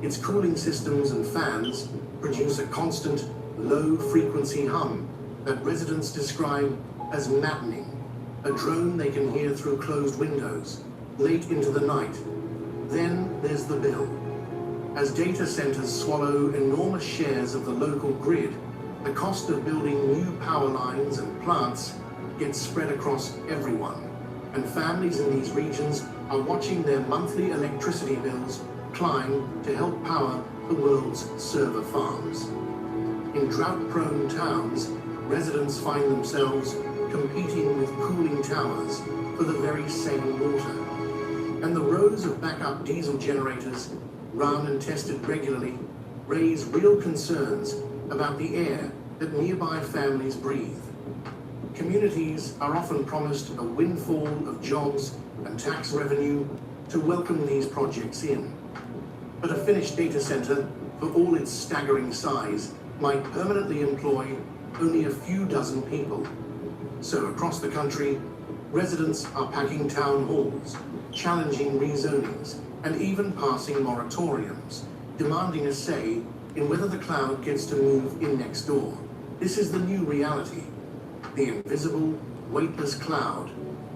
Its cooling systems and fans produce a constant, low-frequency hum that residents describe as maddening, a drone they can hear through closed windows, late into the night. Then there's the bill. As data centers swallow enormous shares of the local grid, the cost of building new power lines and plants gets spread across everyone, and families in these regions are watching their monthly electricity bills climb to help power the world's server farms. In drought-prone towns, residents find themselves competing with cooling towers for the very same water. And the rows of backup diesel generators, run and tested regularly, raise real concerns about the air that nearby families breathe. Communities are often promised a windfall of jobs and tax revenue to welcome these projects in. But a finished data center, for all its staggering size, might permanently employ only a few dozen people. So across the country, residents are packing town halls, challenging rezonings, and even passing moratoriums, demanding a say in whether the cloud gets to move in next door. This is the new reality. The invisible, weightless cloud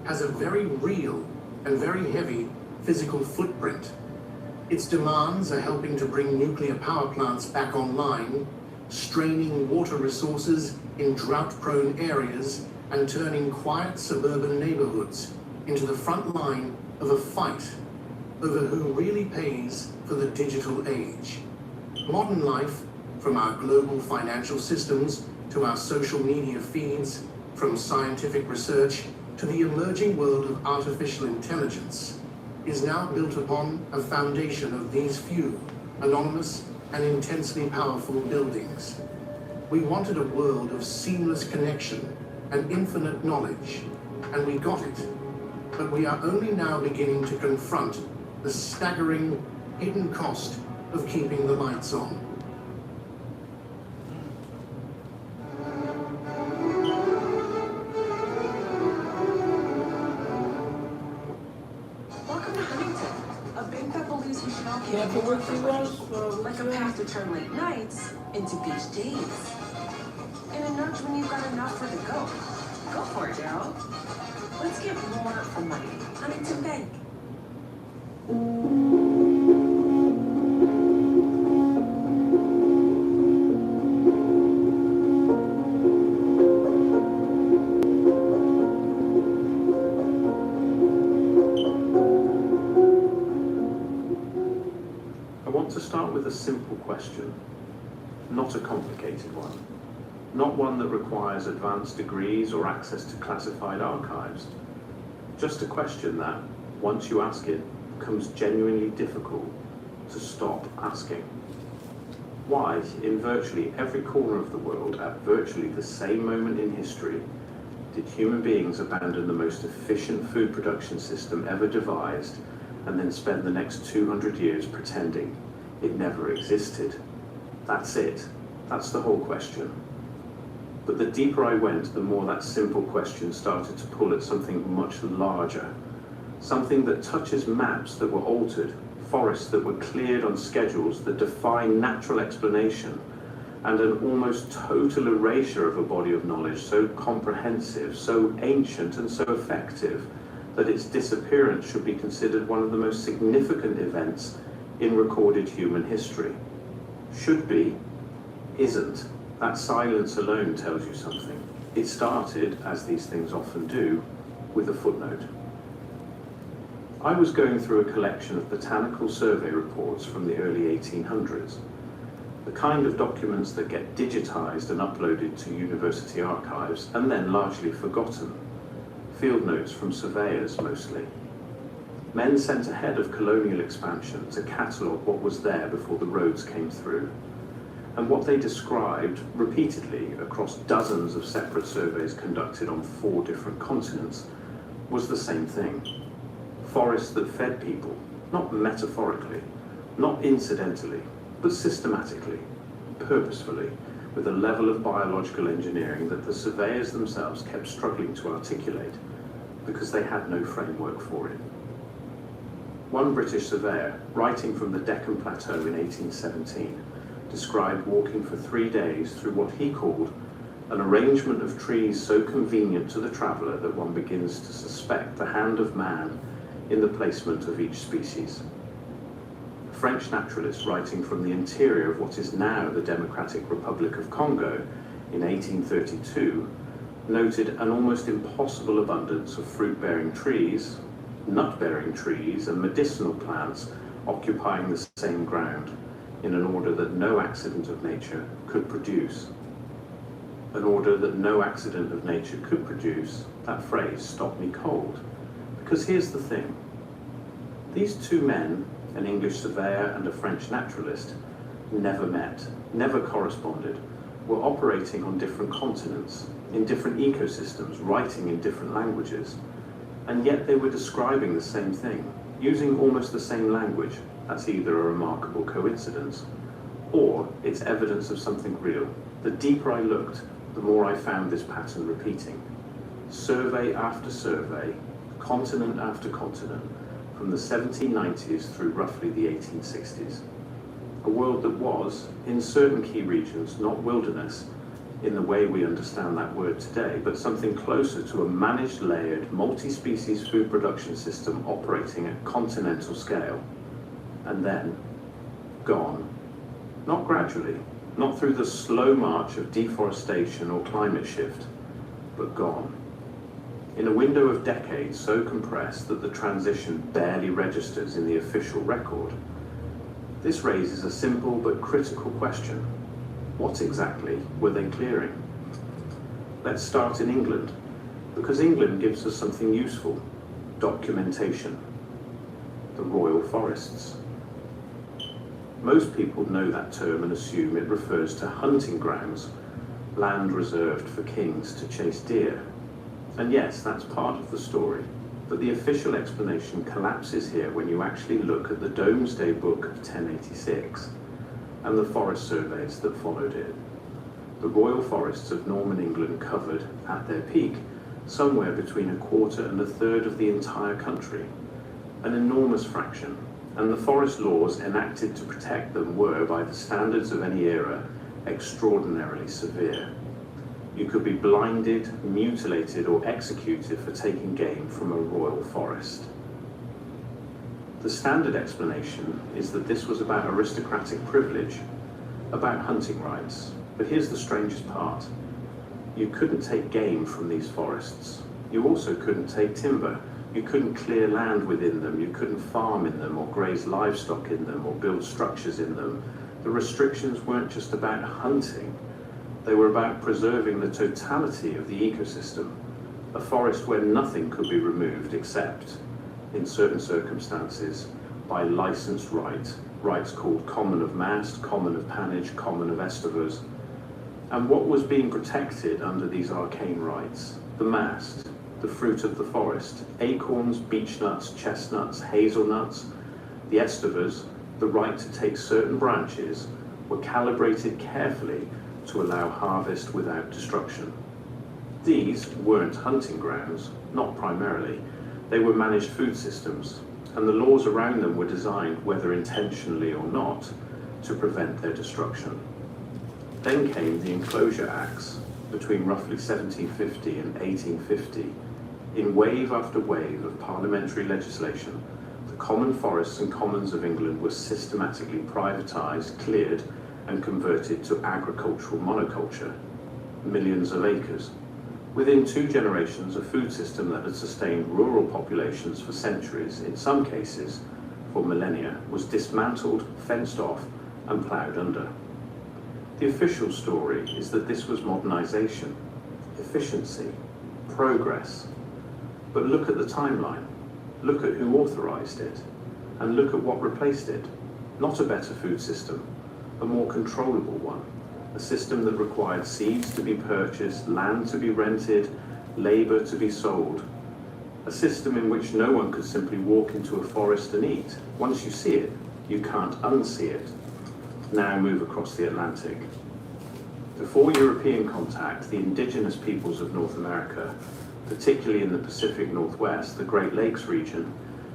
has a very real and very heavy physical footprint. Its demands are helping to bring nuclear power plants back online, straining water resources in drought-prone areas, and turning quiet suburban neighborhoods into the front line of a fight over who really pays for the digital age. Modern life, from our global financial systems to our social media feeds, from scientific research to the emerging world of artificial intelligence, is now built upon a foundation of these few, anonymous and intensely powerful buildings. We wanted a world of seamless connection and infinite knowledge, and we got it. But we are only now beginning to confront the staggering, hidden cost of keeping the lights on. Welcome to Huntington, a big Pepperloos we should all be Yeah, for what she wants, like a path to turn late nights into beach days. And a nudge when you've got enough for the go. Go for it, Daryl. Let's get more for money. Huntington Bank. I want to start with a simple question, not a complicated one. Not one that requires advanced degrees or access to classified archives. Just a question that, once you ask it, becomes genuinely difficult to stop asking. Why, in virtually every corner of the world, at virtually the same moment in history, did human beings abandon the most efficient food production system ever devised and then spend the next 200 years pretending it never existed? That's it. That's the whole question. But the deeper I went, the more that simple question started to pull at something much larger. something that touches maps that were altered, forests that were cleared on schedules that defy natural explanation, and an almost total erasure of a body of knowledge so comprehensive, so ancient, and so effective that its disappearance should be considered one of the most significant events in recorded human history. Should be, isn't. That silence alone tells you something. It started, as these things often do, with a footnote. I was going through a collection of botanical survey reports from the early 1800s, the kind of documents that get digitized and uploaded to university archives and then largely forgotten. Field notes from surveyors mostly. Men sent ahead of colonial expansion to catalogue what was there before the roads came through. And what they described repeatedly across dozens of separate surveys conducted on 4 different continents was the same thing. Forests that fed people, not metaphorically, not incidentally, but systematically, purposefully, with a level of biological engineering that the surveyors themselves kept struggling to articulate because they had no framework for it. One British surveyor, writing from the Deccan Plateau in 1817, described walking for 3 days through what he called an arrangement of trees so convenient to the traveller that one begins to suspect the hand of man in the placement of each species. A French naturalist writing from the interior of what is now the Democratic Republic of Congo in 1832 noted an almost impossible abundance of fruit-bearing trees, nut-bearing trees, and medicinal plants occupying the same ground in an order that no accident of nature could produce. An order that no accident of nature could produce, that phrase stopped me cold. Because here's the thing. These 2 men, an English surveyor and a French naturalist, never met, never corresponded, were operating on different continents, in different ecosystems, writing in different languages, and yet they were describing the same thing, using almost the same language. That's either a remarkable coincidence, or it's evidence of something real. The deeper I looked, the more I found this pattern repeating. Survey after survey, continent after continent, from the 1790s through roughly the 1860s. A world that was, in certain key regions, not wilderness in the way we understand that word today, but something closer to a managed, layered, multi-species food production system operating at continental scale. And then, gone. Not gradually, not through the slow march of deforestation or climate shift, but gone. In a window of decades so compressed that the transition barely registers in the official record. This raises a simple but critical question. What exactly were they clearing? Let's start in England, because England gives us something useful: documentation. The Royal Forests. Most people know that term and assume it refers to hunting grounds, land reserved for kings to chase deer. And yes, that's part of the story, but the official explanation collapses here when you actually look at the Domesday Book of 1086 and the forest surveys that followed it. The royal forests of Norman England covered, at their peak, somewhere between 1/4 and 1/3 of the entire country, an enormous fraction, and the forest laws enacted to protect them were, by the standards of any era, extraordinarily severe. You could be blinded, mutilated, or executed for taking game from a royal forest. The standard explanation is that this was about aristocratic privilege, about hunting rights. But here's the strangest part. You couldn't take game from these forests. You also couldn't take timber. You couldn't clear land within them. You couldn't farm in them, or graze livestock in them, or build structures in them. The restrictions weren't just about hunting. They were about preserving the totality of the ecosystem, a forest where nothing could be removed except, in certain circumstances, by licensed right, rights called common of mast, common of pannage, common of estivers. And what was being protected under these arcane rights? The mast, the fruit of the forest, acorns, beechnuts, chestnuts, hazelnuts. The estivers, the right to take certain branches, were calibrated carefully to allow harvest without destruction. These weren't hunting grounds, not primarily, They were managed food systems, and the laws around them were designed, whether intentionally or not, to prevent their destruction. Then came the Enclosure Acts between roughly 1750 and 1850. In wave after wave of parliamentary legislation, the common forests and commons of England were systematically privatised, cleared, and converted to agricultural monoculture, millions of acres. Within 2 generations, a food system that had sustained rural populations for centuries, in some cases for millennia, was dismantled, fenced off, and ploughed under. The official story is that this was modernisation, efficiency, progress. But look at the timeline, look at who authorised it, and look at what replaced it. Not a better food system, a more controllable one. A system that required seeds to be purchased, land to be rented, labour to be sold. A system in which no one could simply walk into a forest and eat. Once you see it, you can't unsee it. Now move across the Atlantic. Before European contact, the indigenous peoples of North America, particularly in the Pacific Northwest, the Great Lakes region,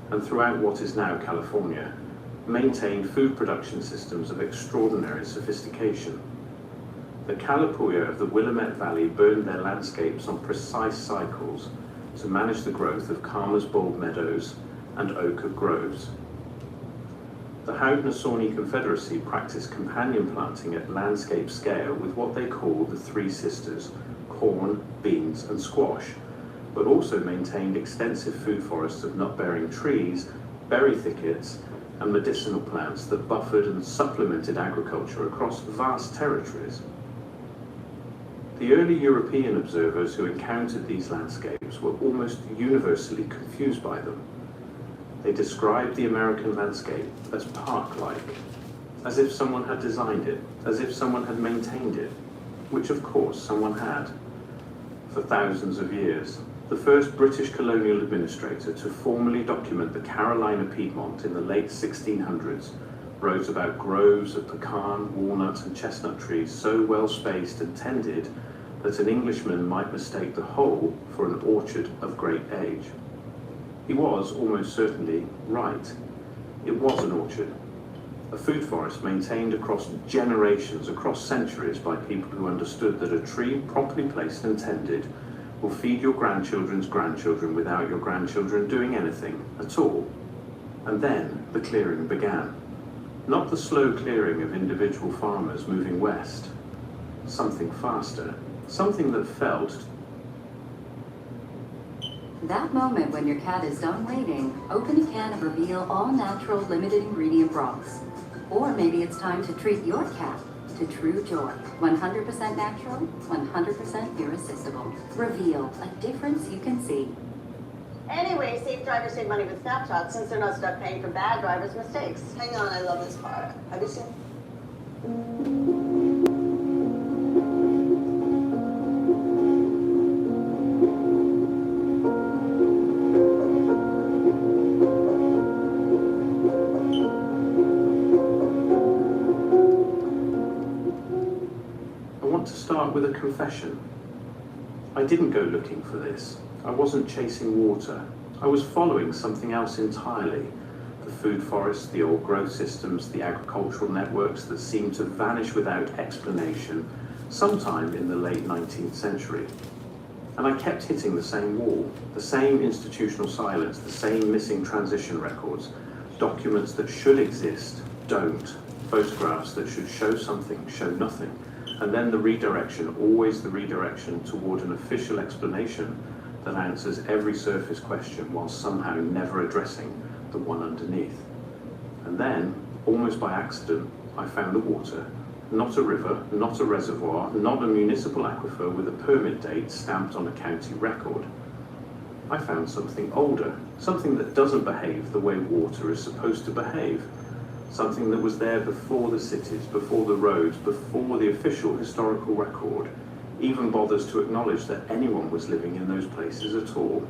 and throughout what is now California, maintained food production systems of extraordinary sophistication. The Kalapuya of the Willamette Valley burned their landscapes on precise cycles to manage the growth of Karma's bulb meadows and oak of groves. The Haudenosaunee Confederacy practiced companion planting at landscape scale with what they call the Three Sisters, corn, beans, and squash, but also maintained extensive food forests of nut-bearing trees, berry thickets, and medicinal plants that buffered and supplemented agriculture across vast territories. The early European observers who encountered these landscapes were almost universally confused by them. They described the American landscape as park-like, as if someone had designed it, as if someone had maintained it, which of course someone had, for thousands of years. The first British colonial administrator to formally document the Carolina Piedmont in the late 1600s wrote about groves of pecan, walnut, and chestnut trees so well spaced and tended that an Englishman might mistake the whole for an orchard of great age. He was almost certainly right. It was an orchard, a food forest maintained across generations, across centuries by people who understood that a tree properly placed and tended will feed your grandchildren's grandchildren without your grandchildren doing anything at all. And then the clearing began. Not the slow clearing of individual farmers moving west. Something faster. Something that felt. That moment when your cat is done waiting, open a can of Reveal all-natural limited ingredient broths. Or maybe it's time to treat your cat to true joy. 100% natural, 100% irresistible. Reveal, a difference you can see. Anyway, safe drivers save money with Snapshot since they're not stuck paying for bad drivers' mistakes. Hang on, I love this part. Have you seen? With a confession. I didn't go looking for this. I wasn't chasing water. I was following something else entirely. The food forests, the old growth systems, the agricultural networks that seemed to vanish without explanation sometime in the late 19th century. And I kept hitting the same wall, the same institutional silence, the same missing transition records, documents that should exist, don't, photographs that should show something, show nothing. And then the redirection, always the redirection toward an official explanation that answers every surface question while somehow never addressing the one underneath. And then, almost by accident, I found the water. Not a river, not a reservoir, not a municipal aquifer with a permit date stamped on a county record. I found something older, something that doesn't behave the way water is supposed to behave. Something that was there before the cities, before the roads, before the official historical record even bothers to acknowledge that anyone was living in those places at all.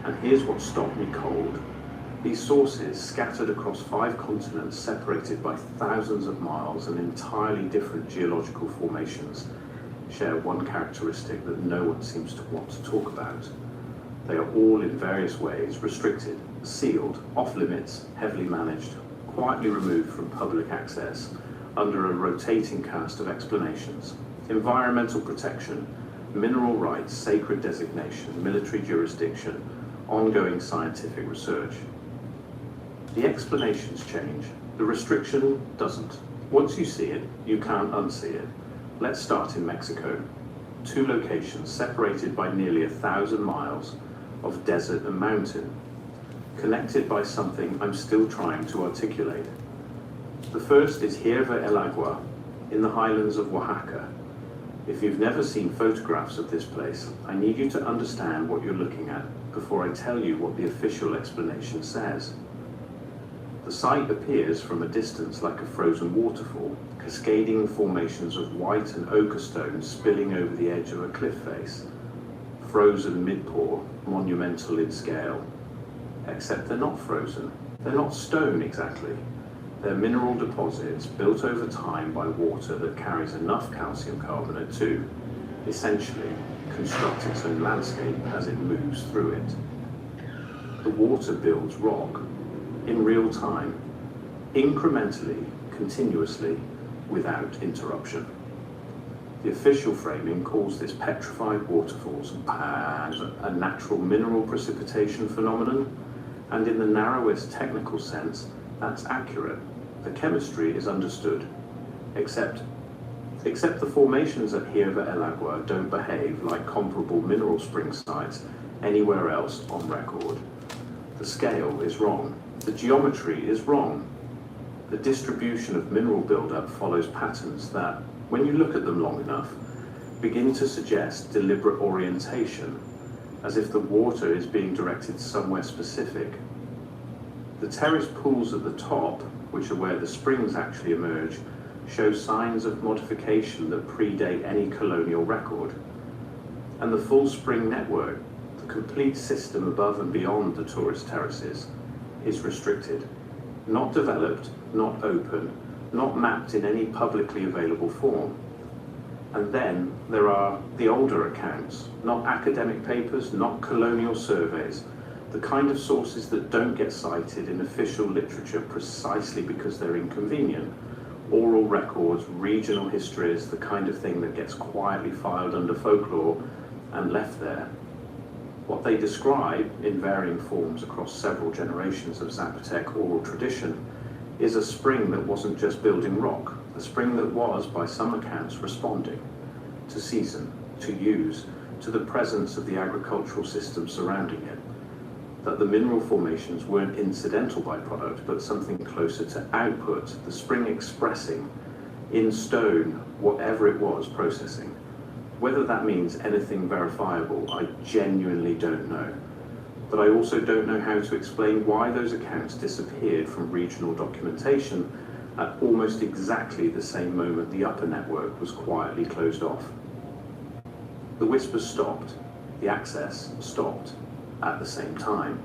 And here's what stopped me cold. These sources, scattered across 5 continents, separated by thousands of miles and entirely different geological formations, share one characteristic that no one seems to want to talk about. They are all in various ways restricted, sealed, off-limits, heavily managed, quietly removed from public access, under a rotating cast of explanations: environmental protection, mineral rights, sacred designation, military jurisdiction, ongoing scientific research. The explanations change, the restriction doesn't. Once you see it, you can't unsee it. Let's start in Mexico. 2 locations separated by nearly 1,000 miles of desert and mountain, connected by something I'm still trying to articulate. The first is Hierva el Agua, in the highlands of Oaxaca. If you've never seen photographs of this place, I need you to understand what you're looking at before I tell you what the official explanation says. The site appears from a distance like a frozen waterfall, cascading formations of white and ochre stones spilling over the edge of a cliff face. Frozen mid-pour, monumental in scale. Except they're not frozen. They're not stone exactly. They're mineral deposits built over time by water that carries enough calcium carbonate to, essentially, construct its own landscape as it moves through it. The water builds rock, in real time, incrementally, continuously, without interruption. The official framing calls this petrified waterfalls as a natural mineral precipitation phenomenon, and in the narrowest technical sense, that's accurate. The chemistry is understood, except the formations at Hierva el Agua don't behave like comparable mineral spring sites anywhere else on record. The scale is wrong. The geometry is wrong. The distribution of mineral buildup follows patterns that, when you look at them long enough, begin to suggest deliberate orientation, as if the water is being directed somewhere specific. The terrace pools at the top, which are where the springs actually emerge, show signs of modification that predate any colonial record. And the full spring network, the complete system above and beyond the tourist terraces, is restricted. Not developed, not open, not mapped in any publicly available form. And then there are the older accounts, not academic papers, not colonial surveys, the kind of sources that don't get cited in official literature precisely because they're inconvenient. Oral records, regional histories, the kind of thing that gets quietly filed under folklore and left there. What they describe, in varying forms across several generations of Zapotec oral tradition, is a spring that wasn't just building rock, a spring that was, by some accounts, responding to season, to use, to the presence of the agricultural system surrounding it. That the mineral formations weren't incidental byproduct, but something closer to output, the spring expressing, in stone, whatever it was processing. Whether that means anything verifiable, I genuinely don't know. But I also don't know how to explain why those accounts disappeared from regional documentation at almost exactly the same moment the upper network was quietly closed off. The whispers stopped, the access stopped, at the same time.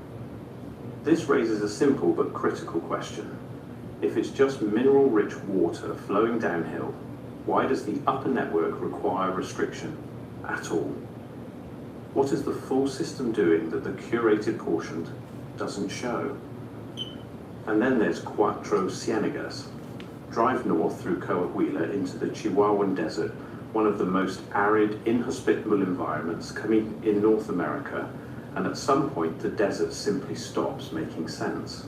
This raises a simple but critical question. If it's just mineral-rich water flowing downhill, why does the upper network require restriction at all? What is the full system doing that the curated portion doesn't show? And then there's Cuatro Ciénegas. Drive north through Coahuila into the Chihuahuan Desert, one of the most arid, inhospitable environments coming in North America, and at some point the desert simply stops making sense.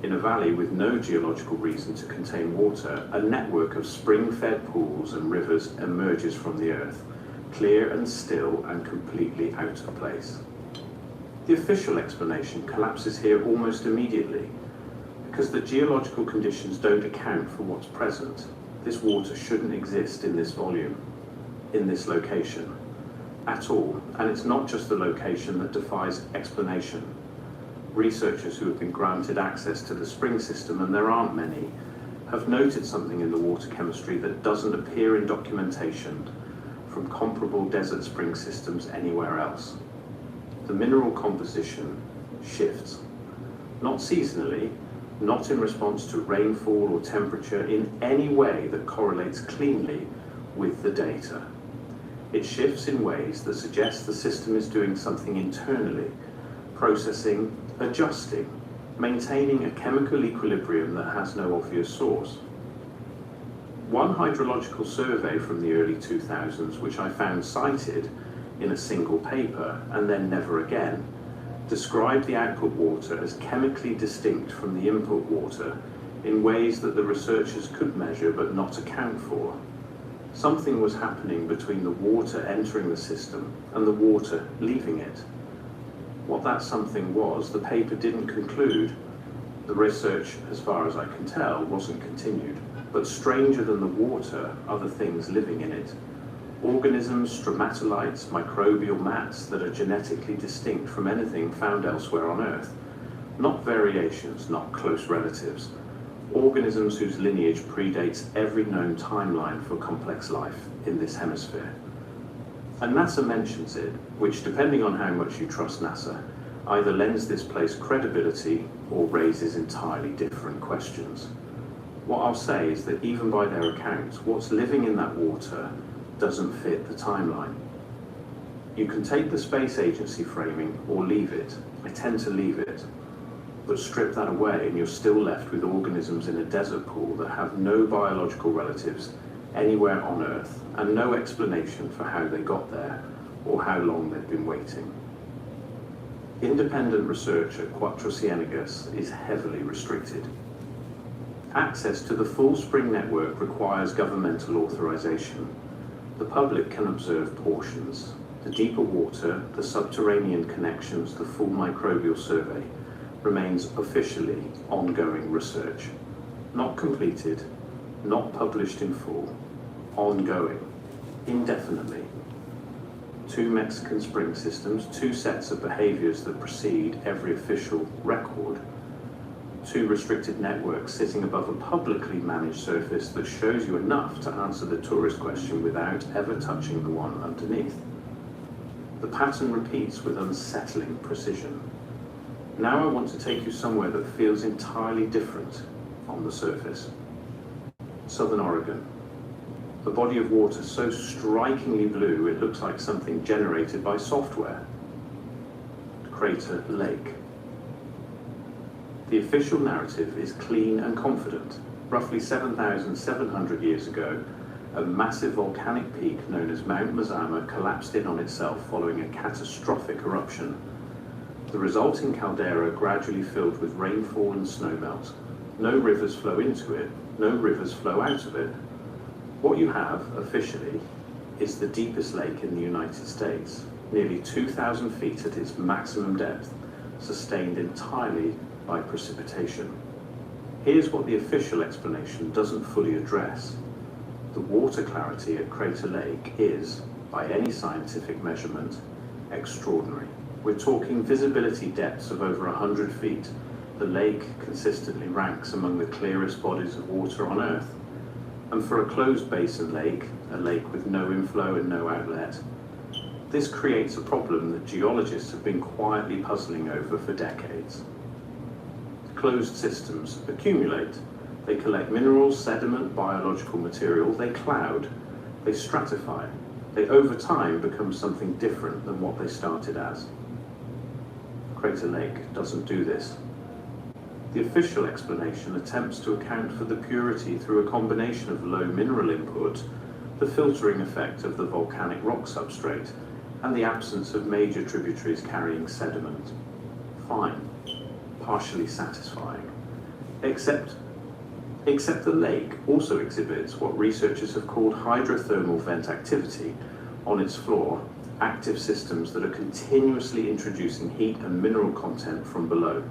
In a valley with no geological reason to contain water, a network of spring-fed pools and rivers emerges from the earth, clear and still and completely out of place. The official explanation collapses here almost immediately, because the geological conditions don't account for what's present. This water shouldn't exist in this volume, in this location, at all. And it's not just the location that defies explanation. Researchers who have been granted access to the spring system, and there aren't many, have noted something in the water chemistry that doesn't appear in documentation from comparable desert spring systems anywhere else. The mineral composition shifts, not seasonally, not in response to rainfall or temperature in any way that correlates cleanly with the data. It shifts in ways that suggest the system is doing something internally, processing, adjusting, maintaining a chemical equilibrium that has no obvious source. One hydrological survey from the early 2000s, which I found cited in a single paper and then never again, described the output water as chemically distinct from the input water in ways that the researchers could measure but not account for. Something was happening between the water entering the system and the water leaving it. What that something was, the paper didn't conclude. The research, as far as I can tell, wasn't continued. But stranger than the water are the things living in it. Organisms, stromatolites, microbial mats that are genetically distinct from anything found elsewhere on Earth. Not variations, not close relatives. Organisms whose lineage predates every known timeline for complex life in this hemisphere. And NASA mentions it, which, depending on how much you trust NASA, either lends this place credibility or raises entirely different questions. What I'll say is that even by their accounts, what's living in that water doesn't fit the timeline. You can take the space agency framing or leave it. I tend to leave it. But strip that away and you're still left with organisms in a desert pool that have no biological relatives anywhere on Earth and no explanation for how they got there or how long they've been waiting. Independent research at Quattro Ciénegas is heavily restricted. Access to the full spring network requires governmental authorization. The public can observe portions. The deeper water, the subterranean connections, the full microbial survey remains officially ongoing research. Not completed, not published in full, ongoing, indefinitely. 2 Mexican spring systems, 2 sets of behaviors that precede every official record, 2 restricted networks sitting above a publicly managed surface that shows you enough to answer the tourist question without ever touching the one underneath. The pattern repeats with unsettling precision. Now I want to take you somewhere that feels entirely different on the surface. Southern Oregon. A body of water so strikingly blue it looks like something generated by software. Crater Lake. The official narrative is clean and confident. Roughly 7,700 years ago, a massive volcanic peak known as Mount Mazama collapsed in on itself following a catastrophic eruption. The resulting caldera gradually filled with rainfall and snowmelt. No rivers flow into it, no rivers flow out of it. What you have, officially, is the deepest lake in the United States, nearly 2,000 feet at its maximum depth, sustained entirely by precipitation. Here's what the official explanation doesn't fully address. The water clarity at Crater Lake is, by any scientific measurement, extraordinary. We're talking visibility depths of over 100 feet. The lake consistently ranks among the clearest bodies of water on Earth. And for a closed basin lake, a lake with no inflow and no outlet, this creates a problem that geologists have been quietly puzzling over for decades. Closed systems accumulate. They collect minerals, sediment, biological material, they cloud, they stratify. They over time become something different than what they started as. Crater Lake doesn't do this. The official explanation attempts to account for the purity through a combination of low mineral input, the filtering effect of the volcanic rock substrate, and the absence of major tributaries carrying sediment. Fine. Partially satisfying. Except the lake also exhibits what researchers have called hydrothermal vent activity on its floor, active systems that are continuously introducing heat and mineral content from below.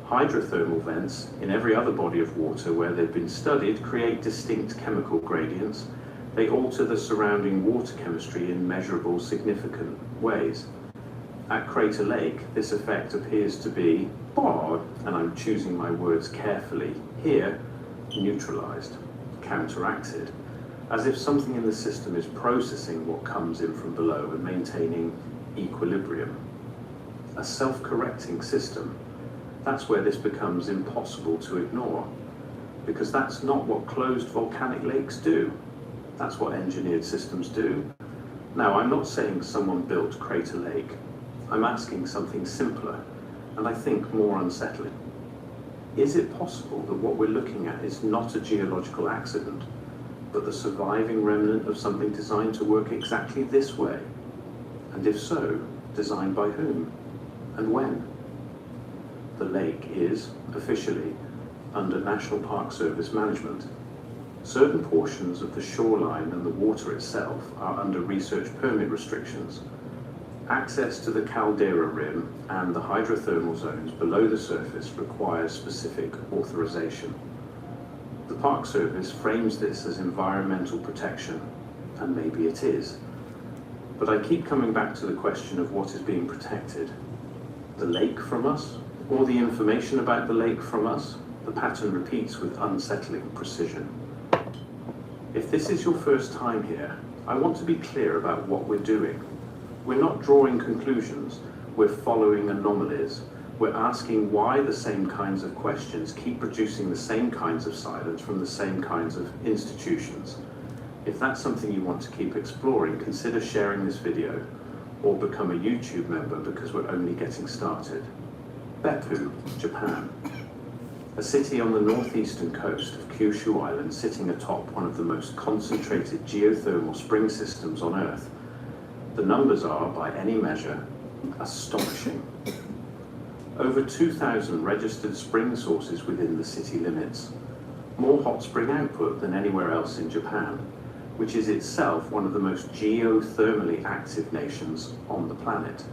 Hydrothermal vents, in every other body of water where they've been studied, create distinct chemical gradients. They alter the surrounding water chemistry in measurable, significant ways. At Crater Lake, this effect appears to be, and I'm choosing my words carefully here, neutralized, counteracted, as if something in the system is processing what comes in from below and maintaining equilibrium. A self-correcting system. That's where this becomes impossible to ignore, because that's not what closed volcanic lakes do. That's what engineered systems do. Now, I'm not saying someone built Crater Lake. I'm asking something simpler, and I think more unsettling. Is it possible that what we're looking at is not a geological accident, but the surviving remnant of something designed to work exactly this way? And if so, designed by whom? And when? The lake is, officially, under National Park Service management. Certain portions of the shoreline and the water itself are under research permit restrictions. Access to the caldera rim and the hydrothermal zones below the surface requires specific authorization. The Park Service frames this as environmental protection, and maybe it is. But I keep coming back to the question of what is being protected. The lake from us, or the information about the lake from us? The pattern repeats with unsettling precision. If this is your first time here, I want to be clear about what we're doing. We're not drawing conclusions, we're following anomalies. We're asking why the same kinds of questions keep producing the same kinds of silence from the same kinds of institutions. If that's something you want to keep exploring, consider sharing this video, or become a YouTube member because we're only getting started. Beppu, Japan. A city on the northeastern coast of Kyushu Island sitting atop one of the most concentrated geothermal spring systems on Earth. The numbers are, by any measure, astonishing. Over 2,000 registered spring sources within the city limits. More hot spring output than anywhere else in Japan, which is itself one of the most geothermally active nations on the planet.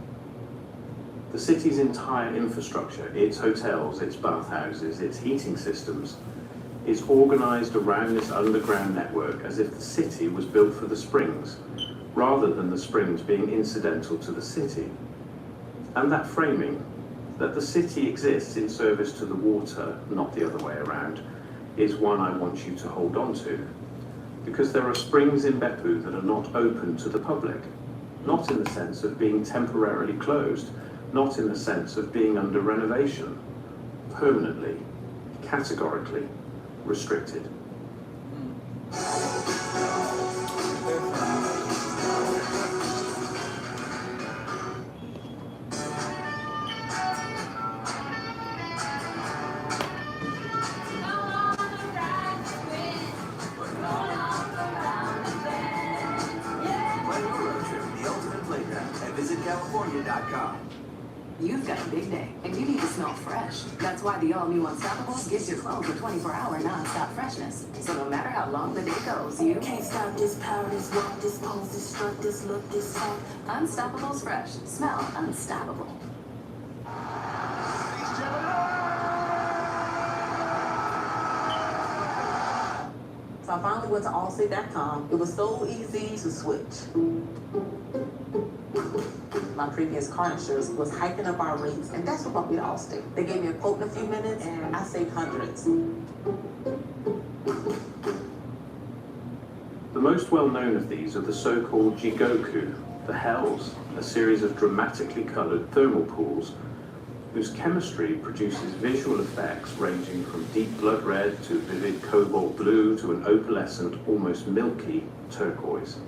The city's entire infrastructure, its hotels, its bathhouses, its heating systems, is organized around this underground network as if the city was built for the springs, rather than the springs being incidental to the city. And that framing, that the city exists in service to the water, not the other way around, is one I want you to hold on to. Because there are springs in Beppu that are not open to the public, not in the sense of being temporarily closed, not in the sense of being under renovation, permanently, categorically restricted. You've got a big day, and you need to smell fresh. That's why the all-new Unstoppables gives your clothes a 24-hour non-stop freshness. So no matter how long the day goes, you can't stop this power, this walk, this pose, this strut, this look, this talk. Unstoppables Fresh. Smell unstoppable. So I finally went to allstate.com. It was so easy to switch. My previous car insurance was hiking up our rates, and that's what brought me to Allstate. They gave me a quote in a few minutes, and I saved hundreds. The most well-known of these are the so-called Jigoku, the Hells, a series of dramatically colored thermal pools whose chemistry produces visual effects ranging from deep blood red to vivid cobalt blue to an opalescent, almost milky turquoise.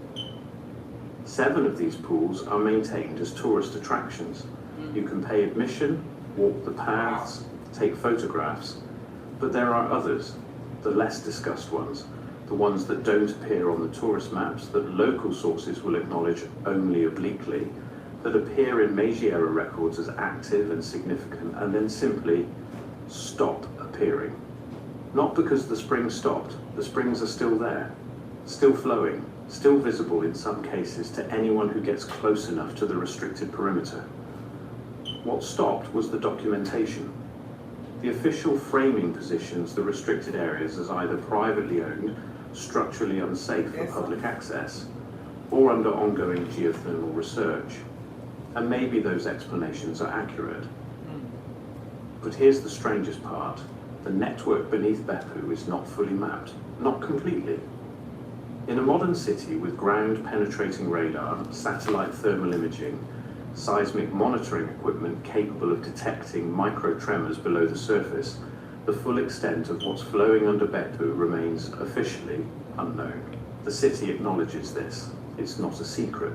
7 of these pools are maintained as tourist attractions. You can pay admission, walk the paths, take photographs, but there are others, the less discussed ones, the ones that don't appear on the tourist maps, that local sources will acknowledge only obliquely, that appear in Meiji-era records as active and significant, and then simply stop appearing. Not because the springs stopped, the springs are still there, still flowing, still visible in some cases to anyone who gets close enough to the restricted perimeter. What stopped was the documentation. The official framing positions the restricted areas as either privately owned, structurally unsafe for public access, or under ongoing geothermal research. And maybe those explanations are accurate. But here's the strangest part. The network beneath Beppu is not fully mapped, not completely. In a modern city with ground-penetrating radar, satellite thermal imaging, seismic monitoring equipment capable of detecting micro-tremors below the surface, the full extent of what's flowing under Beppu remains officially unknown. The city acknowledges this. It's not a secret.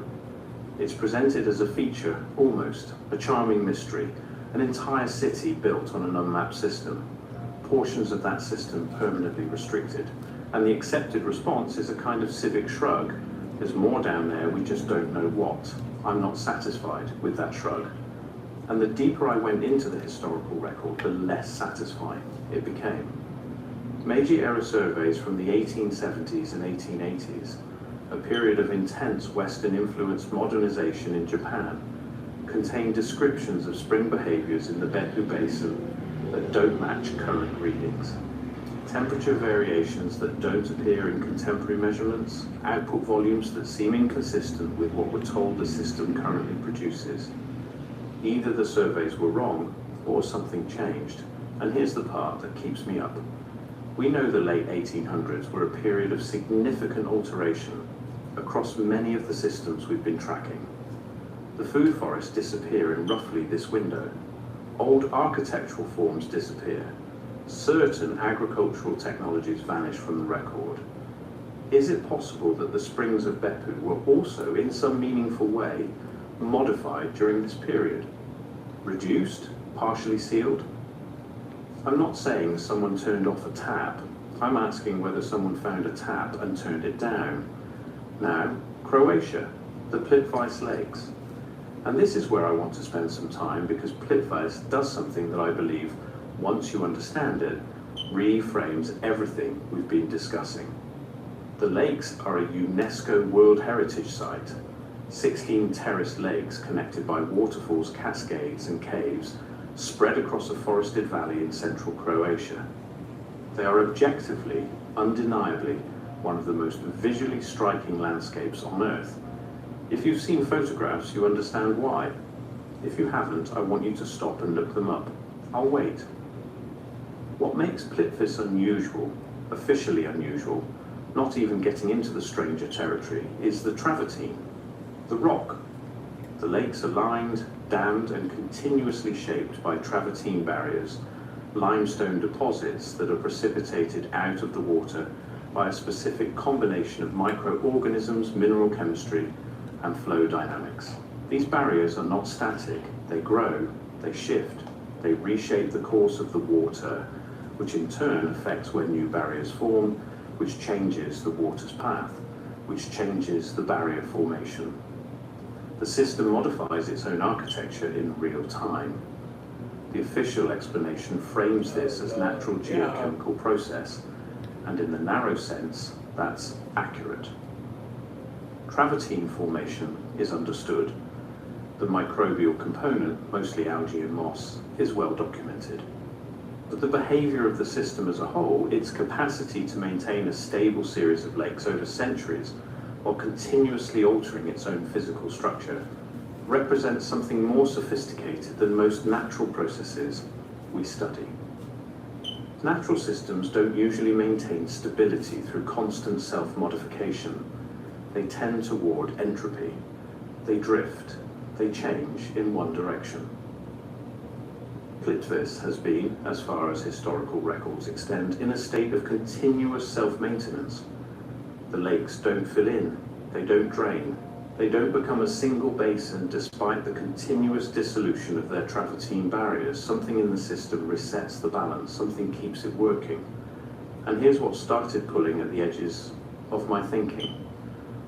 It's presented as a feature, almost, a charming mystery, an entire city built on an unmapped system, portions of that system permanently restricted, and the accepted response is a kind of civic shrug. There's more down there, we just don't know what. I'm not satisfied with that shrug. And the deeper I went into the historical record, the less satisfying it became. Meiji-era surveys from the 1870s and 1880s, a period of intense Western-influenced modernization in Japan, contain descriptions of spring behaviors in the Beppu Basin that don't match current readings. Temperature variations that don't appear in contemporary measurements, output volumes that seem inconsistent with what we're told the system currently produces. Either the surveys were wrong or something changed. And here's the part that keeps me up. We know the late 1800s were a period of significant alteration across many of the systems we've been tracking. The food forests disappear in roughly this window. Old architectural forms disappear. Certain agricultural technologies vanish from the record. Is it possible that the springs of Beppu were also, in some meaningful way, modified during this period? Reduced? Partially sealed? I'm not saying someone turned off a tap. I'm asking whether someone found a tap and turned it down. Now, Croatia, the Plitvice Lakes. And this is where I want to spend some time because Plitvice does something that I believe, once you understand it, reframes everything we've been discussing. The lakes are a UNESCO World Heritage Site, 16 terraced lakes connected by waterfalls, cascades and caves spread across a forested valley in central Croatia. They are objectively, undeniably, one of the most visually striking landscapes on Earth. If you've seen photographs, you understand why. If you haven't, I want you to stop and look them up. I'll wait. What makes Plitvice unusual, officially unusual, not even getting into the stranger territory, is the travertine, the rock. The lakes are lined, dammed, and continuously shaped by travertine barriers, limestone deposits that are precipitated out of the water by a specific combination of microorganisms, mineral chemistry, and flow dynamics. These barriers are not static. They grow, they shift, they reshape the course of the water, which in turn affects where new barriers form, which changes the water's path, which changes the barrier formation. The system modifies its own architecture in real time. The official explanation frames this as natural geochemical process, and in the narrow sense, that's accurate. Travertine formation is understood. The microbial component, mostly algae and moss, is well documented. But the behavior of the system as a whole, its capacity to maintain a stable series of lakes over centuries while continuously altering its own physical structure, represents something more sophisticated than most natural processes we study. Natural systems don't usually maintain stability through constant self-modification. They tend toward entropy. They drift. They change in one direction. Plitvice has been, as far as historical records extend, in a state of continuous self-maintenance. The lakes don't fill in, they don't drain, they don't become a single basin despite the continuous dissolution of their travertine barriers. Something in the system resets the balance, something keeps it working. And here's what started pulling at the edges of my thinking.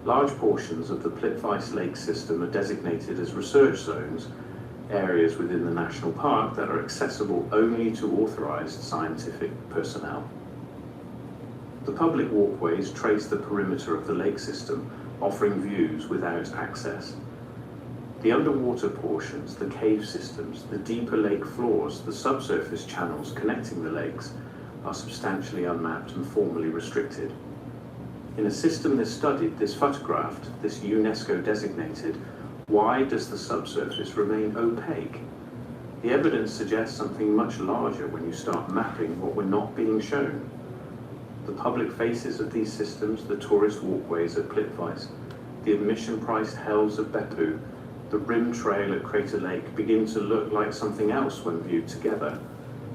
Large portions of the Plitvice Lake system are designated as research zones, areas within the national park that are accessible only to authorized scientific personnel. The public walkways trace the perimeter of the lake system, offering views without access. The underwater portions, the cave systems, the deeper lake floors, the subsurface channels connecting the lakes are substantially unmapped and formally restricted. In a system this studied, this photographed, this UNESCO designated, why does the subsurface remain opaque? The evidence suggests something much larger when you start mapping what we're not being shown. The public faces of these systems, the tourist walkways at Plitvice, the admission-priced hells of Beppu, the rim trail at Crater Lake begin to look like something else when viewed together.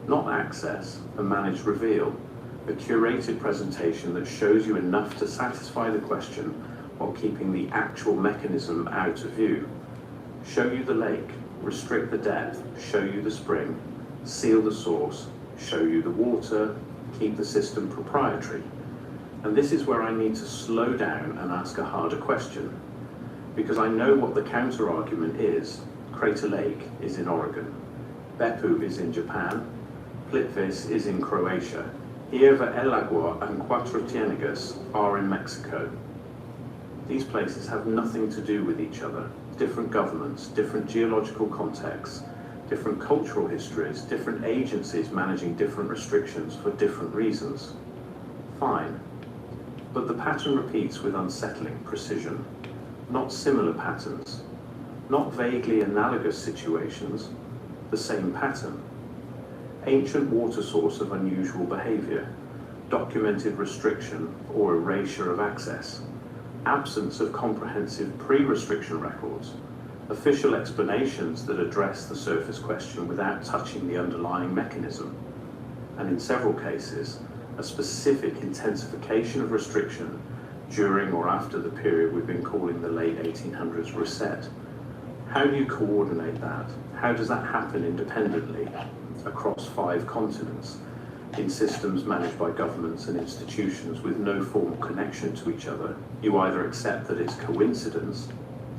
Not access, a managed reveal, A curated presentation that shows you enough to satisfy the question while keeping the actual mechanism out of view. Show you the lake, restrict the depth, show you the spring, seal the source, show you the water, keep the system proprietary. And this is where I need to slow down and ask a harder question, because I know what the counter-argument is. Crater Lake is in Oregon, Beppu is in Japan, Plitvice is in Croatia, Hierva El Agua and Cuatro Ciénegas are in Mexico. These places have nothing to do with each other. Different governments, different geological contexts, different cultural histories, different agencies managing different restrictions for different reasons. Fine. But the pattern repeats with unsettling precision. Not similar patterns, not vaguely analogous situations, the same pattern. Ancient water source of unusual behavior, documented restriction or erasure of access, absence of comprehensive pre-restriction records, official explanations that address the surface question without touching the underlying mechanism, and in several cases, a specific intensification of restriction during or after the period we've been calling the late 1800s reset. How do you coordinate that? How does that happen independently across 5 continents in systems managed by governments and institutions with no formal connection to each other? You either accept that it's coincidence,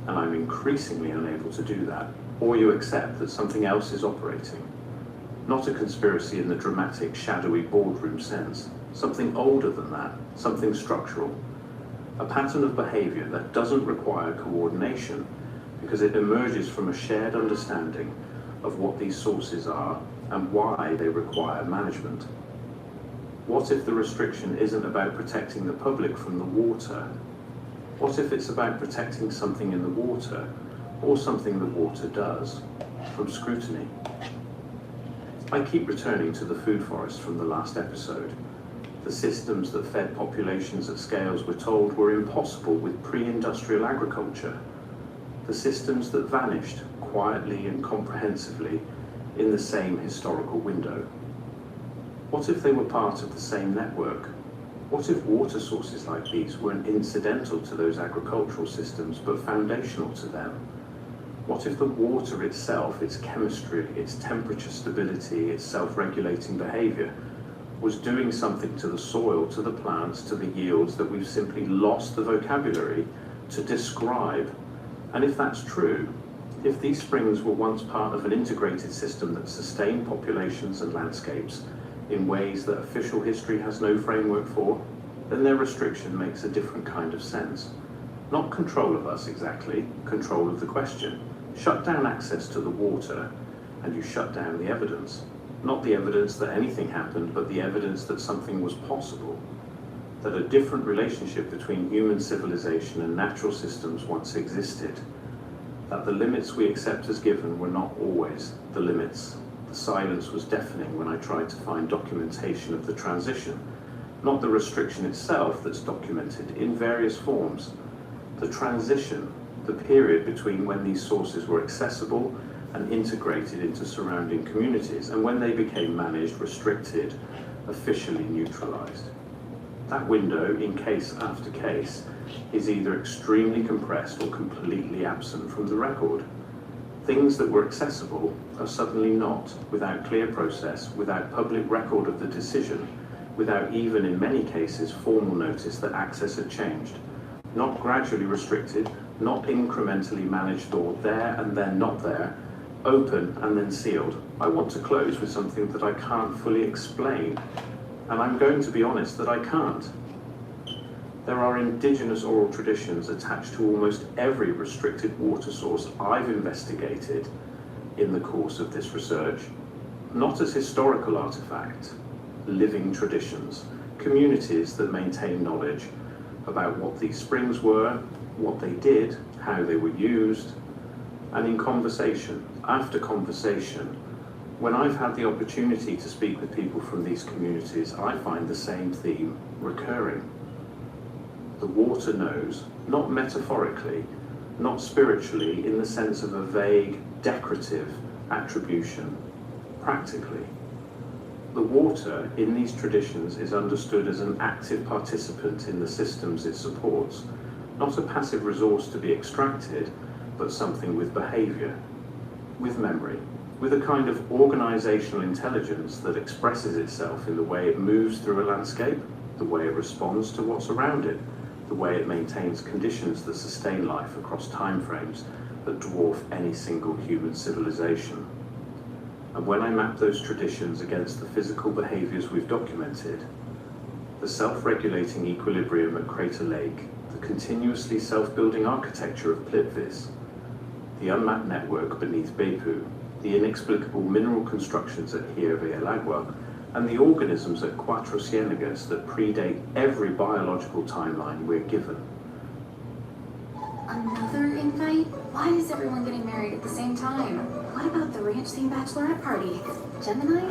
and I'm increasingly unable to do that, or you accept that something else is operating. Not a conspiracy in the dramatic, shadowy boardroom sense, something older than that, something structural. A pattern of behavior that doesn't require coordination because it emerges from a shared understanding of what these sources are and why they require management. What if the restriction isn't about protecting the public from the water? What if it's about protecting something in the water, or something the water does, from scrutiny? I keep returning to the food forest from the last episode. The systems that fed populations at scales we're told were impossible with pre-industrial agriculture. The systems that vanished quietly and comprehensively in the same historical window. What if they were part of the same network? What if water sources like these weren't incidental to those agricultural systems but foundational to them? What if the water itself, its chemistry, its temperature stability, its self-regulating behavior, was doing something to the soil, to the plants, to the yields that we've simply lost the vocabulary to describe? And if that's true, if these springs were once part of an integrated system that sustained populations and landscapes in ways that official history has no framework for, then their restriction makes a different kind of sense. Not control of us exactly, control of the question. Shut down access to the water, and you shut down the evidence. Not the evidence that anything happened, but the evidence that something was possible. That a different relationship between human civilization and natural systems once existed. That the limits we accept as given were not always the limits. The silence was deafening when I tried to find documentation of the transition. Not the restriction itself that's documented in various forms. The transition, the period between when these sources were accessible and integrated into surrounding communities, and when they became managed, restricted, officially neutralized. That window, in case after case, is either extremely compressed or completely absent from the record. Things that were accessible are suddenly not, without clear process, without public record of the decision, without even, in many cases, formal notice that access had changed. Not gradually restricted, not incrementally managed or there and then not there, open and then sealed. I want to close with something that I can't fully explain, and I'm going to be honest that I can't. There are indigenous oral traditions attached to almost every restricted water source I've investigated in the course of this research, not as historical artifacts, living traditions, communities that maintain knowledge about what these springs were, what they did, how they were used, and in conversation, after conversation, when I've had the opportunity to speak with people from these communities, I find the same theme recurring. The water knows, not metaphorically, not spiritually, in the sense of a vague, decorative attribution, practically. The water in these traditions is understood as an active participant in the systems it supports, not a passive resource to be extracted, but something with behavior, with memory, with a kind of organizational intelligence that expresses itself in the way it moves through a landscape, the way it responds to what's around it, the way it maintains conditions that sustain life across timeframes that dwarf any single human civilization. And when I map those traditions against the physical behaviors we've documented, the self-regulating equilibrium at Crater Lake, the continuously self-building architecture of Plitvice, the unmapped network beneath Beppu, the inexplicable mineral constructions at Hierve-el-Agua, and the organisms at Cuatro Ciénegas that predate every biological timeline we're given. Another invite? Why is everyone getting married at the same time? What about the ranch theme bachelorette party? Gemini?